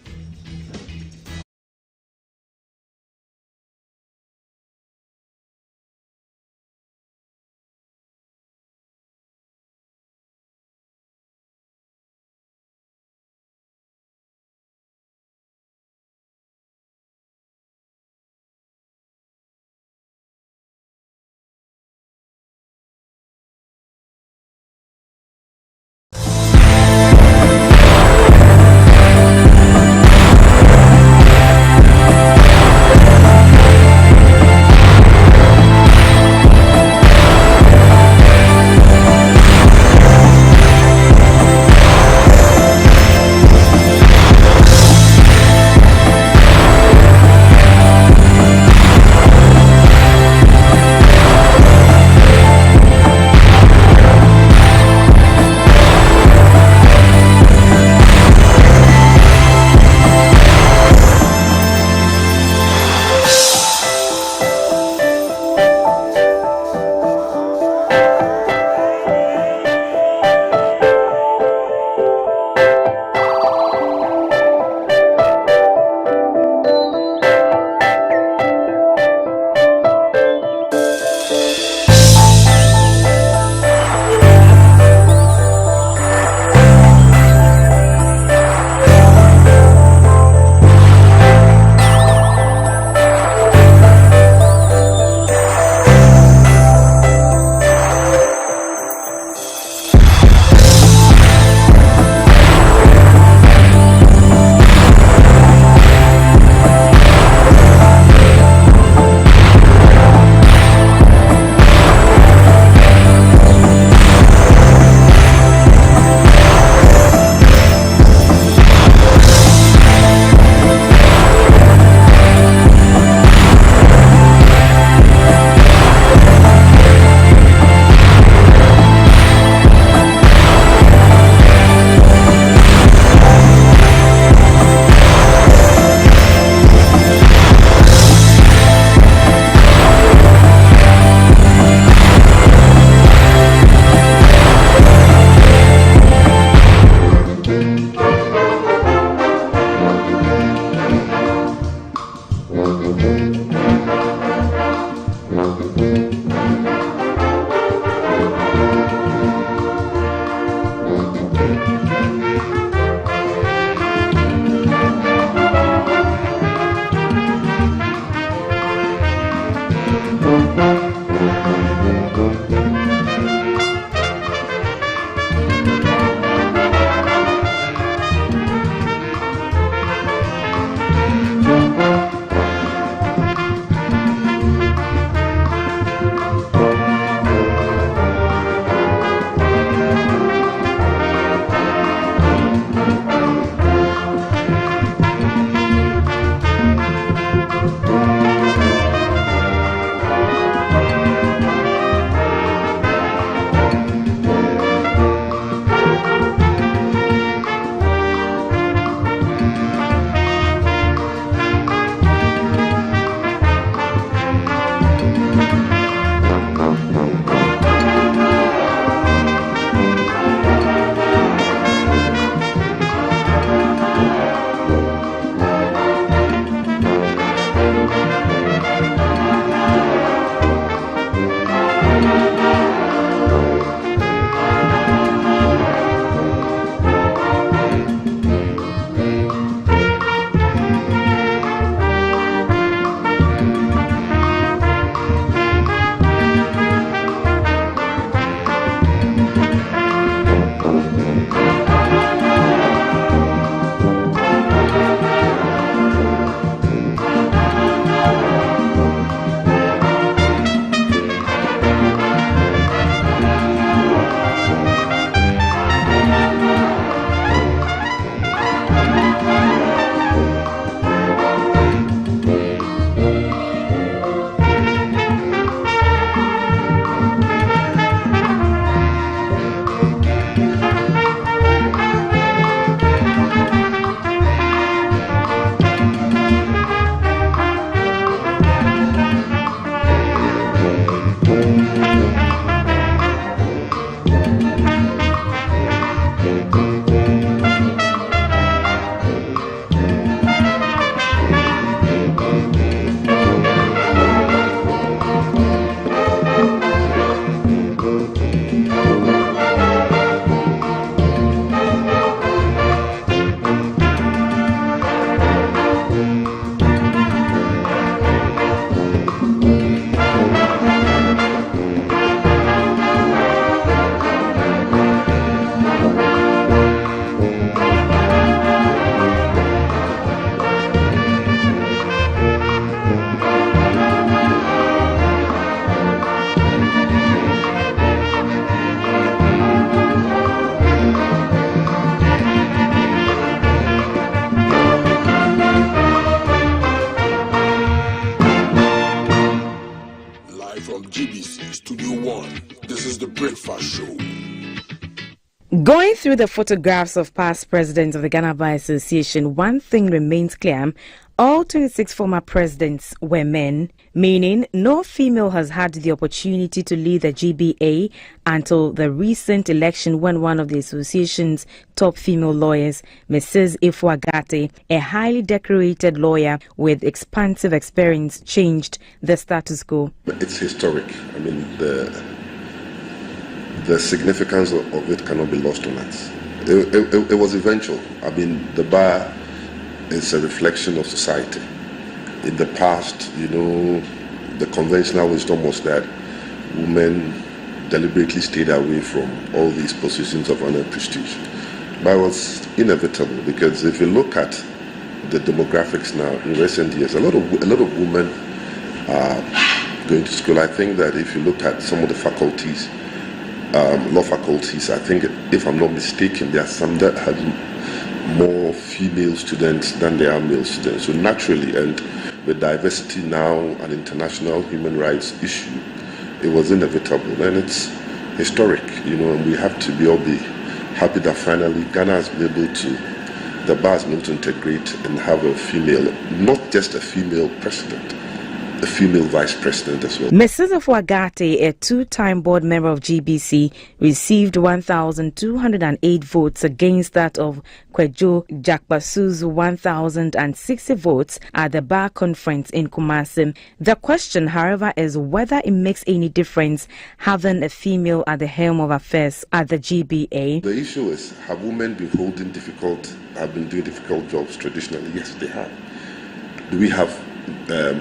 is the Breakfast Show. Going through the photographs of past presidents of the Ghana Bar Association, one thing remains clear. All 26 former presidents were men, meaning no female has had the opportunity to lead the GBA until the recent election when one of the association's top female lawyers, Mrs. Eva Lokko, a highly decorated lawyer with expansive experience, changed the status quo. It's historic. I mean, the significance of it cannot be lost on us. It was eventual. I mean, the bar is a reflection of society. In the past, the conventional wisdom was that women deliberately stayed away from all these positions of honor and prestige. But it was inevitable, because if you look at the demographics now in recent years, a lot of women are going to school. I think that if you look at some of the faculties, law faculties, I think, if I'm not mistaken, there are some that have more female students than there are male students. So naturally, and with diversity now an international human rights issue, it was inevitable, and it's historic, and we have to all be happy that finally Ghana has been able to, the bar has been able to integrate and have a female, not just a female president, a female vice president as well. Mrs. Lokko, a two-time board member of GBC, received 1,208 votes against that of Kwejo Jakbasu's 1,060 votes at the bar conference in Kumasi. The question, however, is whether it makes any difference having a female at the helm of affairs at the GBA. The issue is, have women been doing difficult jobs traditionally? Yes, they have. Do we have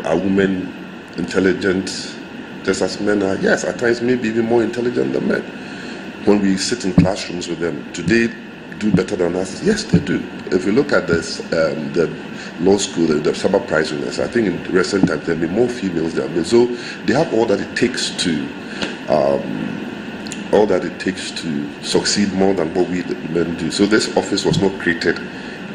are women intelligent just as men are? Yes, at times maybe even more intelligent than men. When we sit in classrooms with them, do they do better than us? Yes, they do. If you look at this, the law school, the summer prize winners, I think in recent times there have been more females than men. So they have all that it takes to succeed more than what we men do. So this office was not created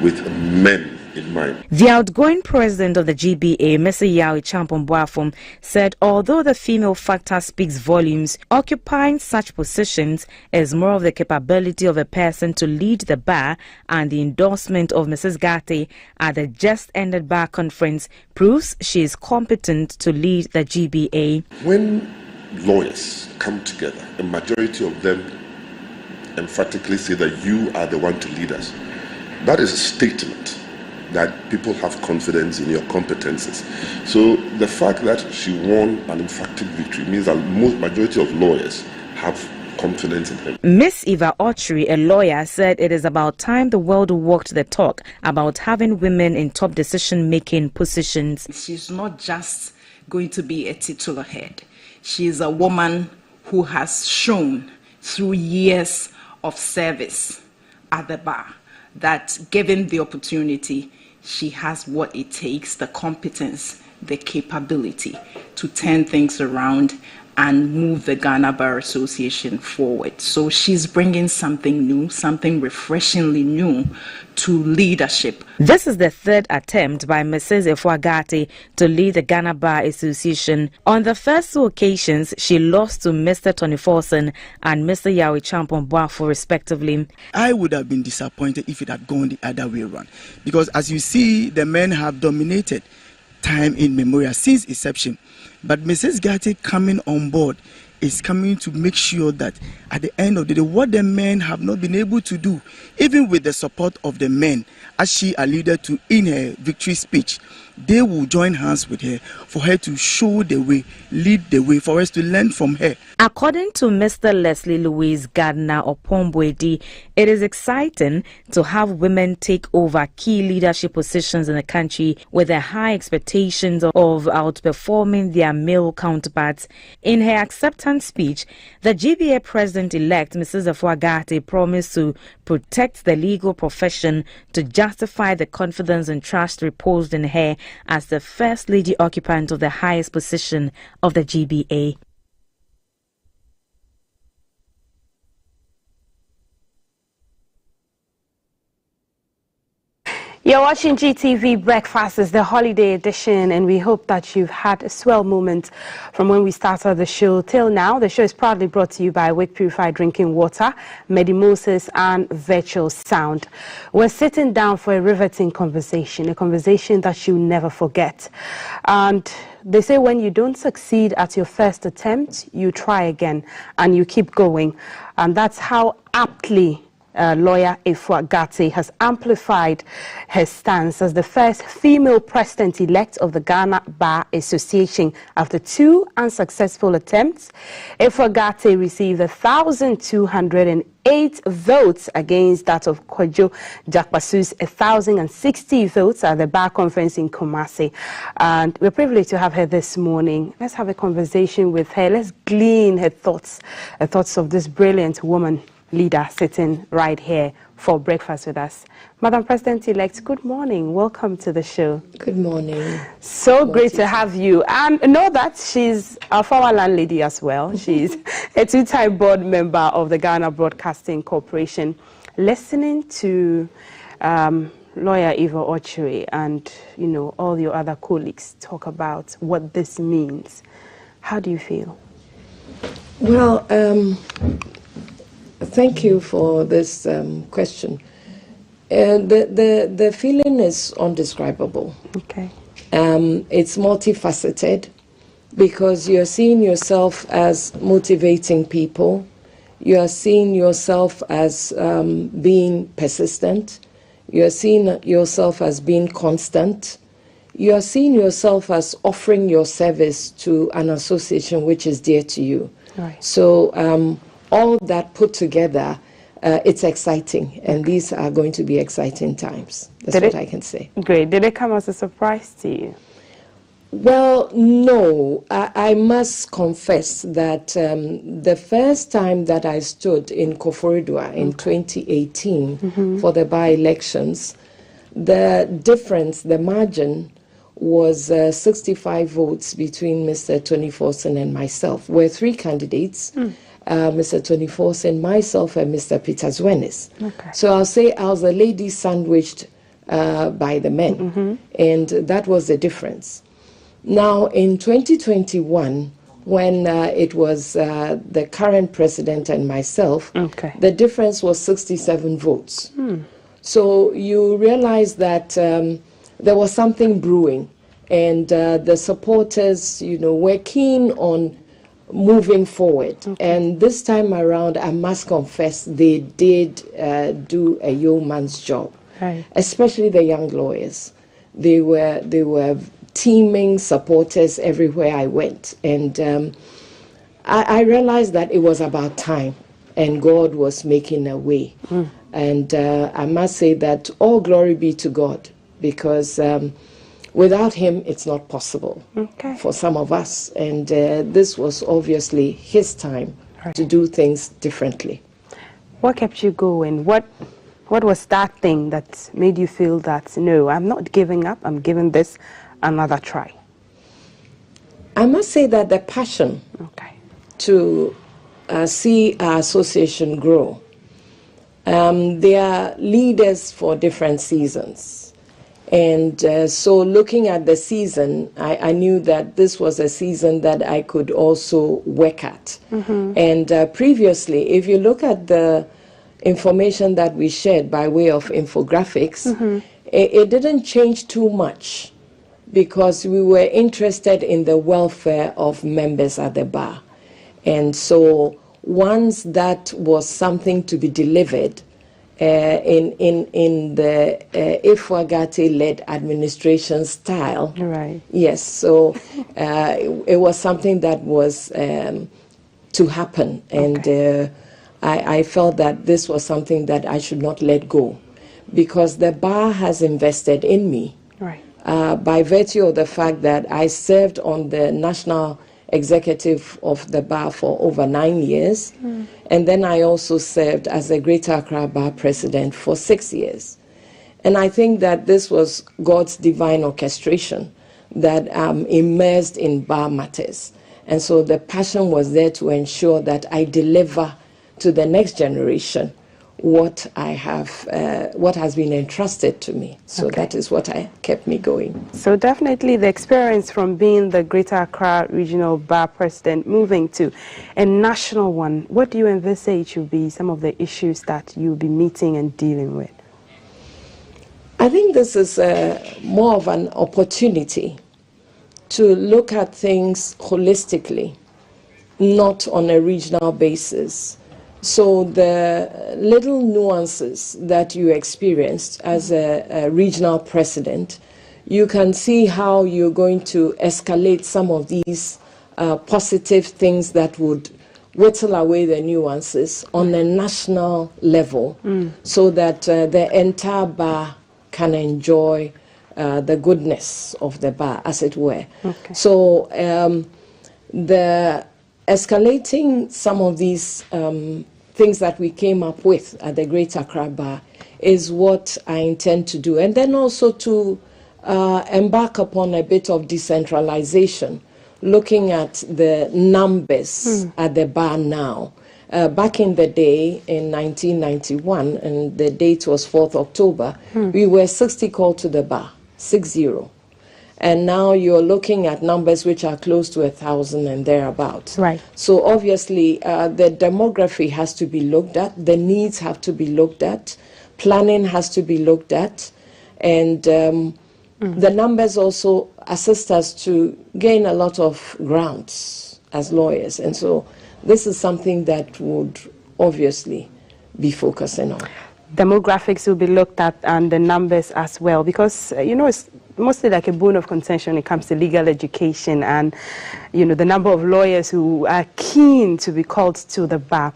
with men in mind. The outgoing president of the GBA, Mr. Yawi Champon Boafom, said although the female factor speaks volumes, occupying such positions is more of the capability of a person to lead the bar, and the endorsement of Mrs. Gate at the just ended bar conference proves she is competent to lead the GBA. When lawyers come together, a majority of them emphatically say that you are the one to lead us, that is a statement that people have confidence in your competences. So the fact that she won an emphatic victory means that most majority of lawyers have confidence in him. Miss Eva Lokko, a lawyer, said it is about time the world walked the talk about having women in top decision-making positions. She's not just going to be a titular head. She is a woman who has shown through years of service at the bar that given the opportunity, she has what it takes, the competence, the capability to turn things around and move the Ghana Bar Association forward. So she's bringing something new, something refreshingly new to leadership. This is the third attempt by Mrs. Eva Lokko to lead the Ghana Bar Association. On the first two occasions, she lost to Mr. Tony Forson and Mr. Yawi Champon Boafo, respectively. I would have been disappointed if it had gone the other way around, because as you see, the men have dominated time in memorial since inception. But Mrs. Gate coming on board is coming to make sure that at the end of the day, what the men have not been able to do, even with the support of the men, as she alluded to in her victory speech, they will join hands with her for her to show the way, lead the way, for us to learn from her. According to Mr. Leslie Louise Gardner Opombwedi, it is exciting to have women take over key leadership positions in the country with the high expectations of outperforming their male counterparts. In her acceptance speech, the GBA President-elect, Mrs. Eva Lokko, promised to protect the legal profession to justify the confidence and trust reposed in her as the first lady occupant of the highest position of the GBA. You're watching GTV Breakfast. Is the holiday edition, and we hope that you've had a swell moment from when we started the show till now. The show is proudly brought to you by Wake Purified Drinking Water, Medimosis, and Virtual Sound. We're sitting down for a riveting conversation, a conversation that you'll never forget. And they say when you don't succeed at your first attempt, you try again and you keep going. And that's how aptly lawyer Eva Lokko has amplified her stance as the first female president-elect of the Ghana Bar Association after 2 unsuccessful attempts. Eva Lokko received 1,208 votes against that of Kojo Jakpasu's 1,060 votes at the Bar Conference in Kumasi. And we're privileged to have her this morning. Let's have a conversation with her. Let's glean her thoughts of this brilliant woman leader sitting right here for breakfast with us. Madam President-elect, good morning. Welcome to the show. Good morning. So great to have you. And know that she's a former landlady as well. She's a 2-time board member of the Ghana Broadcasting Corporation. Listening to lawyer Eva Lokko and, all your other colleagues talk about what this means, how do you feel? Well, thank you for this question. The feeling is undescribable. Okay. It's multifaceted because you're seeing yourself as motivating people. You're seeing yourself as being persistent. You're seeing yourself as being constant. You're seeing yourself as offering your service to an association which is dear to you. Right. So all that put together, it's exciting, and these are going to be exciting times. That's what I can say. Great. Did it come as a surprise to you? Well, no. I must confess that the first time that I stood in Koforidua in 2018 for the by-elections, the difference, the margin, was 65 votes between Mr. 24th and myself. We're 3 candidates. Mr. 24th and myself and Mr. Peter Zwenis. Okay. So I'll say I was a lady sandwiched by the men, and that was the difference. Now, in 2021, when it was the current president and myself, the difference was 67 votes. So you realize that there was something brewing, and the supporters, were keen on moving forward. And this time around, I must confess, they did do a yeoman's job, especially the young lawyers. They were teaming supporters everywhere I went. And I realized that it was about time, and God was making a way. And I must say that all glory be to God, because without him, it's not possible for some of us. And this was obviously his time to do things differently. What kept you going? What was that thing that made you feel that, no, I'm not giving up, I'm giving this another try? I must say that the passion to see our association grow. They are leaders for different seasons. And so looking at the season, I knew that this was a season that I could also work at. And previously, if you look at the information that we shared by way of infographics, it didn't change too much because we were interested in the welfare of members at the bar. And so once that was something to be delivered, in the Eva Lokko-led administration style. Yes, so it was something that was to happen, and I felt that this was something that I should not let go, because the bar has invested in me by virtue of the fact that I served on the national executive of the bar for over 9 years. And then I also served as a Greater Accra Bar president for 6 years. And I think that this was God's divine orchestration, that I'm immersed in bar matters. And so the passion was there to ensure that I deliver to the next generation what I have, what has been entrusted to me. So that is what kept me going. So definitely the experience from being the Greater Accra Regional Bar President moving to a national one, what do you envisage will be some of the issues that you'll be meeting and dealing with? I think this is more of an opportunity to look at things holistically, not on a regional basis. So the little nuances that you experienced as a regional president, you can see how you're going to escalate some of these positive things that would whittle away the nuances on a national level, so that the entire bar can enjoy the goodness of the bar, as it were. So the escalating some of these things that we came up with at the Greater Accra Bar is what I intend to do. And then also to embark upon a bit of decentralization, looking at the numbers at the bar now. Back in the day, in 1991, and the date was 4th October, we were 60 called to the bar, 60. And now you're looking at numbers which are close to 1,000 and thereabouts. Right. So obviously, the demography has to be looked at, the needs have to be looked at, planning has to be looked at, and the numbers also assist us to gain a lot of grounds as lawyers. And so this is something that would obviously be focusing on. Demographics will be looked at and the numbers as well, because it's mostly like a bone of contention when it comes to legal education and the number of lawyers who are keen to be called to the bar.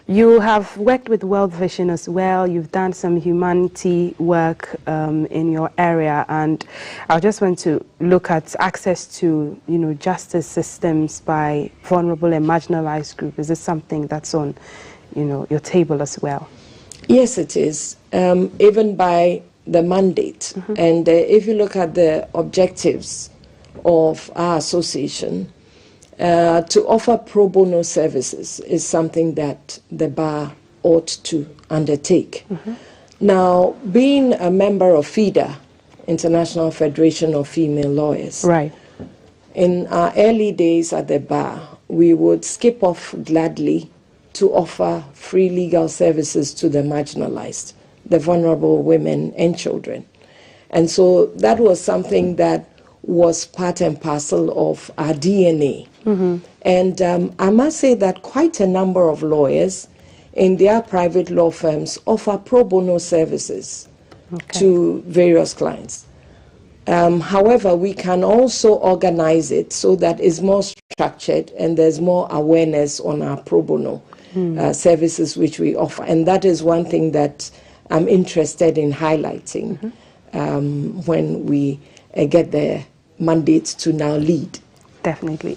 You have worked with World Vision as well. You've done some humanity work in your area, and I just want to look at access to justice systems by vulnerable and marginalized groups. Is this something that's on your table as well? Yes, it is. Even by the mandate. And if you look at the objectives of our association, to offer pro bono services is something that the bar ought to undertake. Now, being a member of FIDA, International Federation of Female Lawyers, right, in our early days at the bar, we would skip off gladly to offer free legal services to the marginalized, the vulnerable women and children. And so that was something that was part and parcel of our DNA. And I must say that quite a number of lawyers in their private law firms offer pro bono services to various clients. However, we can also organize it so that it's more structured and there's more awareness on our pro bono services which we offer. And that is one thing that I'm interested in highlighting when we get the mandate to now lead. Definitely.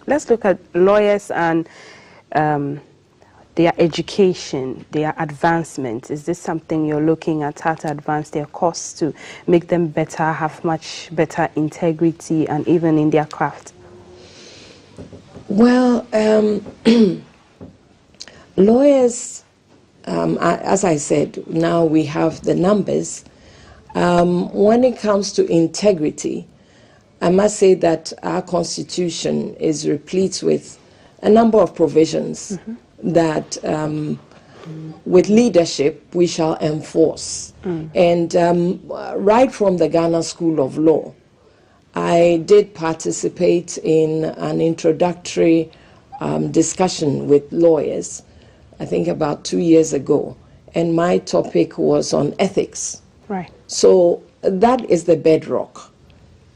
Let's look at lawyers and their education, their advancement. Is this something you're looking at, how to advance their course to make them better, have much better integrity, and even in their craft? Well, lawyers, as I said, now we have the numbers. When it comes to integrity, I must say that our Constitution is replete with a number of provisions that, with leadership, we shall enforce. And right from the Ghana School of Law, I did participate in an introductory discussion with lawyers, I think about 2 years ago, and my topic was on ethics. Right. So that is the bedrock.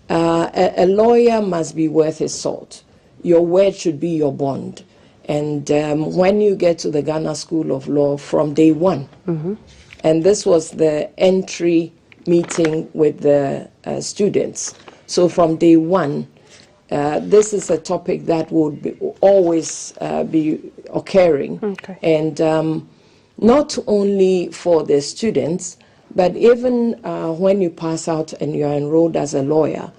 A lawyer must be worth his salt. Your word should be your bond. And when you get to the Ghana School of Law from day one, and this was the entry meeting with the students. So from day one, this is a topic that would always be occurring. And not only for the students, but even when you pass out and you are enrolled as a lawyer,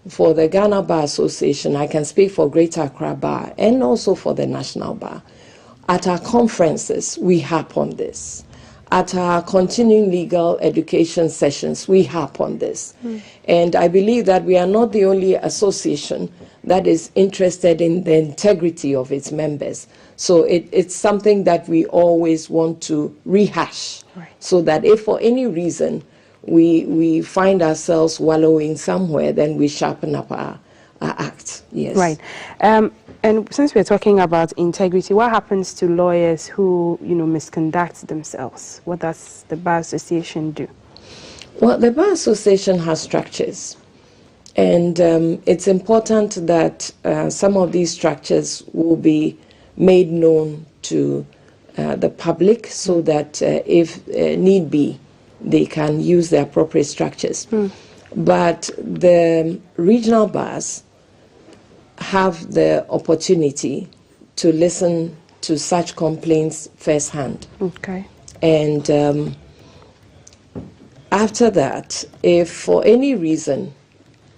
for the Ghana Bar Association, I can speak for Greater Accra Bar and also for the National Bar. At our conferences, we harp on this. at our continuing legal education sessions, we harp on this. And I believe that we are not the only association that is interested in the integrity of its members. So it's something that we always want to rehash, so that if for any reason we find ourselves wallowing somewhere, then we sharpen up our act. Yes. Right. And since we're talking about integrity, what happens to lawyers who, misconduct themselves? What does the Bar Association do? Well, the Bar Association has structures. And it's important that some of these structures will be made known to the public, so that if need be, they can use the appropriate structures. But the regional bars have the opportunity to listen to such complaints firsthand. Okay. And after that, if for any reason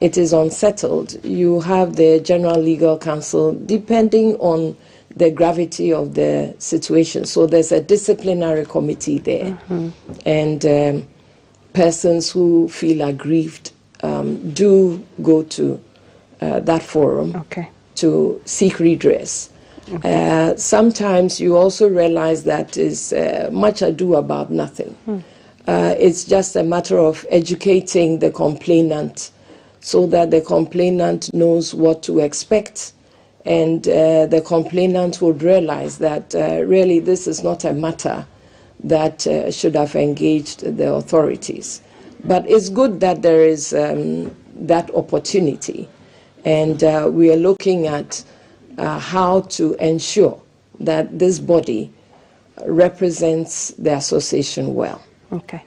it is unsettled, you have the General Legal Counsel, depending on the gravity of the situation. So there's a disciplinary committee there. And persons who feel aggrieved do go to that forum to seek redress. Sometimes you also realize that is much ado about nothing. It's just a matter of educating the complainant, so that the complainant knows what to expect, and the complainant would realize that really this is not a matter that should have engaged the authorities. But it's good that there is that opportunity, and we are looking at how to ensure that this body represents the association well. Okay.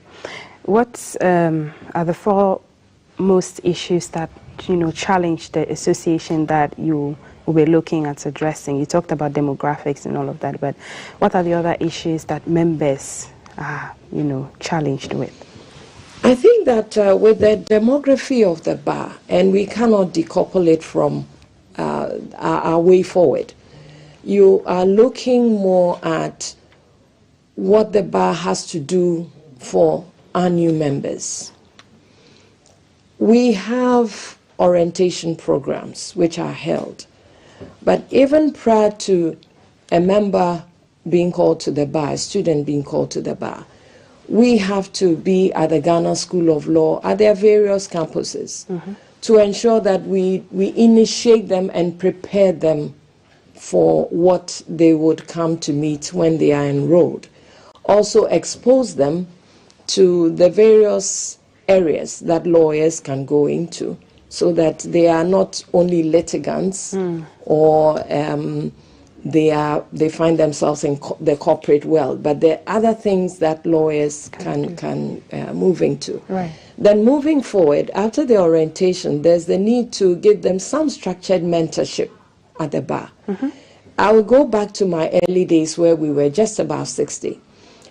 What are the four most issues that challenge the association that you will be looking at addressing? You talked about demographics and all of that, but what are the other issues that members are challenged with? I think that with the demography of the bar, and we cannot decouple it from our way forward, you are looking more at what the bar has to do for our new members. We have orientation programs which are held, but even prior to a member being called to the bar, a student being called to the bar, we have to be at the Ghana School of Law at their various campuses to ensure that we initiate them and prepare them for what they would come to meet when they are enrolled. Also expose them to the various areas that lawyers can go into, so that they are not only litigants or they find themselves in the corporate world, but there are other things that lawyers can move into. Right. Then moving forward, after the orientation, there's the need to give them some structured mentorship at the bar. I will go back to my early days where we were just about 60.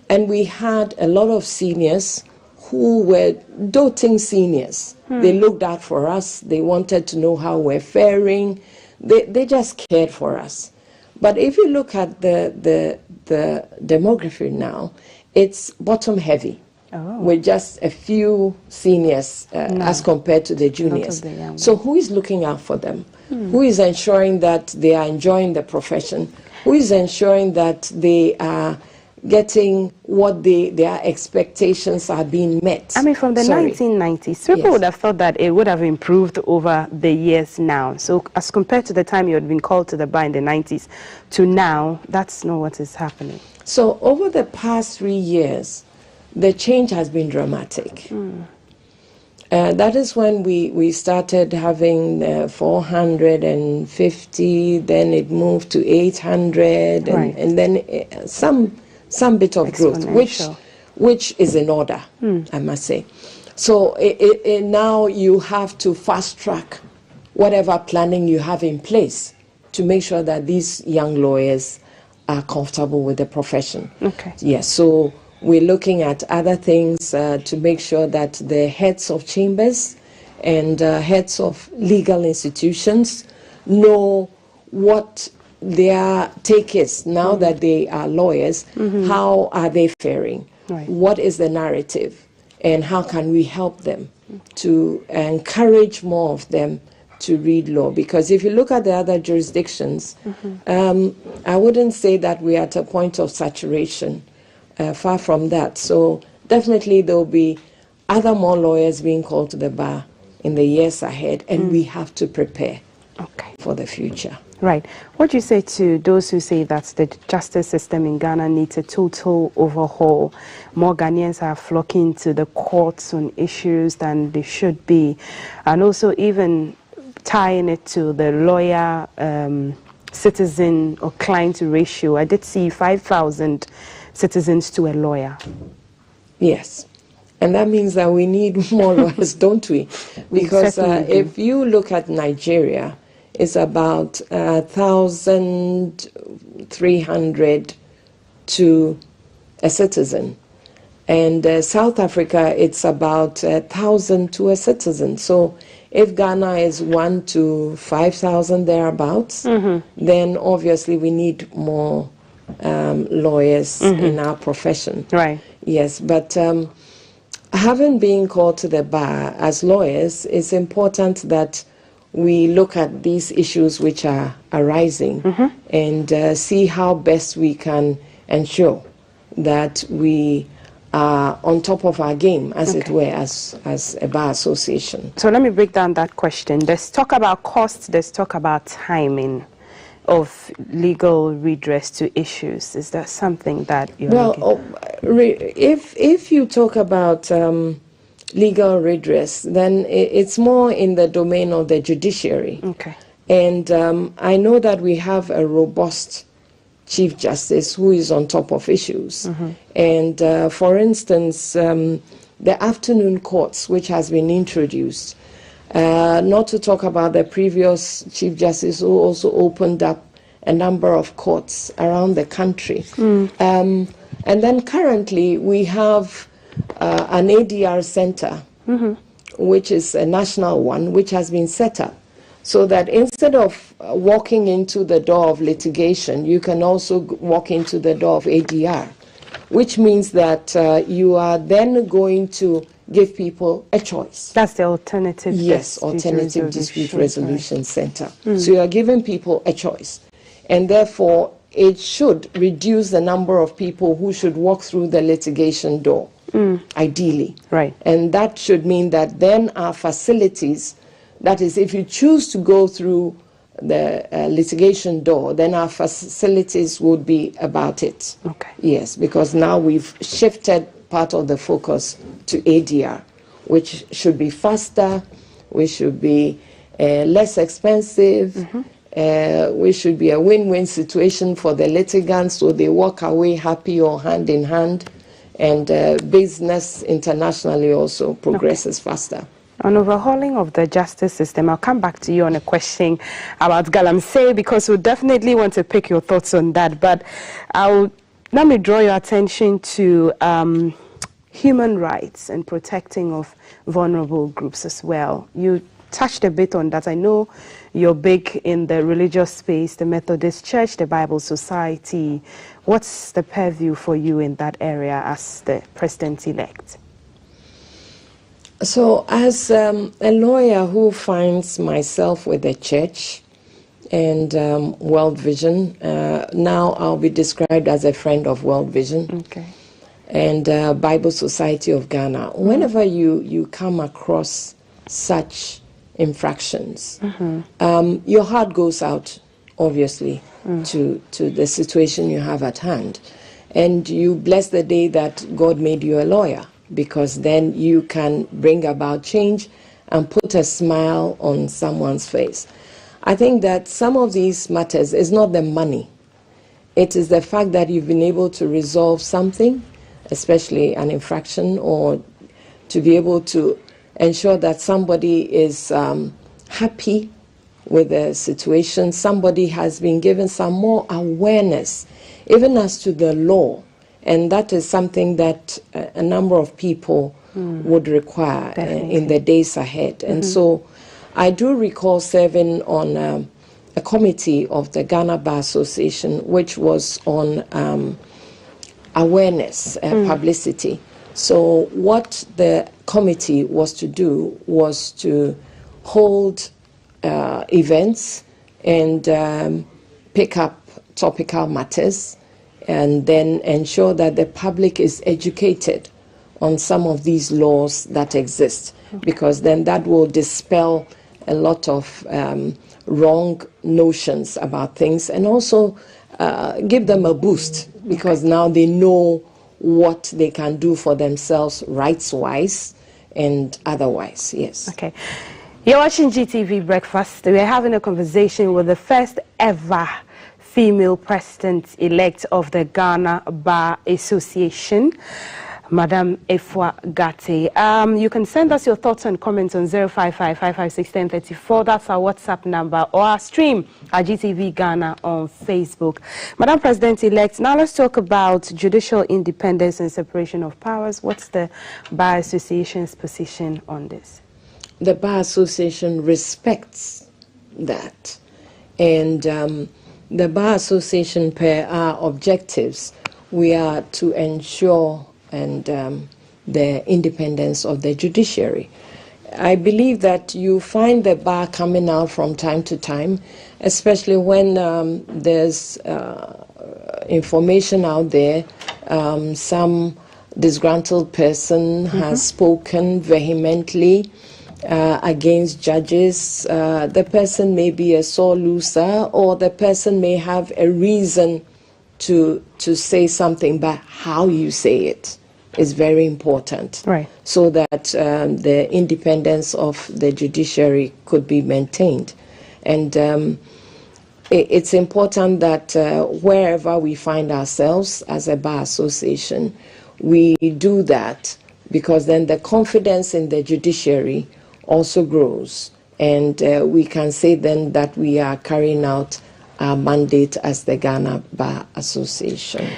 And we had a lot of seniors who were doting seniors. They looked out for us. They wanted to know how we're faring. They just cared for us. But if you look at the demography now, it's bottom heavy, with just a few seniors as compared to the juniors. So who is looking out for them? Who is ensuring that they are enjoying the profession? Who is ensuring that they are getting what their expectations are being met? I mean, from the 1990s, people would have thought that it would have improved over the years now. So as compared to the time you had been called to the bar in the 90s to now, that's not what is happening. So over the past 3 years, the change has been dramatic. That is when we started having 450, then it moved to 800, and then some bit of growth, which is in order, I must say. So now you have to fast track whatever planning you have in place to make sure that these young lawyers are comfortable with the profession. Yes, so we're looking at other things to make sure that the heads of chambers and heads of legal institutions know what their take is now that they are lawyers. How are they faring? Right. What is the narrative, and how can we help them to encourage more of them to read law? Because if you look at the other jurisdictions, I wouldn't say that we're at a point of saturation. Far from that. So definitely there will be other more lawyers being called to the bar in the years ahead, and we have to prepare for the future. Right. What do you say to those who say that the justice system in Ghana needs a total overhaul? More Ghanaians are flocking to the courts on issues than they should be, and also even tying it to the lawyer citizen or client ratio. I did see 5,000 citizens to a lawyer. Yes. And that means that we need more lawyers, don't we? Because if you look at Nigeria, it's about 1,300 to a citizen. And South Africa, it's about 1,000 to a citizen. So if Ghana is 1 to 5,000 thereabouts, then obviously we need more lawyers in our profession. Right. Yes, but having been called to the bar as lawyers, it's important that we look at these issues which are arising and see how best we can ensure that we are on top of our game, as it were, as a bar association. So let me break down that question. There's talk about cost, there's talk about timing of legal redress to issues. Is that something that you're looking at? If you talk about legal redress, then it's more in the domain of the judiciary. Okay. And I know that we have a robust Chief Justice who is on top of issues. And for instance, the afternoon courts, which has been introduced, not to talk about the previous Chief Justice who also opened up a number of courts around the country. And then currently we have an ADR center, which is a national one, which has been set up so that instead of walking into the door of litigation, you can also walk into the door of ADR, which means that you are then going to give people a choice. That's the alternative. Yes, alternative dispute resolution center. So you are giving people a choice, and therefore it should reduce the number of people who should walk through the litigation door, ideally. Right. And that should mean that then our facilities, that is, if you choose to go through the litigation door, then our facilities would be about it. Okay. Yes, because now we've shifted part of the focus to ADR, which should be faster, which should be less expensive, which should be a win-win situation for the litigants so they walk away happy or hand in hand, and business internationally also progresses faster. On overhauling of the justice system, I'll come back to you on a question about galamsey, because we definitely want to pick your thoughts on that. But let me draw your attention to human rights and protecting of vulnerable groups as well. You touched a bit on that. I know you're big in the religious space, the Methodist Church, the Bible Society. What's the purview for you in that area as the president-elect? So as a lawyer who finds myself with the church and World Vision, now I'll be described as a friend of World Vision. Okay. And Bible Society of Ghana. Whenever you come across such infractions, your heart goes out, obviously, to the situation you have at hand. And you bless the day that God made you a lawyer, because then you can bring about change and put a smile on someone's face. I think that some of these matters is not the money. It is the fact that you've been able to resolve something, especially an infraction, or to be able to ensure that somebody is happy with the situation. Somebody has been given some more awareness, even as to the law. And that is something that a number of people would require in the days ahead. And so I do recall serving on a committee of the Ghana Bar Association, which was on awareness, publicity. So what the committee was to do was to hold events and pick up topical matters and then ensure that the public is educated on some of these laws that exist, because then that will dispel a lot of wrong notions about things and also give them a boost, because now they know what they can do for themselves rights-wise and otherwise. Yes. Okay. You're watching GTV Breakfast. We're having a conversation with the first ever female president-elect of the Ghana Bar Association, Madam Eva Lokko. You can send us your thoughts and comments on 055-556-1034. That's our WhatsApp number, or our stream at GTV Ghana on Facebook. Madam President-elect, now let's talk about judicial independence and separation of powers. What's the Bar Association's position on this? The Bar Association respects that. And the Bar Association, per our objectives, we are to ensure the independence of the judiciary. I believe that you find the bar coming out from time to time, especially when there's information out there. Some disgruntled person has spoken vehemently against judges. The person may be a sore loser, or the person may have a reason to say something, but how you say it is very important, right? So that the independence of the judiciary could be maintained. And it's important that wherever we find ourselves as a bar association, we do that, because then the confidence in the judiciary also grows, and we can say then that we are carrying out our mandate as the Ghana Bar Association.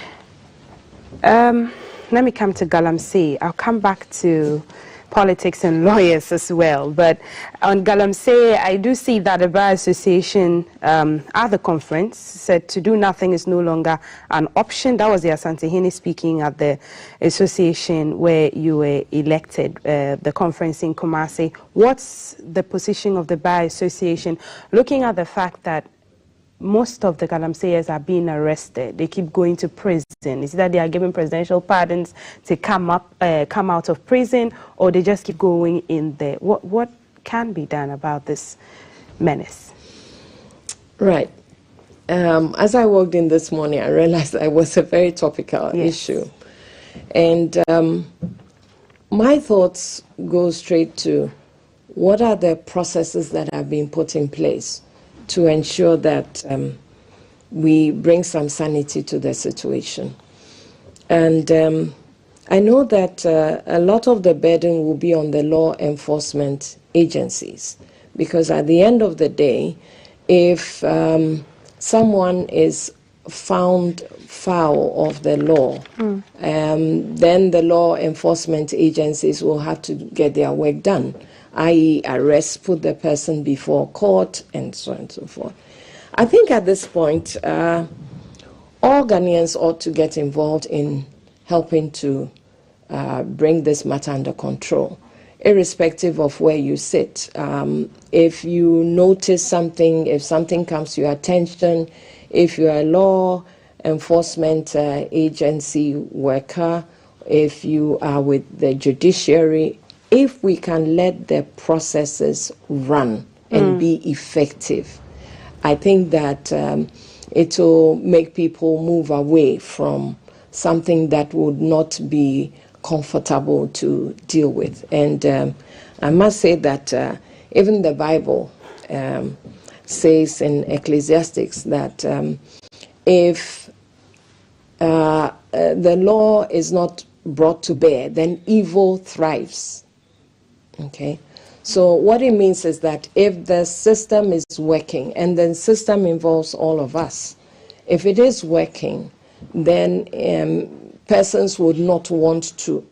Let me come to galamsey. I'll come back to politics and lawyers as well. But on galamsey, I do see that the Bar Association at the conference said to do nothing is no longer an option. That was the Asantehene speaking at the association where you were elected, the conference in Kumasi. What's the position of the Bar Association, looking at the fact that most of the galamseyers are being arrested? They keep going to prison. Is it that they are given presidential pardons to come out of prison, or they just keep going in there? What can be done about this menace? Right. As I walked in this morning, I realized it was a very topical issue. And my thoughts go straight to what are the processes that have been put in place to ensure that we bring some sanity to the situation. And I know that a lot of the burden will be on the law enforcement agencies, because at the end of the day, if someone is found foul of the law, then the law enforcement agencies will have to get their work done, i.e. arrest, put the person before court, and so on and so forth. I think at this point, all Ghanaians ought to get involved in helping to bring this matter under control, irrespective of where you sit. If you notice something, if something comes to your attention, if you're a law enforcement agency worker, if you are with the judiciary, if we can let the processes run and be effective, I think that it will make people move away from something that would not be comfortable to deal with. And I must say that even the Bible says in Ecclesiastes that if the law is not brought to bear, then evil thrives. Okay, so what it means is that if the system is working, and the system involves all of us, if it is working, then persons would not want to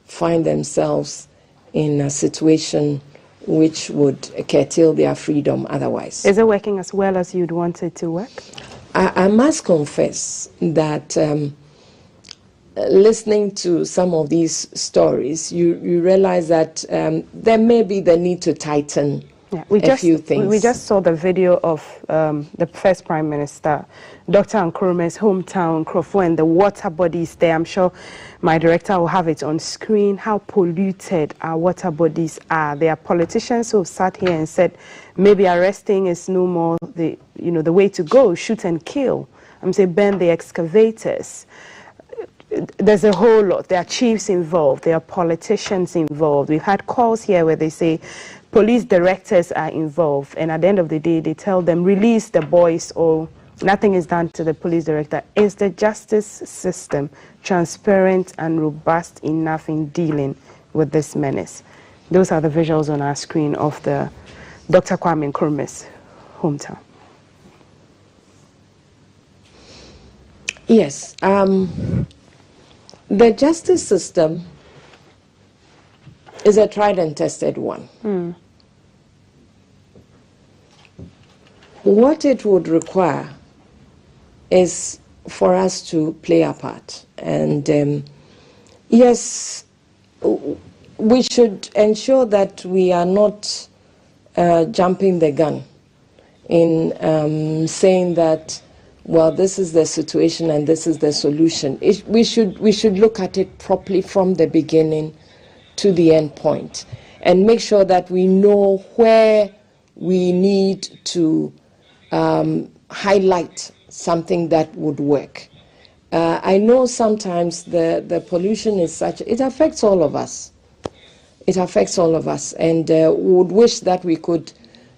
find themselves in a situation which would curtail their freedom otherwise. Is it working as well as you'd want it to work? I must confess that listening to some of these stories, you realize that there may be the need to tighten a few things. We just saw the video of the first Prime Minister, Dr. Nkrumah's hometown, Nkroful, and the water bodies there. I'm sure my director will have it on screen, how polluted our water bodies are. There are politicians who have sat here and said maybe arresting is no more the way to go, shoot and kill. I'm saying burn the excavators. There's a whole lot. There are chiefs involved. There are politicians involved. We've had calls here where they say police directors are involved. And at the end of the day, they tell them, release the boys, or nothing is done to the police director. Is the justice system transparent and robust enough in dealing with this menace? Those are the visuals on our screen of the Dr. Kwame Nkrumah's hometown. Yes. The justice system is a tried and tested one. What it would require is for us to play our part. And yes, we should ensure that we are not jumping the gun in saying that, well, this is the situation and this is the solution. We should look at it properly from the beginning to the end point and make sure that we know where we need to highlight something that would work. I know sometimes the pollution is such, it affects all of us. It affects all of us, and would wish that we could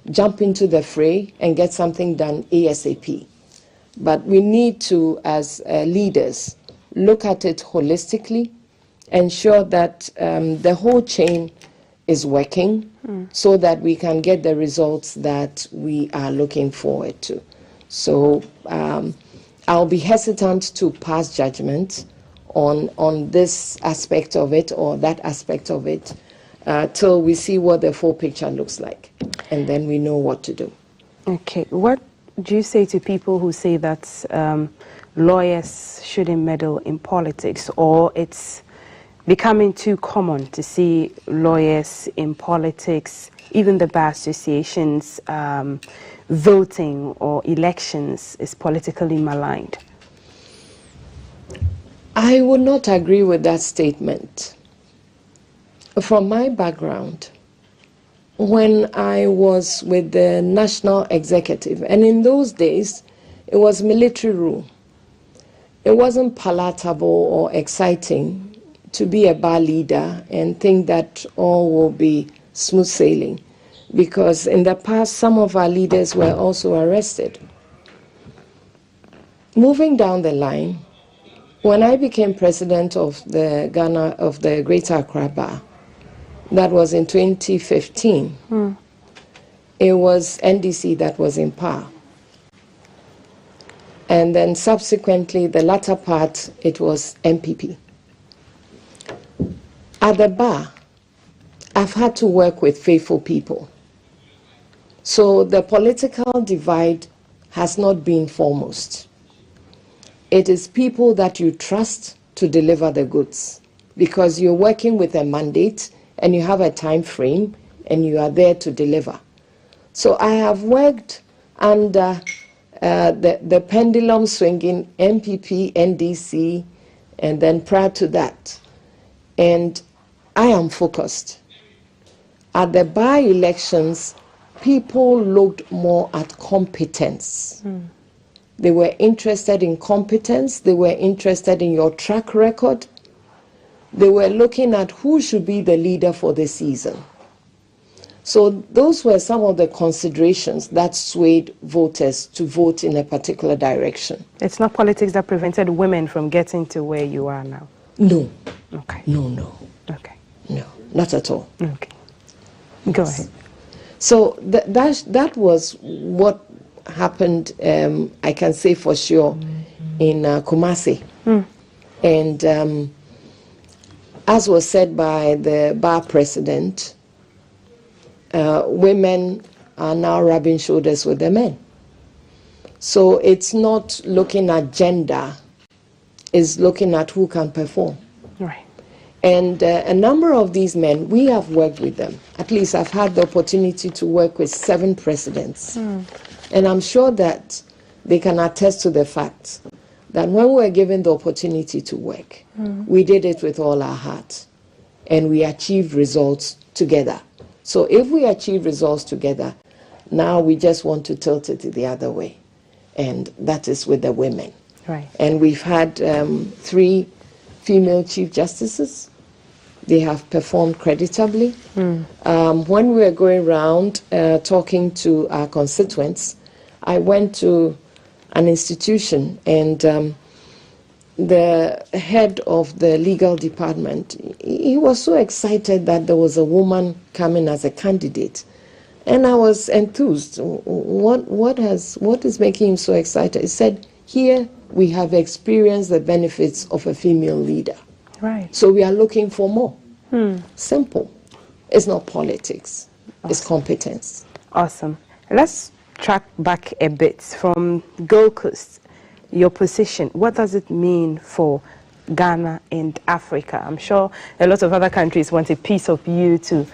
jump into the fray and get something done ASAP. But we need to, as leaders, look at it holistically, ensure that the whole chain is working so that we can get the results that we are looking forward to. So I'll be hesitant to pass judgment on this aspect of it or that aspect of it till we see what the full picture looks like, and then we know what to do. Okay, what do you say to people who say that lawyers shouldn't meddle in politics, or it's becoming too common to see lawyers in politics, even the bar associations voting or elections is politically maligned? I would not agree with that statement. From my background, when I was with the National Executive, and in those days, it was military rule. It wasn't palatable or exciting to be a bar leader and think that all will be smooth sailing, because in the past, some of our leaders were also arrested. Moving down the line, when I became president of the Ghana, of the Greater Accra Bar, that was in 2015. It was NDC that was in power. And then subsequently, the latter part, it was MPP. At the bar, I've had to work with faithful people. So the political divide has not been foremost. It is people that you trust to deliver the goods, because you're working with a mandate and you have a time frame, and you are there to deliver. So I have worked under the pendulum swinging MPP, NDC, and then prior to that. And I am focused. At the by-elections, people looked more at competence. They were interested in competence. They were interested in your track record. They were looking at who should be the leader for the season. So those were some of the considerations that swayed voters to vote in a particular direction. It's not politics that prevented women from getting to where you are now? No. Okay. No. Okay. No, not at all. Okay. Go ahead. So that was what happened, I can say for sure, in Kumasi. And as was said by the bar president, women are now rubbing shoulders with the men. So it's not looking at gender is looking at who can perform. Right. And a number of these men, we have worked with them. At least I've had the opportunity to work with 7 presidents. And I'm sure that they can attest to the fact that when we were given the opportunity to work, we did it with all our heart. And we achieved results together. So if we achieve results together, now we just want to tilt it the other way. And that is with the women. Right. And we've had 3 female chief justices. They have performed creditably. When we were going around talking to our constituents, I went to an institution, and the head of the legal department, he was so excited that there was a woman coming as a candidate. And I was enthused. What is making him so excited? He said, here we have experienced the benefits of a female leader. Right. So we are looking for more. Simple. It's not politics. It's competence. Awesome. Let's track back a bit from Gold Coast. Your position, what does it mean for Ghana and Africa? I'm sure a lot of other countries want a piece of you to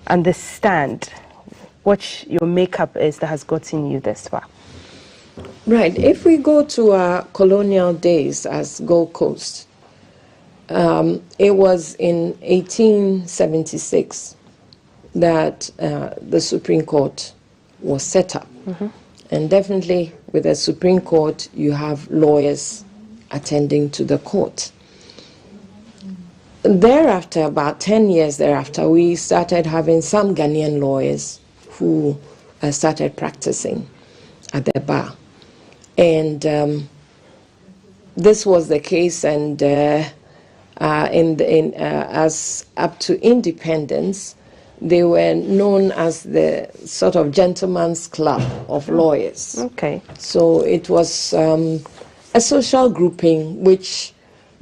understand what your makeup is that has gotten you this far. Right. If we go to our colonial days as Gold Coast, it was in 1876 that the Supreme Court was set up. And definitely with the Supreme Court, you have lawyers attending to the court. Thereafter, about 10 years thereafter, we started having some Ghanaian lawyers who started practicing at the bar. And this was the case, and as up to independence, they were known as the sort of gentleman's club of lawyers. Okay. So it was a social grouping which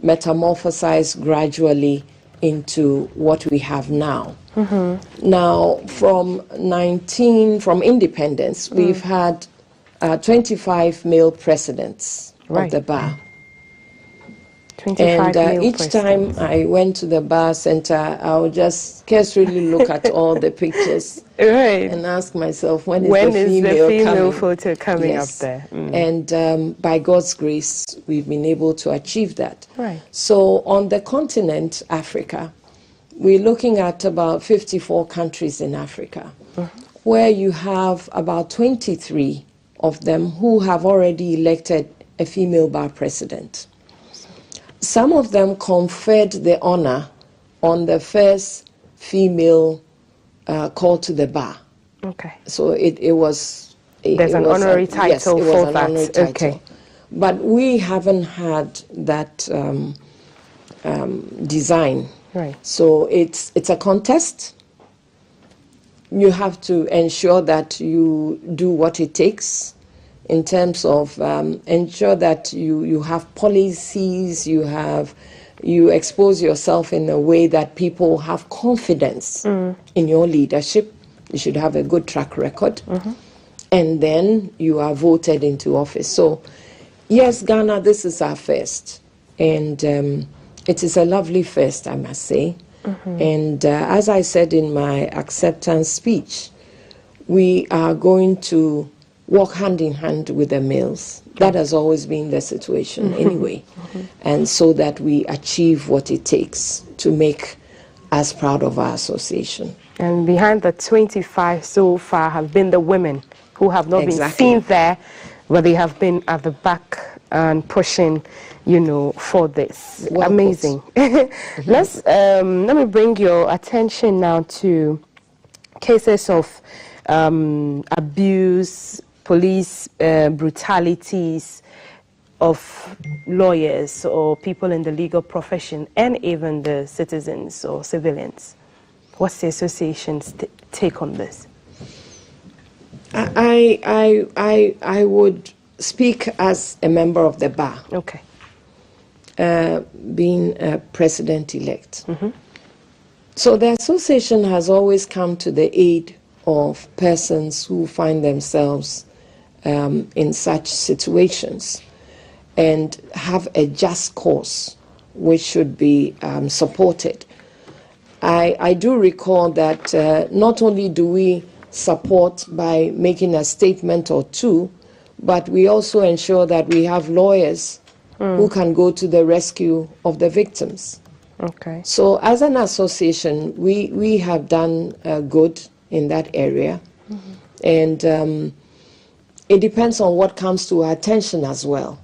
metamorphosized gradually into what we have now. Now, from independence, we've had 25 male presidents of the bar. 25 and each time I went to the bar center, I would just carefully look at all the pictures and ask myself, when is the female photo coming up there? And by God's grace, we've been able to achieve that. Right. So on the continent, Africa, we're looking at about 54 countries in Africa, where you have about 23 of them who have already elected a female bar president. Some of them conferred the honor on the first female called to the bar. Okay. So it was... There's an honorary title yes, it was for an that. Honorary title. Okay. But we haven't had that design. Right. So it's a contest. You have to ensure that you do what it takes in terms of ensure that you have policies, you expose yourself in a way that people have confidence in your leadership. You should have a good track record. And then you are voted into office. So, yes, Ghana, this is our first. And it is a lovely first, I must say. And as I said in my acceptance speech, we are going to walk hand in hand with the males. That has always been the situation anyway. And so that we achieve what it takes to make us proud of our association. And behind the 25 so far have been the women who have not been seen there, but they have been at the back and pushing, for this. Well, amazing. Let me bring your attention now to cases of abuse, police brutalities of lawyers or people in the legal profession, and even the citizens or civilians. What's the association's take on this? I would speak as a member of the bar. Okay. Being a president-elect. So the association has always come to the aid of persons who find themselves in such situations. and have a just cause which should be supported. I do recall that not only do we support by making a statement or two, but we also ensure that we have lawyers who can go to the rescue of the victims. Okay. So as an association, we have done good in that area. And it depends on what comes to our attention as well.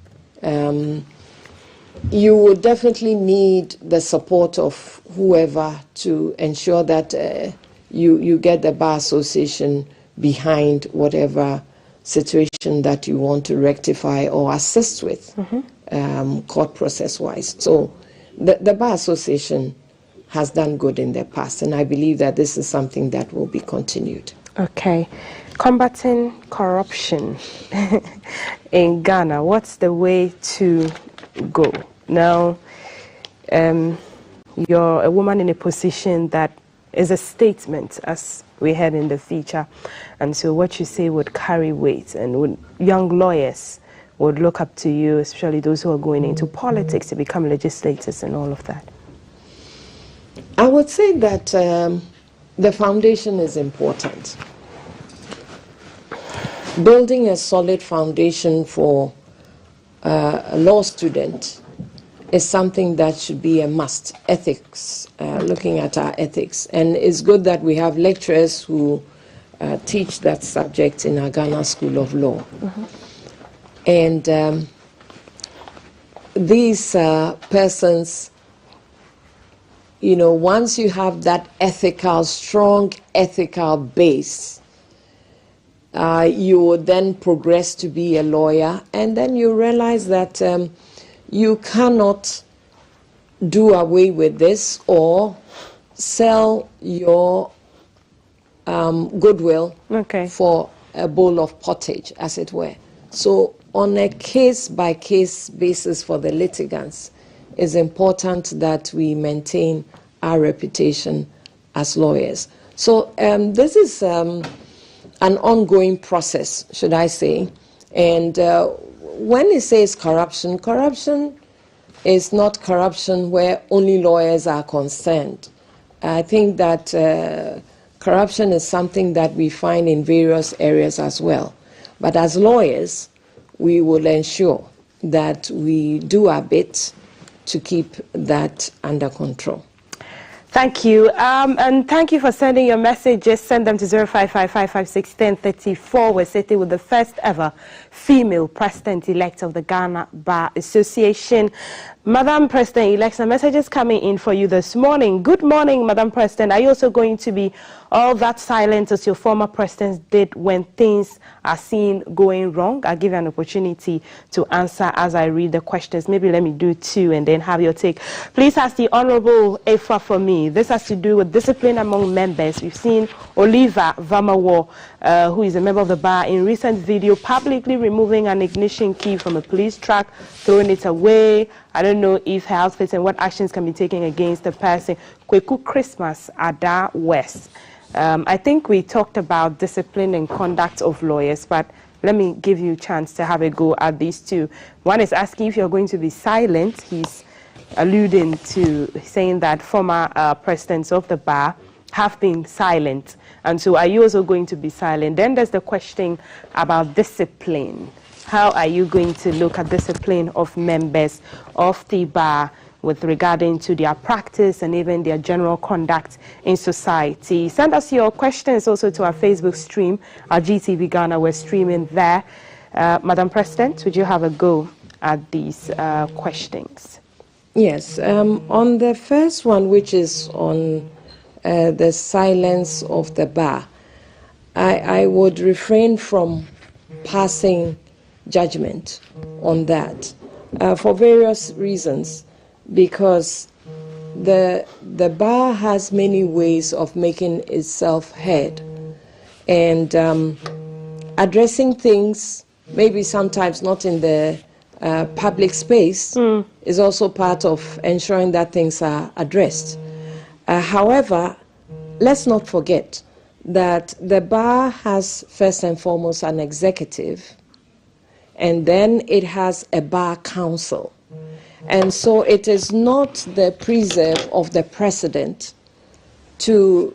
You would definitely need the support of whoever to ensure that you get the Bar Association behind whatever situation that you want to rectify or assist with, court process-wise. So the Bar Association has done good in the past, and I believe that this is something that will be continued. Okay. Combating corruption in Ghana, what's the way to go? Now, you're a woman in a position that is a statement, as we had in the feature, and so what you say would carry weight, and young lawyers would look up to you, especially those who are going into politics to become legislators and all of that. I would say that the foundation is important. Building a solid foundation for a law student is something that should be a must. Ethics, looking at our ethics. And it's good that we have lecturers who teach that subject in our Ghana School of Law. And these persons, you know, once you have that strong ethical base, you will then progress to be a lawyer, and then you realize that you cannot do away with this or sell your goodwill for a bowl of pottage, as it were. So on a case-by-case basis for the litigants, it's important that we maintain our reputation as lawyers. So this is an ongoing process, should I say. And when it says corruption, corruption is not corruption where only lawyers are concerned. I think that corruption is something that we find in various areas as well. But as lawyers, we will ensure that we do our bit to keep that under control. Thank you. And thank you for sending your messages. Send them to 0555561034. We're sitting with the first ever female president-elect of the Ghana Bar Association. Madam President-elect, some messages coming in for you this morning. Good morning, Madam President. Are you also going to be all that silent as your former presidents did when things are seen going wrong? I'll give you an opportunity to answer as I read the questions. Maybe let me do two and then have your take. Please ask the Honorable Eva for me. This has to do with discipline among members. We've seen Oliver Vamawo, who is a member of the bar, in recent video publicly removing an ignition key from a police truck, throwing it away. I don't know if her outfits and what actions can be taken against the person. Kweku Christmas, Ada West. I think we talked about discipline and conduct of lawyers, but let me give you a chance to have a go at these two. One is asking if you're going to be silent. He's alluding to saying that former presidents of the bar have been silent. And so are you also going to be silent? Then there's the question about discipline. How are you going to look at discipline of members of the bar with regarding to their practice and even their general conduct in society? Send us your questions also to our Facebook stream, our GTV Ghana. We're streaming there. Madam President, would you have a go at these questions? Yes. On the first one, which is on the silence of the bar, I would refrain from passing judgment on that for various reasons, because the bar has many ways of making itself heard and addressing things, maybe sometimes not in the public space, is also part of ensuring that things are addressed. However, let's not forget that the bar has first and foremost an executive, and then it has a bar council. And so it is not the preserve of the president to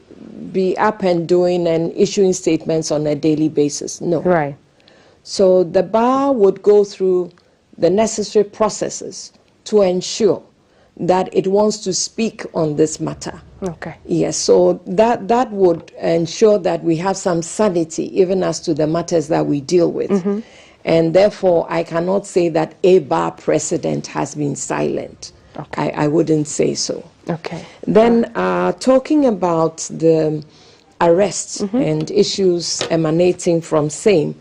be up and doing and issuing statements on a daily basis. No. Right. So the bar would go through the necessary processes to ensure that it wants to speak on this matter. Okay. Yes, so that would ensure that we have some sanity even as to the matters that we deal with. And therefore, I cannot say that a bar president has been silent. Okay. I wouldn't say so. Okay. Then talking about the arrests and issues emanating from same,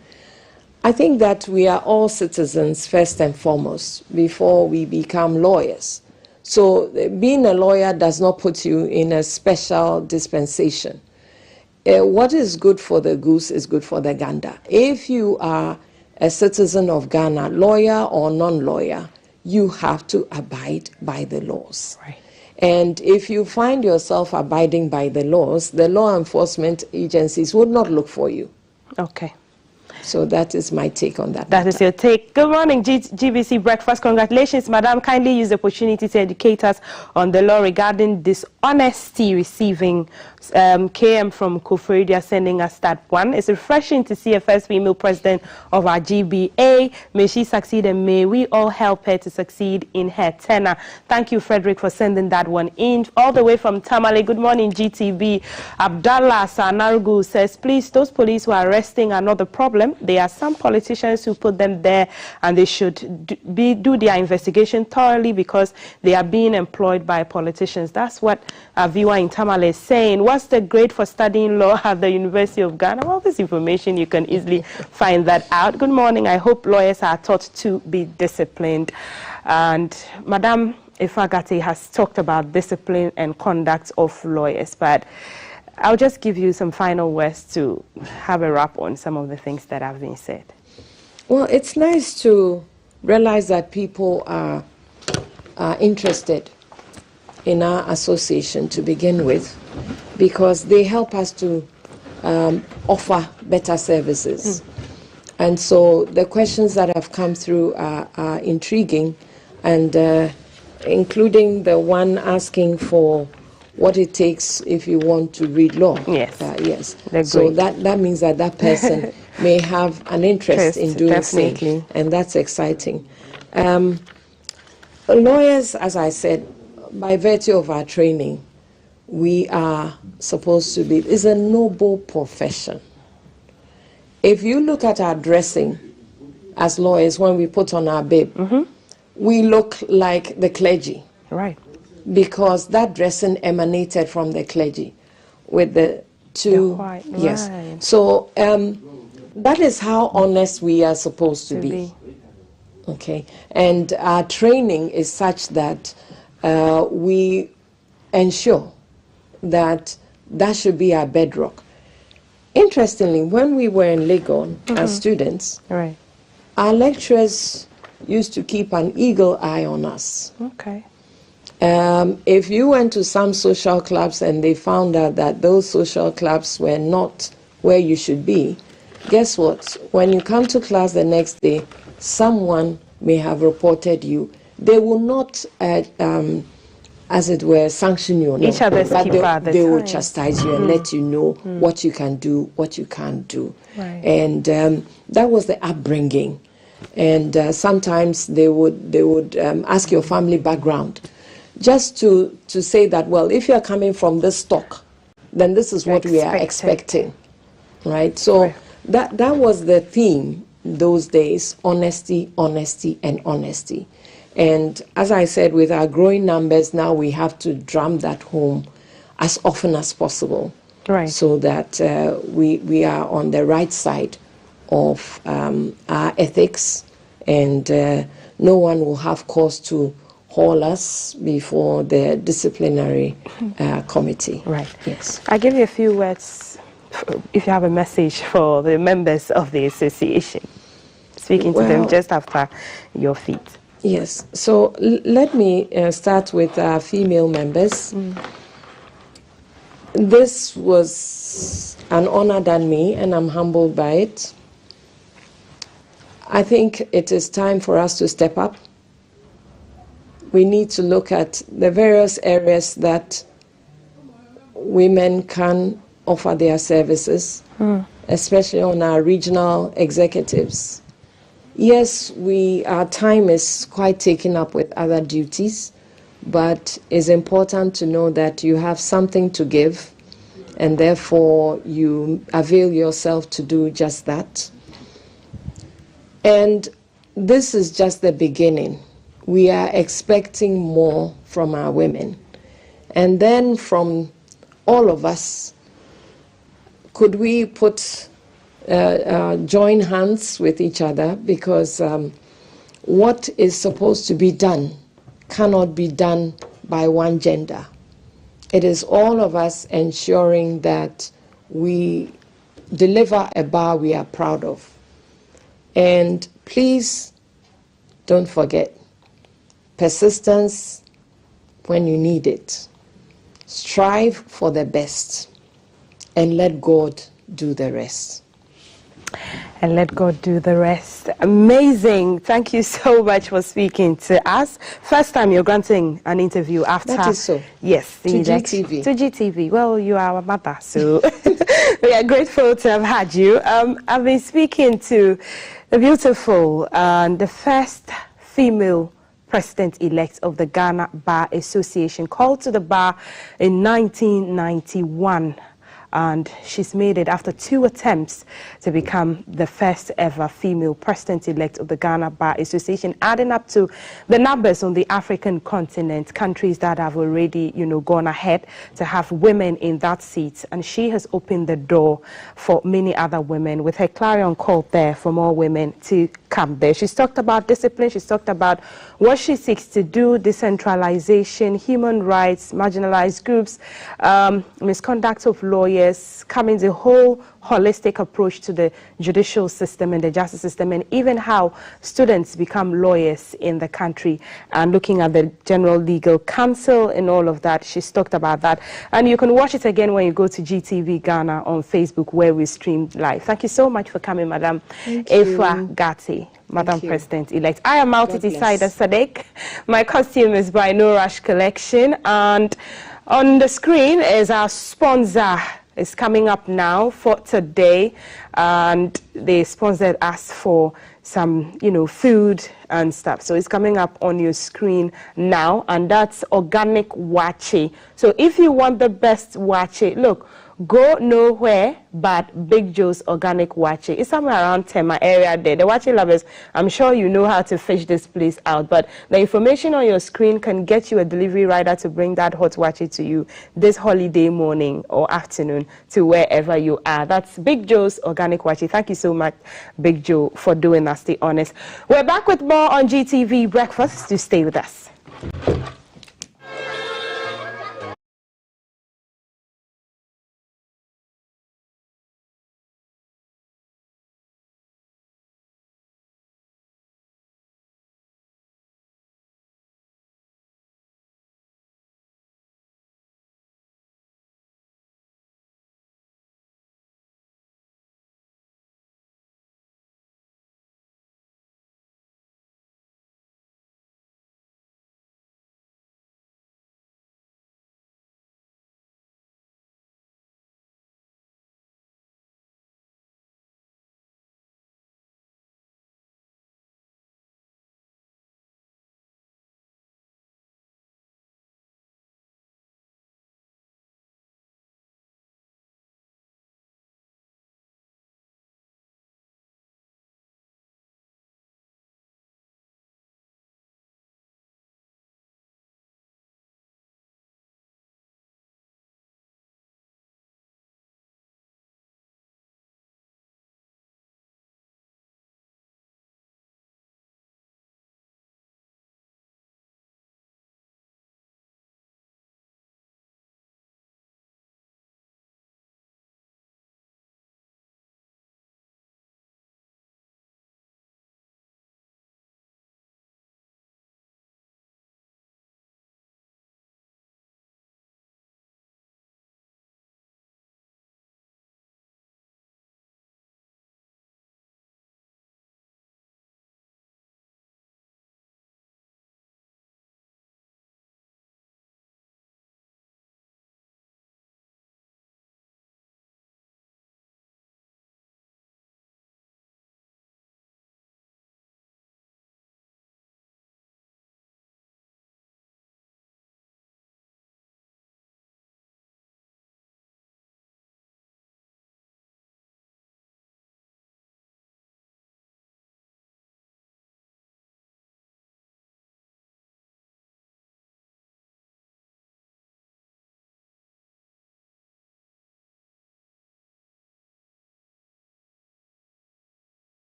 I think that we are all citizens first and foremost before we become lawyers. So being a lawyer does not put you in a special dispensation. What is good for the goose is good for the gander. If you are a citizen of Ghana, lawyer or non-lawyer, you have to abide by the laws. Right. And if you find yourself abiding by the laws, the law enforcement agencies would not look for you. Okay. So that is my take on that. That is your take. Good morning, GBC Breakfast. Congratulations, Madam. Kindly use the opportunity to educate us on the law regarding dishonesty receiving. KM from Koforidua sending us that one. It's refreshing to see a first female president of our GBA. May she succeed and may we all help her to succeed in her tenure. Thank you, Frederick, for sending that one in. All the way from Tamale. Good morning, GTB. Abdallah Sanarugu says, please, those police who are arresting are not the problem. There are some politicians who put them there and they should do their investigation thoroughly because they are being employed by politicians. That's what our viewer in Tamale is saying. What's the grade for studying law at the University of Ghana? Well, this information, you can easily find that out. Good morning. I hope lawyers are taught to be disciplined. And Madam Ifagate has talked about discipline and conduct of lawyers, but I'll just give you some final words to have a wrap on some of the things that have been said. Well, it's nice to realize that people are interested in our association to begin with, because they help us to offer better services. And so the questions that have come through are intriguing, and including the one asking for what it takes if you want to read law. Yes. Yes. So that means that that person may have an interest in doing so, and that's exciting. Lawyers, as I said, by virtue of our training, we are supposed to be, it's a noble profession. If you look at our dressing as lawyers, when we put on our bib, we look like the clergy. Right. Because that dressing emanated from the clergy with the two. Yes. Right. So that is how honest we are supposed to be. Okay. And our training is such that we ensure that that should be our bedrock. Interestingly, when we were in Legon as students, our lecturers used to keep an eagle eye on us. Okay. If you went to some social clubs and they found out that those social clubs were not where you should be, guess what? When you come to class the next day, someone may have reported you. They will not, as it were, sanction you. Each other's keeper at the they will time. chastise you and let you know what you can do, what you can't do. Right. And that was the upbringing. And sometimes they would ask your family background, just to say that, well, if you're coming from this stock, then this is what we are expecting, right? So that was the theme those days: honesty, honesty, and honesty. And as I said, with our growing numbers now, we have to drum that home as often as possible, right? So that we are on the right side of our ethics, and no one will have cause to haul us before the disciplinary committee. Right. Yes. I'll give you a few words if you have a message for the members of the association, speaking to them just after your feet. Yes. So let me start with our female members. This was an honor done me, and I'm humbled by it. I think it is time for us to step up. We need to look at the various areas that women can offer their services, especially on our regional executives. Yes, our time is quite taken up with other duties, but it's important to know that you have something to give, and therefore you avail yourself to do just that. And this is just the beginning. We are expecting more from our women. And then from all of us, could we join hands with each other, because what is supposed to be done cannot be done by one gender. It is all of us ensuring that we deliver a bar we are proud of. And please don't forget, persistence when you need it. Strive for the best and let God do the rest. And let God do the rest. Amazing. Thank you so much for speaking to us. First time you're granting an interview after. That is so. Yes. To GTV. To GTV. Well, you are our mother, so we are grateful to have had you. I've been speaking to the beautiful and the first female president-elect of the Ghana Bar Association, called to the bar in 1991. And she's made it after 2 attempts to become the first ever female president-elect of the Ghana Bar Association, adding up to the numbers on the African continent, countries that have already, gone ahead to have women in that seat. And she has opened the door for many other women with her clarion call there for more women to come there. She's talked about discipline. She's talked about what she seeks to do, decentralization, human rights, marginalized groups, misconduct of lawyers, coming the whole holistic approach to the judicial system and the justice system, and even how students become lawyers in the country, and looking at the General Legal Council and all of that. She's talked about that. And you can watch it again when you go to GTV Ghana on Facebook, where we streamed live. Thank you so much for coming, Madam Eva Gatti, Madam President-elect. I am multi-decider Sadek. My costume is by No Rush Collection, and on the screen is our sponsor. It's coming up now for today, and they sponsored us for some, food and stuff. So it's coming up on your screen now, and that's organic wache. So if you want the best wache, look, go nowhere but Big Joe's Organic Wache. It's somewhere around Tema area there. The wache lovers, I'm sure you know how to fish this place out, but the information on your screen can get you a delivery rider to bring that hot wache to you this holiday morning or afternoon to wherever you are. That's Big Joe's Organic Wache. Thank you so much, Big Joe, for doing us the honors. We're back with more on GTV Breakfast. To stay with us.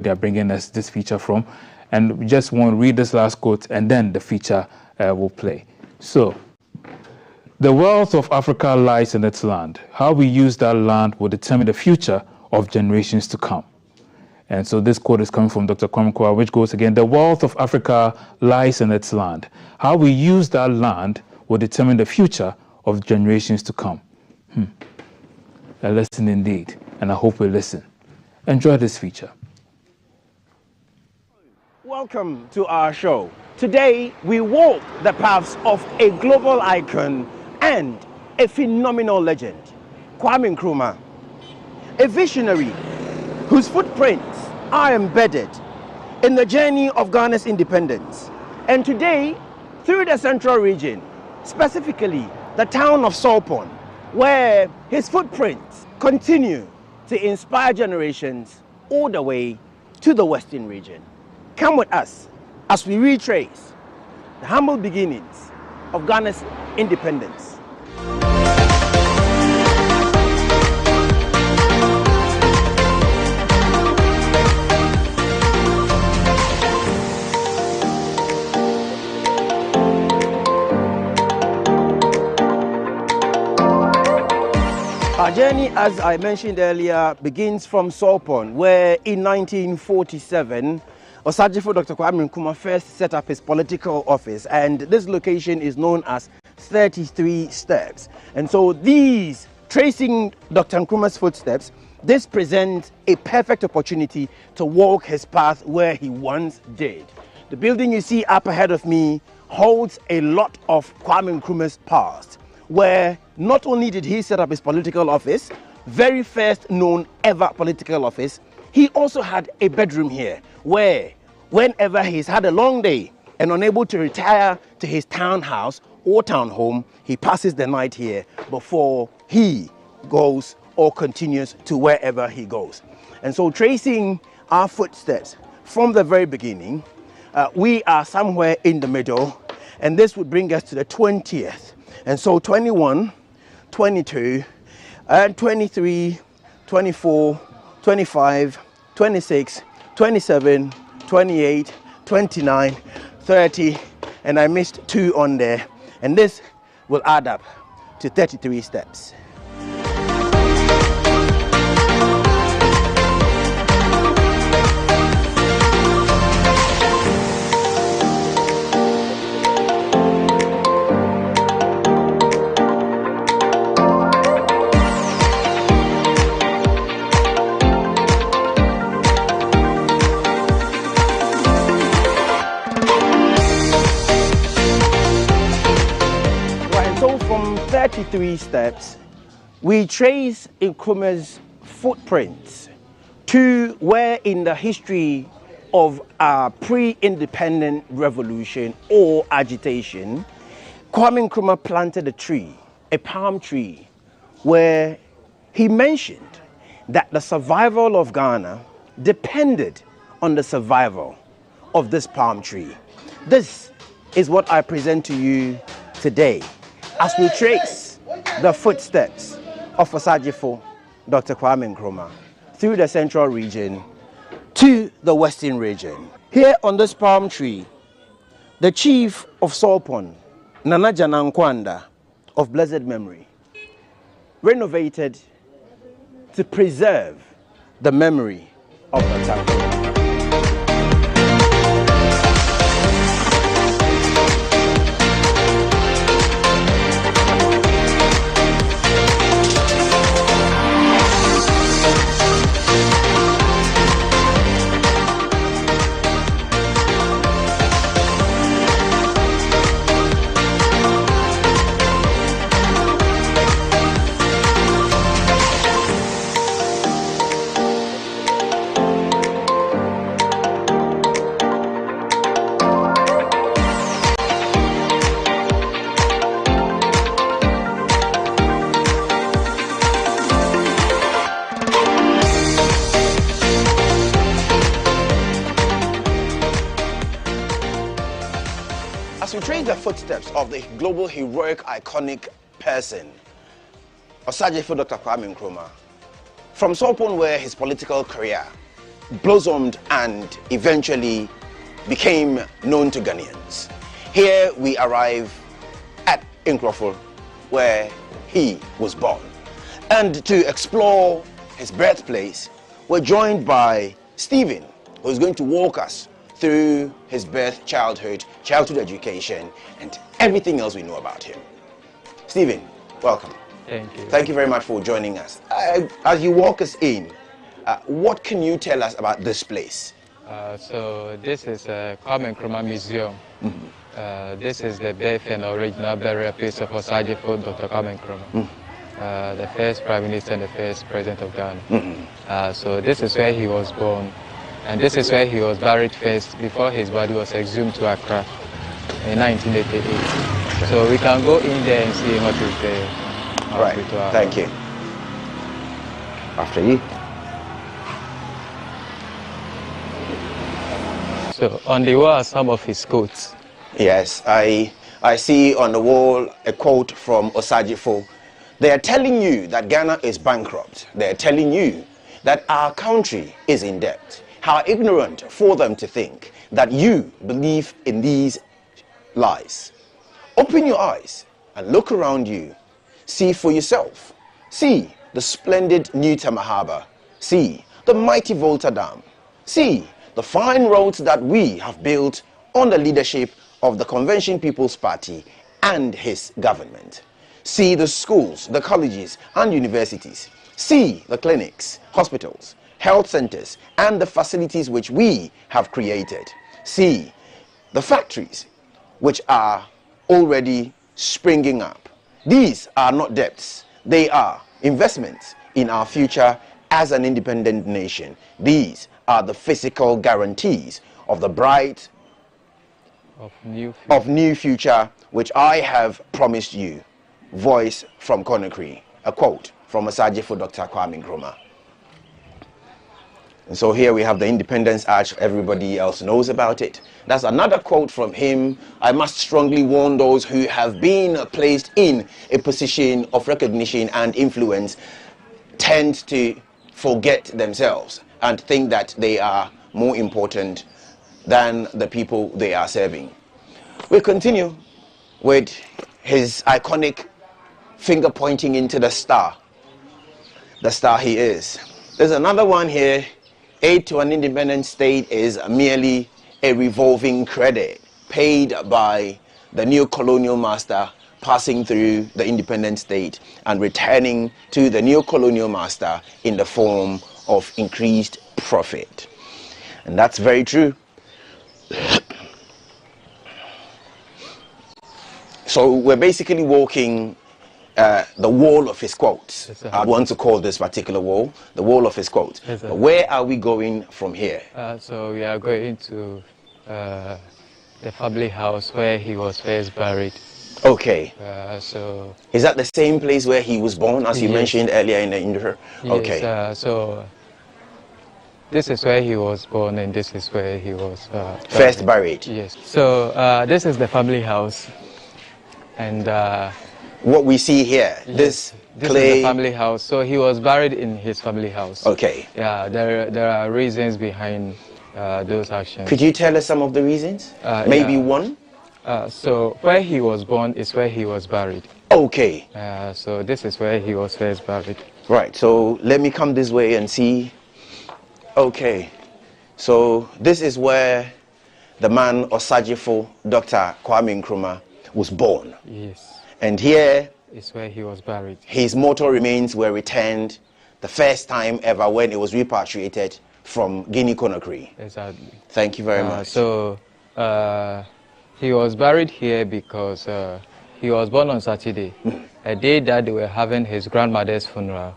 they are bringing us this feature from. And we just want to read this last quote, and then the feature will play. So, the wealth of Africa lies in its land. How we use that land will determine the future of generations to come. And so this quote is coming from Dr. Kwame Nkrumah, which goes again, the wealth of Africa lies in its land. How we use that land will determine the future of generations to come. A lesson indeed, and I hope we listen. Enjoy this feature. Welcome to our show. Today, we walk the paths of a global icon and a phenomenal legend, Kwame Nkrumah, a visionary whose footprints are embedded in the journey of Ghana's independence. And today, through the central region, specifically the town of Sulpon, where his footprints continue to inspire generations all the way to the western region. Come with us as we retrace the humble beginnings of Ghana's independence. Our journey, as I mentioned earlier, begins from Sulpon, where in 1947, Osagyefo Dr. Kwame Nkrumah first set up his political office, and this location is known as 33 Steps. And so these, tracing Dr. Nkrumah's footsteps, this presents a perfect opportunity to walk his path where he once did. The building you see up ahead of me holds a lot of Kwame Nkrumah's past, where not only did he set up his political office, very first known ever political office, he also had a bedroom here where whenever he's had a long day and unable to retire to his townhouse or townhome, he passes the night here before he goes or continues to wherever he goes. And so tracing our footsteps from the very beginning, we are somewhere in the middle, and this would bring us to the 20th. And so 21, 22, and 23, 24, 25, 26, 27, 28, 29, 30, and I missed 2 on there. And this will add up to 33 steps. From 33 steps, we trace Nkrumah's footprints to where in the history of our pre-independent revolution or agitation, Kwame Nkrumah planted a tree, a palm tree, where he mentioned that the survival of Ghana depended on the survival of this palm tree. This is what I present to you today, as we trace the footsteps of Osagyefo Dr. Kwame Nkrumah through the central region to the western region. Here on this palm tree, the chief of Sulpon, Nana Jana Nkwanda, of blessed memory, renovated to preserve the memory of Dr. Nkrumah. As we trace the footsteps of the global heroic iconic person, Osagyefo Dr. Kwame Nkrumah, from Sulpon where his political career blossomed and eventually became known to Ghanaians. Here we arrive at Nkroful, where he was born. And to explore his birthplace, we're joined by Stephen, who's going to walk us through his birth, childhood education, and everything else we know about him. Stephen, welcome. Thank you. Thank you very much for joining us. As you walk us in, what can you tell us about this place? So this is a Nkrumah Museum. This is the birth and original burial place of Osagyefo Dr. Nkrumah, the first Prime Minister and the first President of Ghana. So this is where he was born, and this is where he was buried first before his body was exhumed to Accra in 1988. So we can go in there and see what is there. All right, thank you. After you. So on the wall are some of his quotes. Yes, I see on the wall a quote from Osagyefo. They are telling you that Ghana is bankrupt. They are telling you that our country is in debt. How ignorant for them to think that you believe in these lies. Open your eyes and look around you. See for yourself. See the splendid New Tamahaba. See the mighty Volta Dam. See the fine roads that we have built on the leadership of the Convention People's Party and his government. See the schools, the colleges and universities. See the clinics, hospitals, health centers and the facilities which we have created. See the factories which are already springing up. These are not debts. They are investments in our future as an independent nation. These are the physical guarantees of the bright of new future which I have promised you. Voice from Conakry, a quote from Osagyefo Dr. Nkrumah. And so here we have the Independence Arch. Everybody else knows about it. That's another quote from him. I must strongly warn those who have been placed in a position of recognition and influence tend to forget themselves and think that they are more important than the people they are serving. We continue with his iconic finger pointing into the star he is. There's another one here. Aid to an independent state is merely a revolving credit paid by the new colonial master passing through the independent state and returning to the new colonial master in the form of increased profit. And that's very true. So we're basically walking the wall of his quotes. Yes, I want to call this particular wall the wall of his quotes. Yes, but where are we going from here? So we are going to the family house where he was first buried. Okay. So is that the same place where he was born, as you mentioned earlier in the intro? Okay. Yes, so this is where he was born, and this is where he was first buried. Yes. So this is the family house, and what we see here, this clay is the family house. So he was buried in his family house. Okay. Yeah, there are reasons behind those actions. Could you tell us some of the reasons? Maybe one? So where he was born is where he was buried. Okay. So this is where he was first buried. Right. So let me come this way and see. Okay. So this is where the man Osagyefo Dr. Nkrumah was born. Yes. And here is where he was buried. His mortal remains were returned the first time ever when it was repatriated from Guinea-Conakry. Exactly. Thank you very much. So he was buried here because he was born on Saturday, a day that they were having his grandmother's funeral.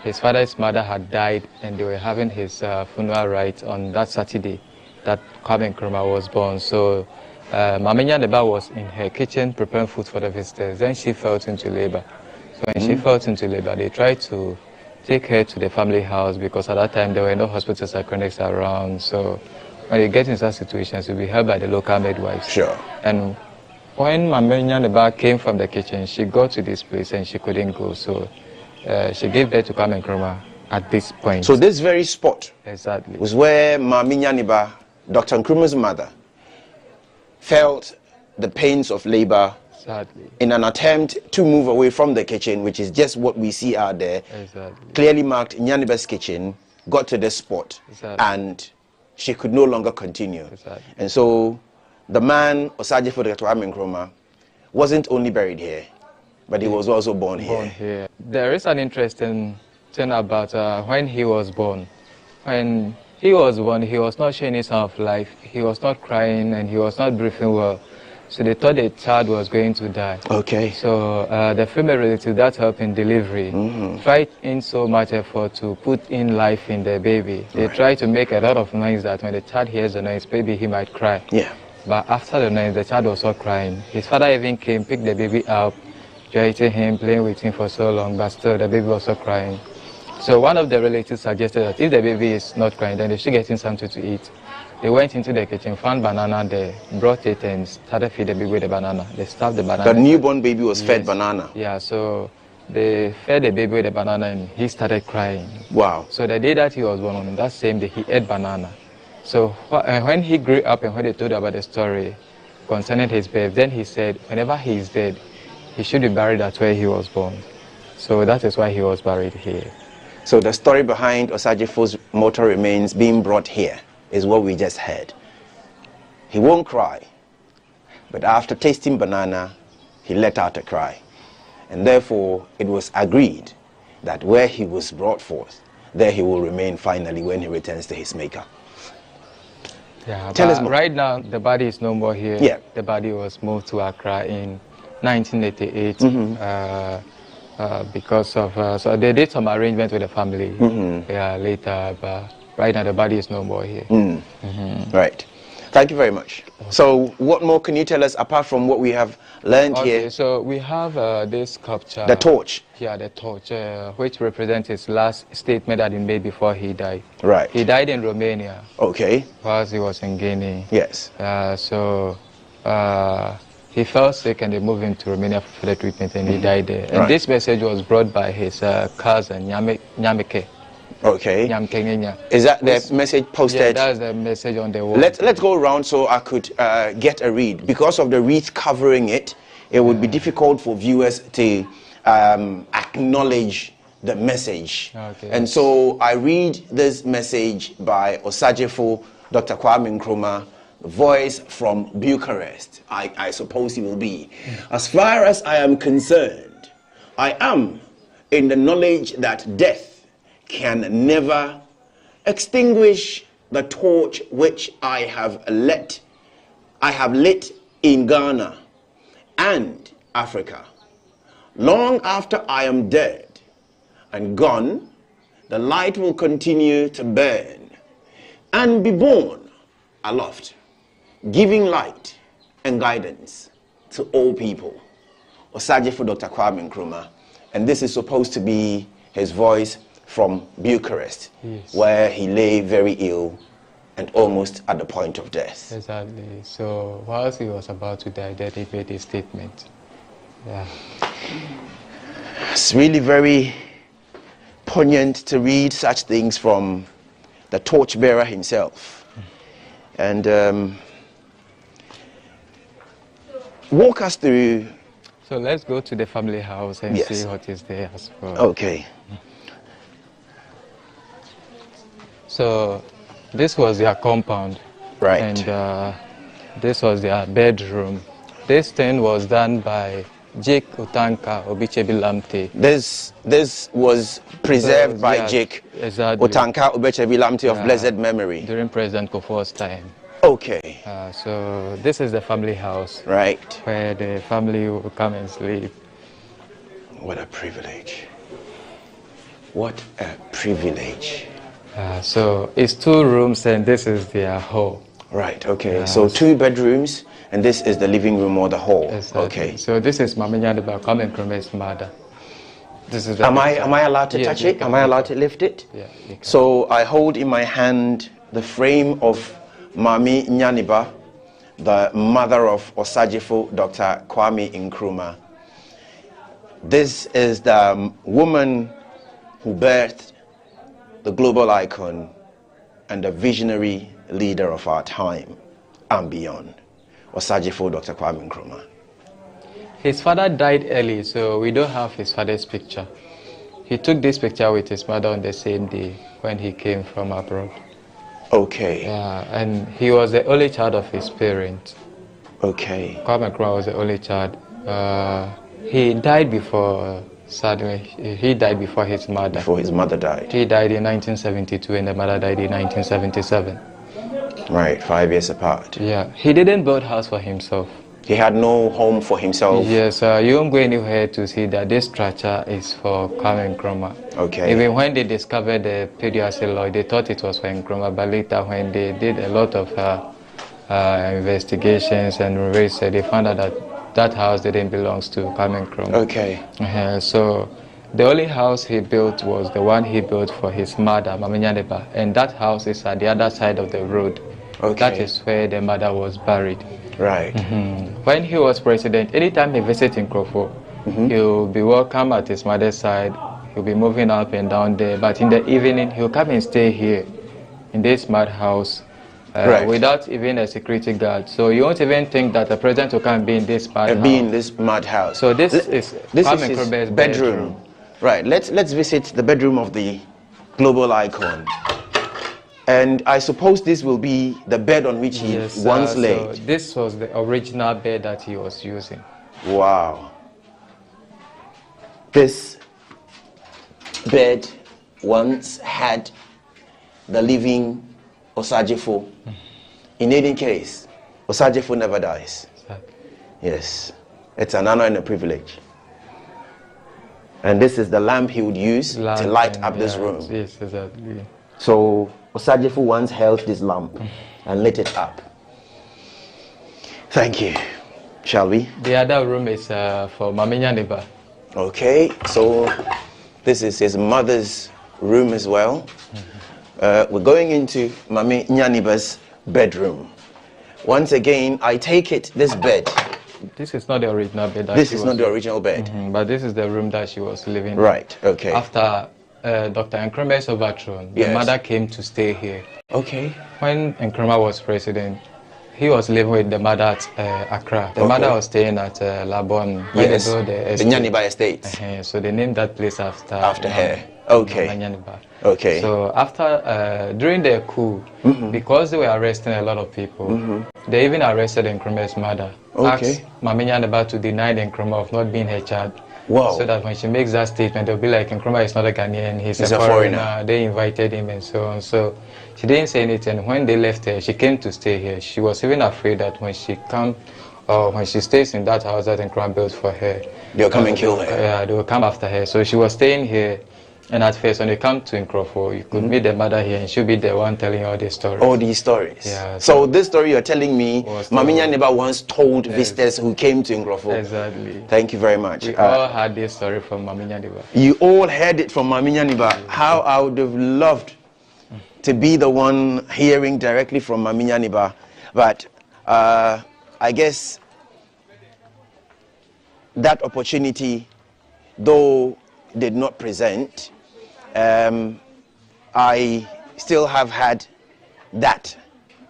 His father's mother had died, and they were having his funeral rites on that Saturday that Nkrumah was born. So Mamenya Neba was in her kitchen preparing food for the visitors. Then she fell into labor. So when she fell into labor, they tried to take her to the family house because at that time there were no hospitals or clinics around. So when you get in such situations, you'll be helped by the local midwives. Sure. And when Mamenya Neba came from the kitchen, she got to this place and she couldn't go. So she gave birth to Nkrumah at this point. So this very spot exactly was where Mami Nyaniba, Dr. Nkrumah's mother, felt the pains of labor exactly in an attempt to move away from the kitchen, which is just what we see out there. Exactly. Clearly marked Nyaniba's kitchen, got to this spot, exactly. and she could no longer continue. Exactly. And so the man, Osagyefo Dr. Kwame Nkrumah, wasn't only buried here, but he was also born here. There is an interesting thing about when he was born. When he was born, he was not showing any sign of life. He was not crying and he was not breathing well. So they thought the child was going to die. Okay. So the female relative that helped in delivery tried in so much effort to put in life in the baby. They tried to make a lot of noise that when the child hears the noise, maybe he might cry. Yeah. But after the noise, the child was not crying. His father even came, picked the baby up, joyed him, playing with him for so long, but still the baby was not crying. So one of the relatives suggested that if the baby is not crying, then they should get him something to eat. They went into the kitchen, found banana there, brought it and started feeding the baby with the banana. They stuffed the banana. The newborn baby was fed banana? Yeah, so they fed the baby with the banana and he started crying. Wow. So the day that he was born, on that same day, he ate banana. So when he grew up and when they told about the story concerning his birth, then he said whenever he is dead, he should be buried at where he was born. So that is why he was buried here. So the story behind Osagyefo's mortal remains being brought here is what we just heard. He won't cry, but after tasting banana, he let out a cry. And therefore, it was agreed that where he was brought forth, there he will remain finally when he returns to his maker. Yeah, Tell us more. Right now, the body is no more here. Yeah. The body was moved to Accra in 1988 because of, so they did some arrangement with the family later, but right now the body is no more here. Right. Thank you very much. So what more can you tell us apart from what we have learned here? So we have this sculpture. The torch. Yeah, the torch, which represents his last statement that he made before he died. Right. He died in Romania. Okay. Whilst he was in Guinea. Yes. So he fell sick and they moved him to Romania for further treatment and he died there. And this message was brought by his cousin, Nyameke. Okay. Is that the message posted? Yeah, that's the message on the wall. Let's go around so I could get a read. Because of the wreath covering it, it would be difficult for viewers to acknowledge the message. Okay. And so I read this message by Osagyefo Dr. Kwame Nkrumah, voice from Bucharest. I suppose he will be. As far as I am concerned, I am in the knowledge that death can never extinguish the torch which I have lit in Ghana and Africa. Long after I am dead and gone, the light will continue to burn and be born aloft, giving light and guidance to all people. Osagyefo Dr. Kwame Nkrumah, and this is supposed to be his voice from Bucharest, where he lay very ill and almost at the point of death. Exactly. So whilst he was about to die, then he made a statement. Yeah. It's really very poignant to read such things from the torchbearer himself. And walk us through. So let's go to the family house and see what is there as well. Okay. So this was their compound. Right. And this was their bedroom. This thing was done by Jake Otanka Obichebi-Lamte. This was preserved by Jake Otanka Obichebi-Lamte of blessed memory. During President Kofo's time. Okay. So this is the family house. Right. Where the family will come and sleep. What a privilege. What a privilege. So it's 2 rooms and this is their hall. Right, okay. So 2 bedrooms and this is the living room or the hall. Exactly. Okay. So this is Mama Nyaniba Kwame Nkrumah's mother. This is am I allowed to touch it? Am I allowed to lift it? Yeah. So I hold in my hand the frame of Mami Nyaniba, the mother of Osagyefo Dr. Kwame Nkrumah. This is the woman who birthed the global icon and the visionary leader of our time and beyond, Osagyefo Dr. Kwame Nkrumah? His father died early, so we don't have his father's picture. He took this picture with his mother on the same day when he came from abroad. Okay. Yeah, and he was the only child of his parents. Okay. Kwame Nkrumah was the only child. He died before, sadly, he died before his mother. Before his mother died. He died in 1972 and the mother died in 1977. Right, 5 years apart. Yeah, he didn't build a house for himself. He had no home for himself? Yes, you won't go anywhere to see that this structure is for Kwame Nkrumah. Okay. Even when they discovered the pedioceloid, they thought it was for Nkrumah, but later when they did a lot of investigations and research, they found out that that house didn't belong to Kwame Nkrumah. Okay. So the only house he built was the one he built for his mother, Mama Nyaneba, and that house is at the other side of the road. Okay. That is where the mother was buried. Right. When he was president, anytime he visits Nkroful, he'll be welcome at his mother's side. He'll be moving up and down there. But in the evening, he'll come and stay here in this madhouse without even a security guard. So you won't even think that the president will come and be in this madhouse. Be in this madhouse. So this is his Nkrumah's bedroom. Right. Let's visit the bedroom of the global icon. And I suppose this will be the bed on which he once laid. So this was the original bed that he was using. Wow. This bed once had the living Osagyefo. In any case, Osagyefo never dies. Yes. It's an honor and a privilege. And this is the lamp he would use to light up this room. Yes, exactly. So Osagyefo once held this lamp and lit it up. Thank you. Shall we? The other room is for Mama Nyaneba. Okay, so this is his mother's room as well. We're going into Mama Nyaneba's bedroom. Once again, I take it this bed. This is not the original bed. This is not the original bed. But this is the room that she was living in. Right, okay. After Dr. Nkrumah's overthrow, the mother came to stay here. Okay. When Nkrumah was president, he was living with the mother at Accra. The mother was staying at Labon. Yes, the Nyaneba estate. So they named that place after her. Okay. Nyaneba. Okay. So after, during the coup, because they were arresting a lot of people, they even arrested Nkrumah's mother. Asked Mama Nyaneba to deny Nkrumah of not being her child. Wow. So that when she makes that statement, they'll be like, Nkrumah is not a Ghanaian, he's a foreigner. They invited him and so on. So she didn't say anything. When they left her, she came to stay here. She was even afraid that when she when she stays in that house that Nkrumah built for her, they'll come and kill her. Yeah, they will come after her. So she was staying here. And at first, when you come to Nkroful, you could meet the mother here, and she'll be the one telling all these stories. All these stories. Yeah. So this story you're telling me, Mama Nyaneba once told visitors who came to Nkroful. Exactly. Thank you very much. We all had this story from Mama Nyaneba. You all heard it from Mama Nyaneba. How I would have loved to be the one hearing directly from Mama Nyaneba, but I guess that opportunity, though did not present, I still have had that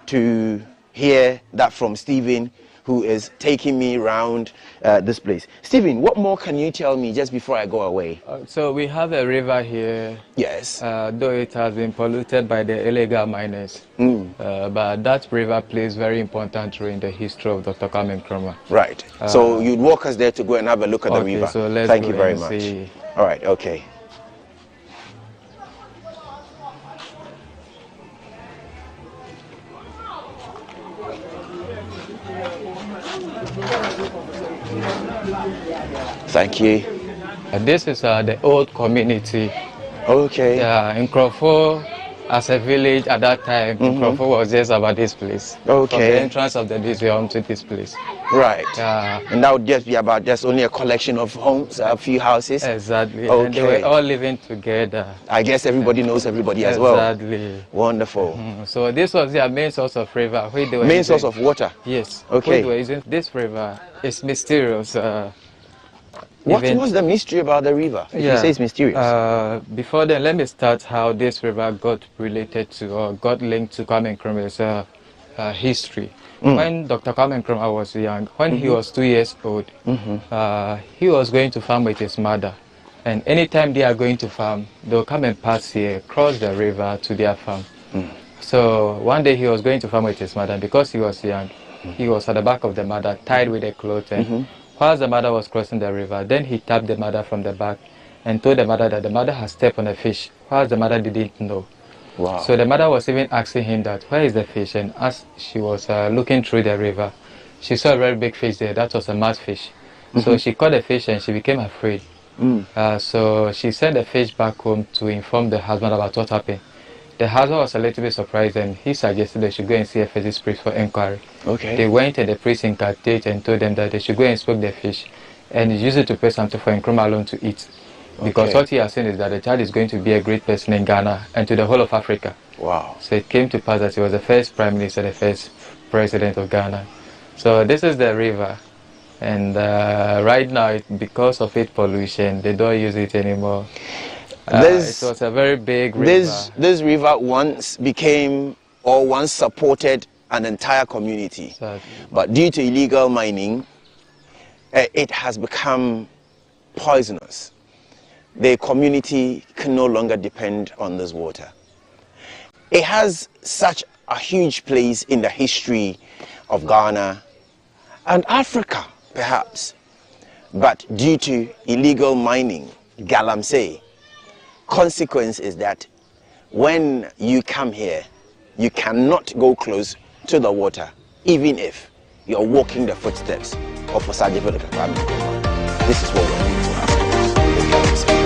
to hear that from Stephen, who is taking me around this place. Stephen, what more can you tell me just before I go away? So we have a river here. Yes. Though it has been polluted by the illegal miners, but that river plays very important role in the history of Dr. Kwame Nkrumah. Right. So you'd walk us there to go and have a look at the river. So let's Thank go you very and much. see. All right. Okay. Thank you. This is the old community. Okay. Yeah, Nkroful, as a village at that time, Nkroful was just about this place. Okay. From the entrance of the museum to this place. Right. Yeah. And that would just be about just only a collection of homes, a few houses. Exactly. Okay. And they were all living together. I guess everybody knows everybody as well. Exactly. Wonderful. So this was their main source of river. Main source of water? Yes. Okay. They were using this river. It's mysterious. What was the mystery about the river? If you say it's mysterious. Before then, let me start how this river got related to or got linked to Kwame Nkrumah's history. When Dr. Kwame Nkrumah was young, when he was 2 years old, he was going to farm with his mother. And anytime they are going to farm, they'll come and pass here, cross the river to their farm. So one day he was going to farm with his mother, and because he was young, he was at the back of the mother, tied with a cloth. And whilst the mother was crossing the river, then he tapped the mother from the back and told the mother that the mother had stepped on a fish, whilst the mother didn't know. Wow. So the mother was even asking him that, where is the fish? And as she was looking through the river, she saw a very big fish there. That was a mud fish. So she caught the fish and she became afraid. So she sent the fish back home to inform the husband about what happened. The husband was a little bit surprised and he suggested they should go and see a physics priest for inquiry. Okay. They went and the priest incantated and told them that they should go and smoke the fish and use it to pay something for Nkrumah alone to eat. Because what he has seen is that the child is going to be a great person in Ghana and to the whole of Africa. Wow. So it came to pass that he was the first prime minister, the first president of Ghana. So this is the river. And right now, because of its pollution, they don't use it anymore. It was a very big river. This river once supported an entire community. Exactly. But due to illegal mining, it has become poisonous. The community can no longer depend on this water. It has such a huge place in the history of Ghana and Africa, perhaps. But due to illegal mining, galamsey, consequence is that when you come here, you cannot go close to the water, even if you're walking the footsteps of Osagyefo Dr. Kwame Nkrumah. This is what we're going to ask the galamsey.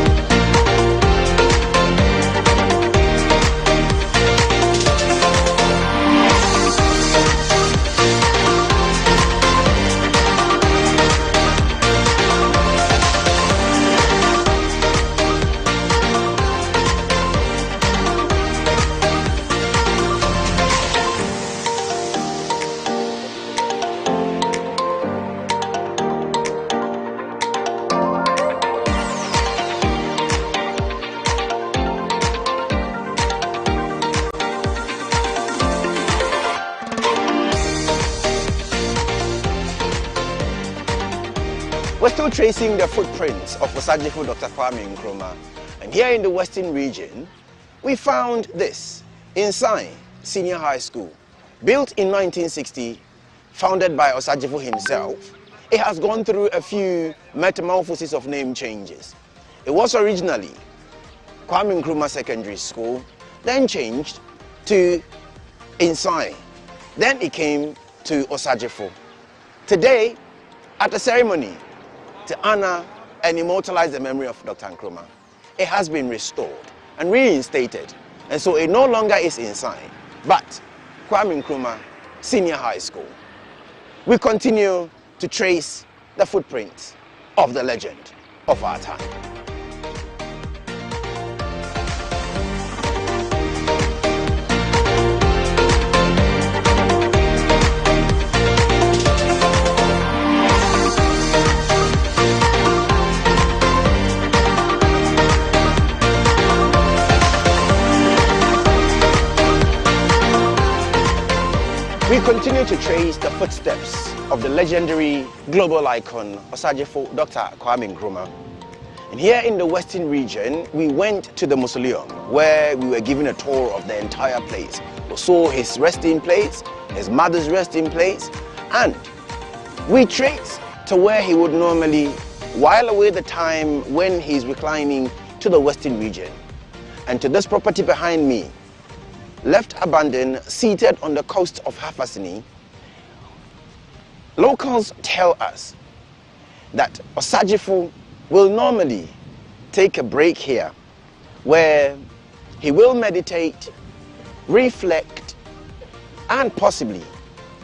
We're still tracing the footprints of Osagyefo Dr. Kwame Nkrumah, and here in the Western region, we found this Inside Senior High School, built in 1960, founded by Osagyefo himself. It has gone through a few metamorphoses of name changes. It was originally Kwame Nkrumah Secondary School, then changed to Inside, then it came to Osagyefo. Today, at a ceremony to honor and immortalize the memory of Dr. Nkrumah, it has been restored and reinstated, and so it no longer is Inside, but Kwame Nkrumah Senior High School. We continue to trace the footprints of the legend of our time. We continue to trace the footsteps of the legendary global icon Osagyefo Dr. Kwame Nkrumah. And here in the Western region, we went to the mausoleum where we were given a tour of the entire place. We saw his resting place, his mother's resting place, and we traced to where he would normally while away the time when he's reclining to the Western region. And to this property behind me, left abandoned, seated on the coast of Hafasini, locals tell us that Osagyefo will normally take a break here where he will meditate, reflect, and possibly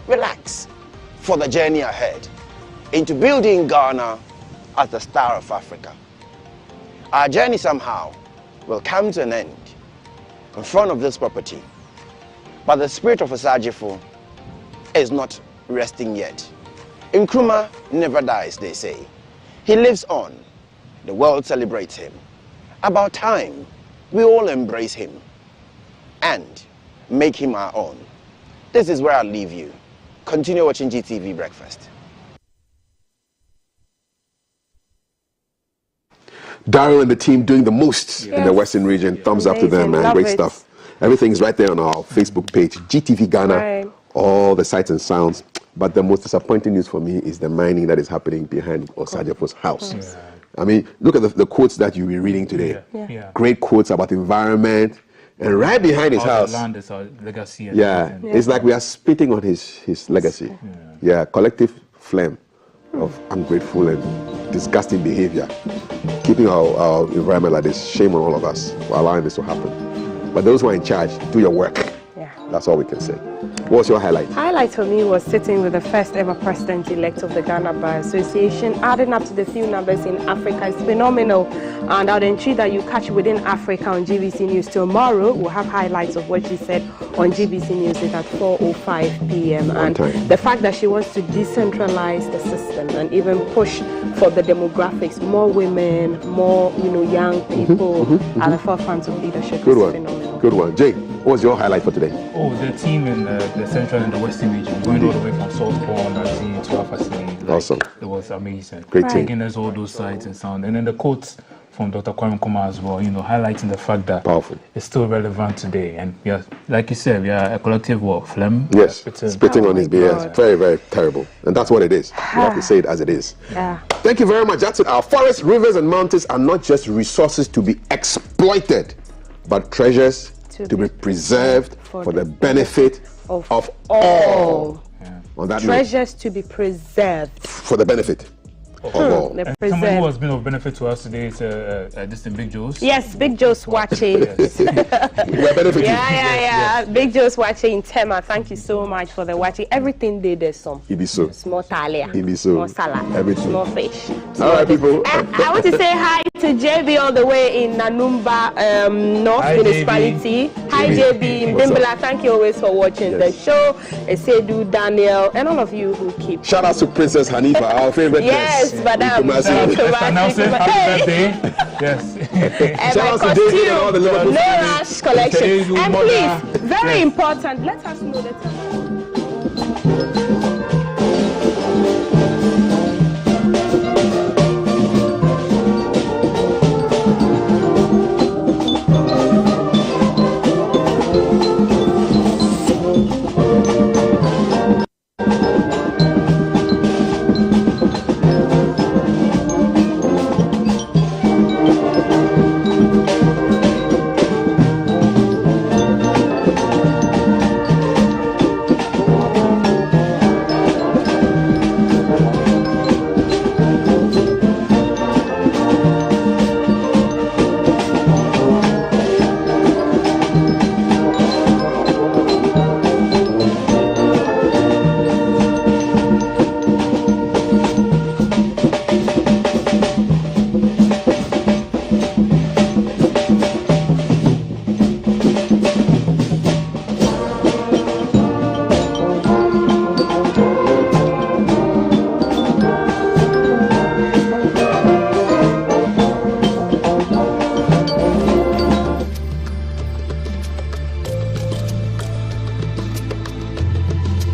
relax for the journey ahead into building Ghana as the star of Africa. Our journey somehow will come to an end in front of this property, but the spirit of Osagyefo is not resting yet. Nkrumah never dies, they say. He lives on. The world celebrates him. About time, we all embrace him and make him our own. This is where I'll leave you. Continue watching GTV Breakfast. Daryl and the team doing the most in the Western region. Thumbs up to them, man. Great stuff. Everything's right there on our Facebook page, GTV Ghana, all the sights and sounds. But the most disappointing news for me is the mining that is happening behind Osajefo's house. I mean, look at the quotes that you'll be reading today. Great quotes about environment. And right behind his house, the land is our legacy. It's like we are spitting on his legacy. Collective phlegm of ungrateful and disgusting behavior. Keeping our environment like this, shame on all of us for allowing this to happen. But those who are in charge, do your work. That's all we can say. What was your highlight? Highlight for me was sitting with the first ever president-elect of the Ghana Bar Association, adding up to the few numbers in Africa. It's phenomenal. And I'd entreat that you catch Within Africa on GBC News tomorrow. We'll have highlights of what she said on GBC News at 4:05 p.m. And the fact that she wants to decentralize the system and even push for the demographics, more women, more young people at the forefront of leadership. Good one. Phenomenal. Good one. Jay, what was your highlight for today? Oh, the team in the central and the western region, going all the way from Southbourne to Afasini. Awesome. It was amazing. Great team. Taking us all those sights and sound. And then the quotes from Dr. Kwame Nkrumah as well, highlighting the fact that it's still relevant today. And we are, like you said, we are a collective phlegm. Yes, spitting on his BS. Very, very terrible. And that's what it is. We have to say it as it is. Thank you very much. That's it. Our forests, rivers, and mountains are not just resources to be exploited, but treasures to be preserved for the benefit of all. On that treasures note, to be preserved for the benefit of all. Someone who has been of benefit to us today is this in Big Joe's. Yes, Big Joe's watching. We're benefiting. Yeah. Big Joe's watching in Tema. Thank you so much for the watching. Everything they did some. Ibiso. Small talia. Ibiso. Small salad. Everything. Small fish. All right, people. I want to say hi to JB all the way in Nanumba North Municipality. Hi JB in Bimbala. Thank you always for watching the show. Esedu, Daniel, and all of you who keep. Shout out to Princess Hanifa, our favorite guest. Yes, madam. Happy birthday. Yes. And my costume, no rush collection. And please, very important, let us know the time.